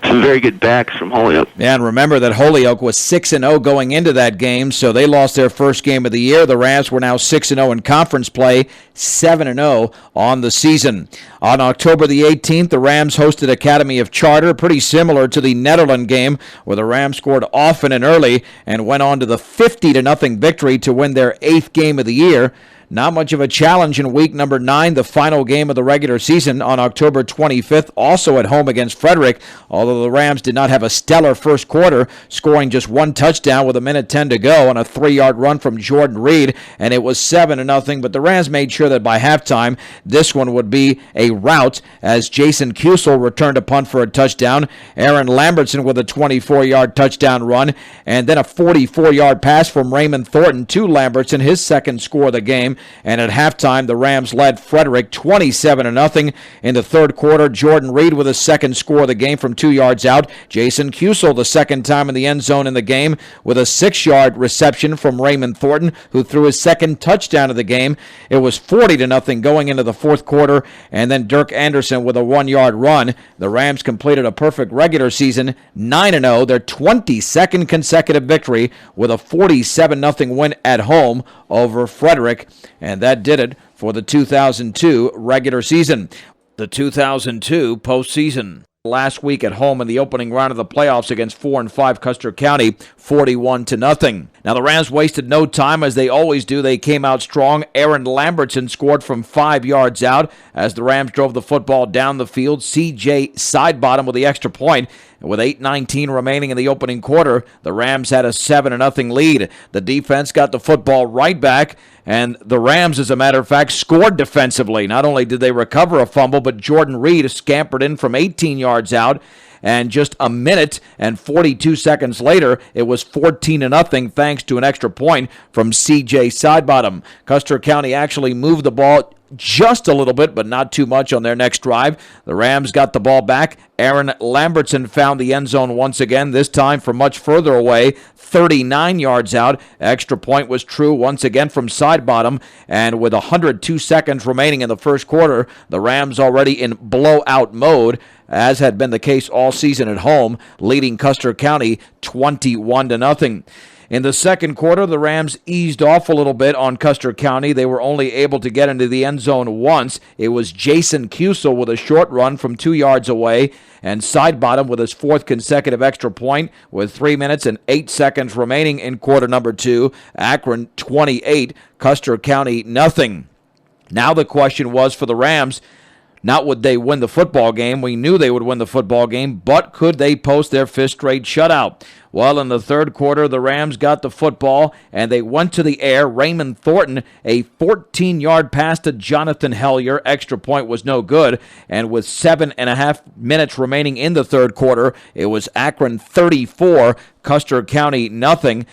very good backs from Holyoke. Yeah, and remember that Holyoke was 6-0 going into that game, so they lost their first game of the year. The Rams were now 6-0 in conference play, 7-0 on the season. On October the 18th, the Rams hosted Academy of Charter, pretty similar to the Netherlands game, where the Rams scored often and early and went on to the 50-0 victory to win their 8th game of the year. Not much of a challenge in week number 9, the final game of the regular season on October 25th, also at home against Frederick, although the Rams did not have a stellar first quarter, scoring just one touchdown with 1:10 to go on a 3-yard run from Jordan Reed, and it was 7-0, but the Rams made sure that by halftime, this one would be a rout as Jason Kusel returned a punt for a touchdown, Aaron Lambertson with a 24-yard touchdown run, and then a 44-yard pass from Raymond Thornton to Lambertson, his second score of the game. And at halftime, the Rams led Frederick 27-0. In the third quarter, Jordan Reed with his second score of the game from 2 yards out. Jason Kusel the second time in the end zone in the game with a 6-yard reception from Raymond Thornton, who threw his second touchdown of the game. It was 40-0 going into the fourth quarter, and then Dirk Anderson with a 1-yard run. The Rams completed a perfect regular season, 9-0, their 22nd consecutive victory with a 47-0 win at home over Frederick. And that did it for the 2002 regular season. The 2002 postseason. Last week at home in the opening round of the playoffs against 4-5 Custer County, 41-0. Now the Rams wasted no time, as they always do. They came out strong. Aaron Lambertson scored from 5 yards out as the Rams drove the football down the field. C.J. Sidebottom with the extra point. With 8:19 remaining in the opening quarter, the Rams had a 7-0 lead. The defense got the football right back, and the Rams, as a matter of fact, scored defensively. Not only did they recover a fumble, but Jordan Reed scampered in from 18 yards out, and just a minute and 42 seconds later, it was 14-0 thanks to an extra point from C.J. Sidebottom. Custer County actually moved the ball just a little bit, but not too much on their next drive. The Rams got the ball back. Aaron Lambertson found the end zone once again, this time from much further away, 39 yards out. Extra point was true once again from Sidebottom, and with 102 seconds remaining in the first quarter, the Rams already in blowout mode, as had been the case all season at home, leading Custer County 21-0. In the second quarter, the Rams eased off a little bit on Custer County. They were only able to get into the end zone once. It was Jason Kusel with a short run from 2 yards away, and Sidebottom with his fourth consecutive extra point with 3 minutes and 8 seconds remaining in quarter number 2. Akron 28, Custer County nothing. Now the question was for the Rams, Not would they win the football game. We knew they would win the football game, but could they post their fifth straight shutout? Well, in the third quarter, the Rams got the football, and they went to the air. Raymond Thornton, a 14-yard pass to Jonathan Hellier. Extra point was no good, and with 7.5 minutes remaining in the third quarter, it was Akron 34, Custer County nothing.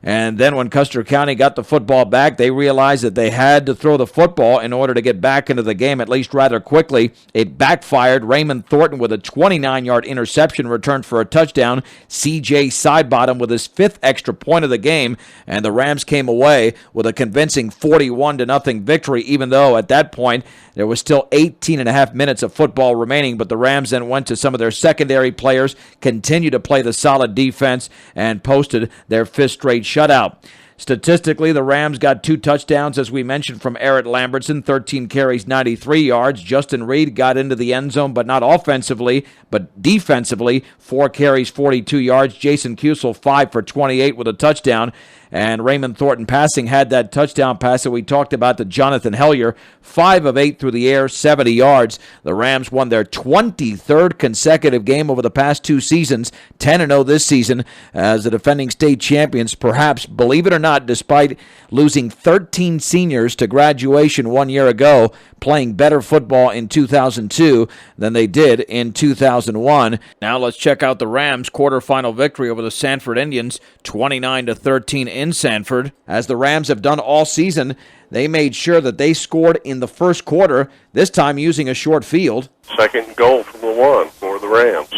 And then when Custer County got the football back, they realized that they had to throw the football in order to get back into the game, at least rather quickly. It backfired. Raymond Thornton with a 29-yard interception returned for a touchdown. C.J. Sidebottom with his fifth extra point of the game, and the Rams came away with a convincing 41-0 victory, even though at that point there was still 18.5 minutes of football remaining, but the Rams then went to some of their secondary players, continued to play the solid defense, and posted their fifth straight shutout. Statistically, the Rams got 2 touchdowns, as we mentioned, from Eric Lambertson, 13 carries, 93 yards. Justin Reed got into the end zone, but not offensively, but defensively, 4 carries, 42 yards. Jason Kusel, 5 for 28 with a touchdown. And Raymond Thornton passing had that touchdown pass that we talked about to Jonathan Hellier, 5 of 8 through the air, 70 yards. The Rams won their 23rd consecutive game over the past 2 seasons, 10-0 this season as the defending state champions, perhaps, believe it or not, despite losing 13 seniors to graduation 1 year ago, playing better football in 2002 than they did in 2001. Now let's check out the Rams' quarterfinal victory over the Sanford Indians, 29-13 in Sanford. As the Rams have done all season, they made sure that they scored in the first quarter, this time using a short field. Second goal from the 1 for the Rams.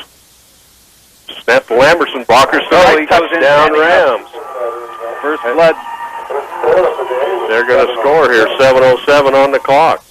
Snap to Lambertson, blockers to right, touchdown Rams. First blood. They're going to score here, 7:07 on the clock.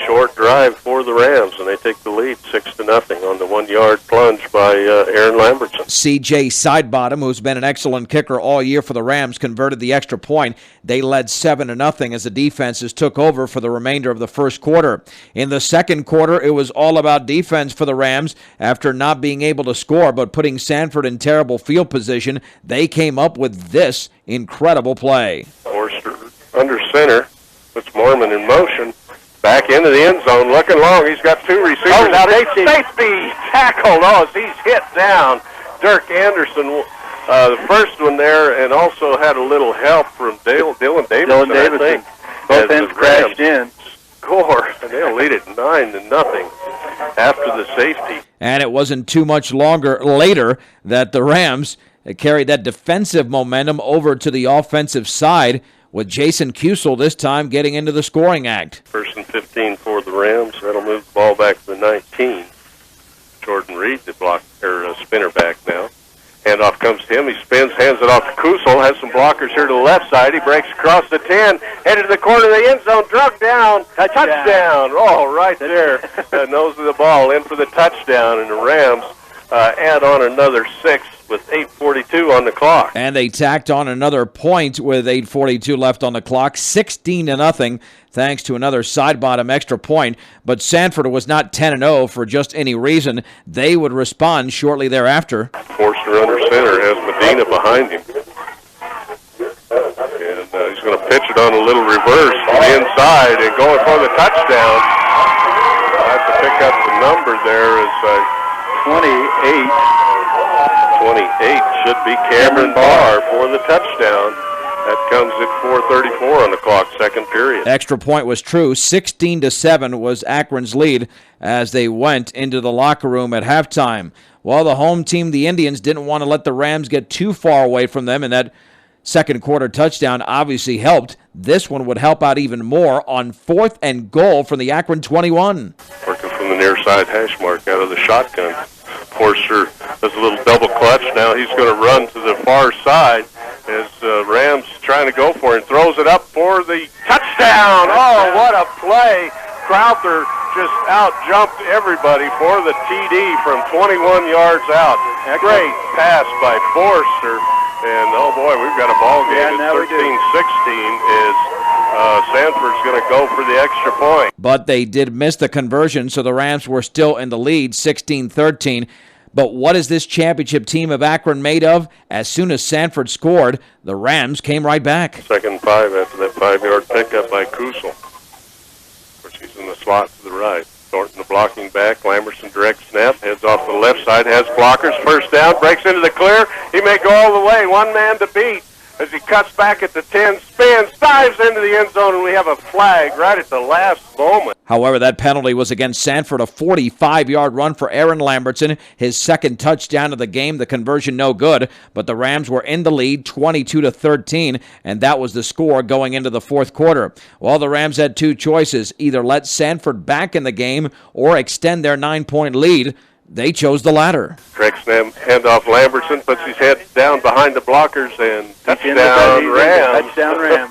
Short drive for the Rams, and they take the lead 6-0 on the 1-yard plunge by Aaron Lambertson. C.J. Sidebottom, who's been an excellent kicker all year for the Rams, converted the extra point. They led 7-0 as the defenses took over for the remainder of the first quarter. In the second quarter, it was all about defense for the Rams. After not being able to score but putting Sanford in terrible field position, they came up with this incredible play. Forster under center, puts Mormon in motion. Back into the end zone, looking long. He's got 2 receivers out. Safety tackled. Oh, he's hit down. Dirk Anderson, the first one there, and also had a little help from Dylan Davidson. I think. Both ends crashed in. Score, and they'll lead it 9-0 after the safety. And it wasn't too much longer later that the Rams carried that defensive momentum over to the offensive side, with Jason Kusel this time getting into the scoring act. 1st and 15 for the Rams. That'll move the ball back to the 19. Jordan Reed, the spinner back now. Handoff comes to him. He spins, hands it off to Kusel. Has some blockers here to the left side. He breaks across the 10, headed to the corner of the end zone, drug down. Touchdown. Oh, right there. Nose of the ball in for the touchdown, and the Rams add on another 6 with 8:42 on the clock. And they tacked on another point with 8:42 left on the clock, 16-0, thanks to another Sidebottom extra point. But Sanford was not 10-0 for just any reason. They would respond shortly thereafter. Forster under center has Medina behind him. And he's going to pitch it on a little reverse to the inside and going for the touchdown. I have to pick up the number there as 28. 28 should be Cameron Barr for the touchdown. That comes at 4:34 on the clock, second period. Extra point was true. 16-7 was Akron's lead as they went into the locker room at halftime. Well, the home team, the Indians, didn't want to let the Rams get too far away from them, and that second quarter touchdown obviously helped. This one would help out even more on 4th and goal from the Akron 21. Working from the near side hash mark out of the shotgun. Forster does a little double clutch. Now he's going to run to the far side as Rams trying to go for it. Throws it up for the touchdown. Oh, what a play. Crowther just out-jumped everybody for the TD from 21 yards out. Great pass by Forster. And, oh, boy, we've got a ball game at 13-16 as Sanford's going to go for the extra point. But they did miss the conversion, so the Rams were still in the lead, 16-13. But what is this championship team of Akron made of? As soon as Sanford scored, the Rams came right back. 2nd and 5 after that 5-yard pickup by Kusel. Of course, he's in the slot to the right. Thornton, the blocking back. Lamberson direct snap, heads off the left side, has blockers. First down, breaks into the clear. He may go all the way. One man to beat as he cuts back at the 10, spins, dives into the end zone, and we have a flag right at the last moment. However, that penalty was against Sanford, a 45-yard run for Aaron Lambertson, his second touchdown of the game, the conversion no good, but the Rams were in the lead 22-13, and that was the score going into the fourth quarter. Well, the Rams had two choices, either let Sanford back in the game or extend their 9-point lead. They chose the latter. Direct snap, handoff. Lambertson puts his head down behind the blockers and touchdown Rams. Touchdown Rams.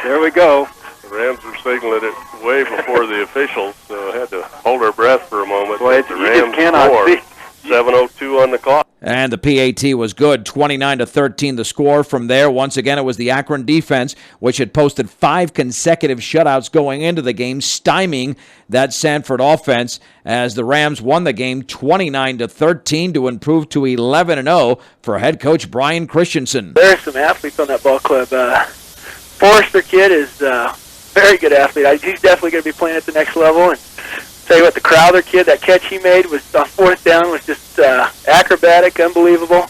There we go. The Rams were signaling it way before the officials, so had to hold our breath for a moment. Boy, the you Rams just cannot scored. see. 7:02 on the clock. And the PAT was good, 29-13 the score. From there, once again, it was the Akron defense, which had posted 5 consecutive shutouts going into the game, stymieing that Sanford offense as the Rams won the game 29-13 to improve to 11-0 for head coach Brian Christensen. There's some athletes on that ball club. Forrester kid is a very good athlete. He's definitely going to be playing at the next level. And tell you what, the Crowther kid, that catch he made was on fourth down was just acrobatic, unbelievable.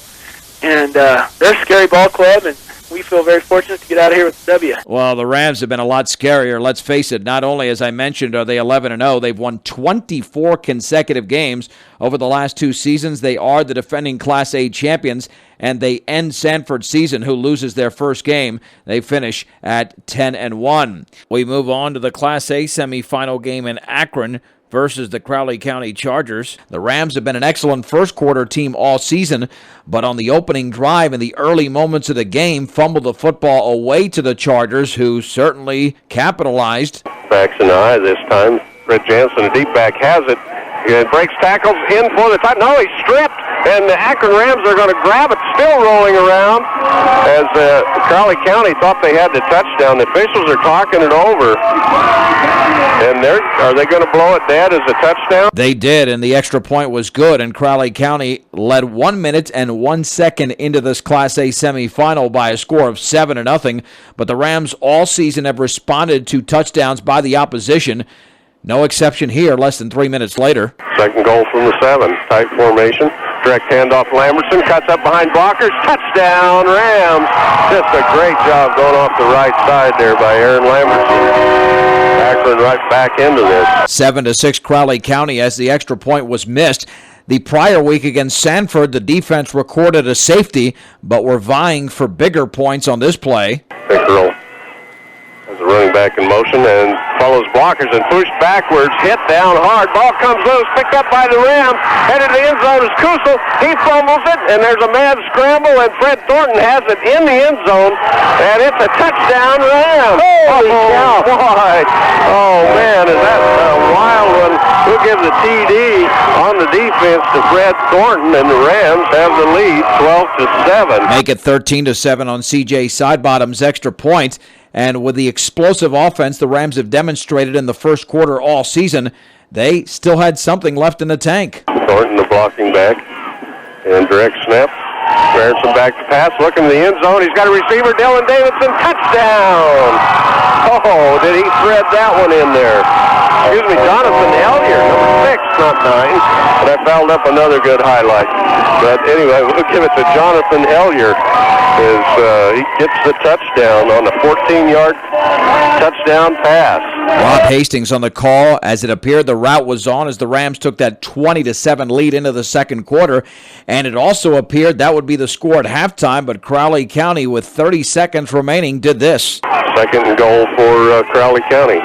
And they're a scary ball club, and we feel very fortunate to get out of here with the W. Well, the Rams have been a lot scarier. Let's face it, not only, as I mentioned, are they 11-0, they've won 24 consecutive games over the last 2 seasons. They are the defending Class A champions, and they end Sanford's season, who loses their first game. They finish at 10-1. We move on to the Class A semifinal game in Akron versus the Crowley County Chargers. The Rams have been an excellent first-quarter team all season, but on the opening drive in the early moments of the game, fumbled the football away to the Chargers, who certainly capitalized. Backs in the eye this time. Fred Jansen, a deep back, has it. It breaks tackles in for the time. No, he's stripped, and the Akron Rams are going to grab it, still rolling around, as Crowley County thought they had the touchdown. The officials are talking it over. And are they going to blow it dead as a touchdown? They did, and the extra point was good, and Crowley County led 1 minute and 1 second into this Class A semifinal by a score of 7-0, but the Rams all season have responded to touchdowns by the opposition. No exception here, less than 3 minutes later. Second goal from the 7. Tight formation. Direct handoff. Lambertson cuts up behind blockers. Touchdown, Rams. Just a great job going off the right side there by Aaron Lambertson. Akron right back into this. 7-6 Crowley County as the extra point was missed. The prior week against Sanford, the defense recorded a safety, but were vying for bigger points on this play. Pickerel as a running back in motion and follows blockers and pushed backwards, hit down hard. Ball comes loose, picked up by the Rams. Headed to the end zone is Kusel. He fumbles it, and there's a mad scramble, and Fred Thornton has it in the end zone, and it's a touchdown, Rams. Holy cow. Boy. Oh, man, is that a wild one. We'll give the TD on the defense to Fred Thornton, and the Rams have the lead 12-7. Make it 13-7 on C.J. Sidebottom's extra point. And with the explosive offense the Rams have demonstrated in the first quarter all season, they still had something left in the tank. Thornton, the blocking back, and direct snap. Ransom back to pass, looking in the end zone. He's got a receiver, Dylan Davidson, touchdown! Oh, did he thread that one in there? Excuse me, Jonathan Ellier, number 6, not 9. But I fouled up another good highlight. But anyway, we'll give it to Jonathan Ellier. He gets the touchdown on a 14-yard touchdown pass. Rob Hastings on the call. As it appeared, the route was on as the Rams took that 20-7 lead into the second quarter. And it also appeared that would be the score at halftime, but Crowley County, with 30 seconds remaining, did this. Second and goal for Crowley County.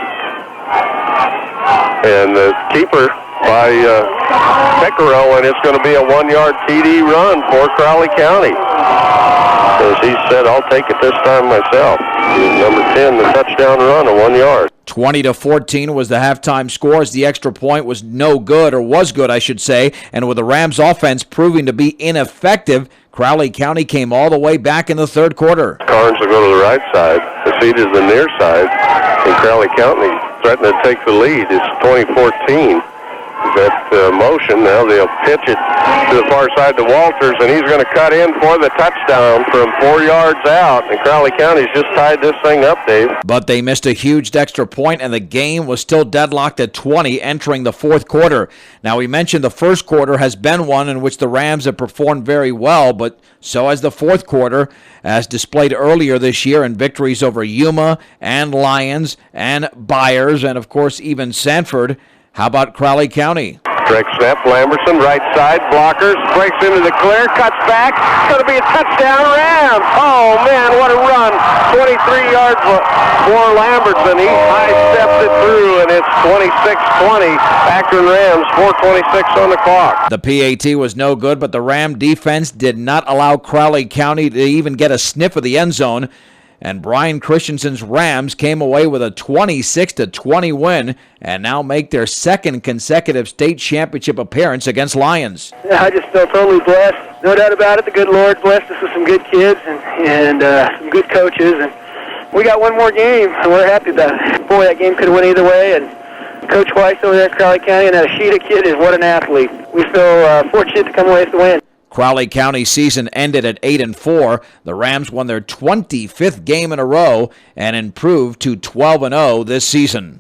And the keeper by Pickerel, and it's going to be a 1-yard TD run for Crowley County. As he said, I'll take it this time myself. Number 10, the touchdown run, a 1 yard. 20-14 was the halftime score as the extra point was no good, or was good, I should say. And with the Rams offense proving to be ineffective, Crowley County came all the way back in the third quarter. Carnes will go to the right side. The seat is the near side. And Crowley County threatening to take the lead. It's 20-14. that motion. Now they'll pitch it to the far side to Walters, and he's going to cut in for the touchdown from 4 yards out. And Crowley County's just tied this thing up, Dave. But they missed a huge extra point, and the game was still deadlocked at 20 entering the fourth quarter. Now, we mentioned the first quarter has been one in which the Rams have performed very well, but so has the fourth quarter, as displayed earlier this year in victories over Yuma and Lyons and Byers and, of course, even Sanford. How about Crowley County? Direct snap, Lamberson, right side, blockers, breaks into the clear, cuts back, it's going to be a touchdown, Rams! Oh, man, what a run! 23 yards for Lamberson. He high-stepped it through, and it's 26-20. Akron Rams, 4:26 on the clock. The PAT was no good, but the Ram defense did not allow Crowley County to even get a sniff of the end zone. And Brian Christensen's Rams came away with a 26-20 win and now make their second consecutive state championship appearance against Lyons. Yeah, I just feel totally blessed. No doubt about it. The good Lord blessed us with some good kids and some good coaches. And we got one more game, and we're happy about it. Boy, that game could have went either way. And Coach Weiss over there at Crowley County and that Ashita kid is what an athlete. We feel fortunate to come away with the win. Crowley County's season ended at 8-4. The Rams won their 25th game in a row and improved to 12-0 this season.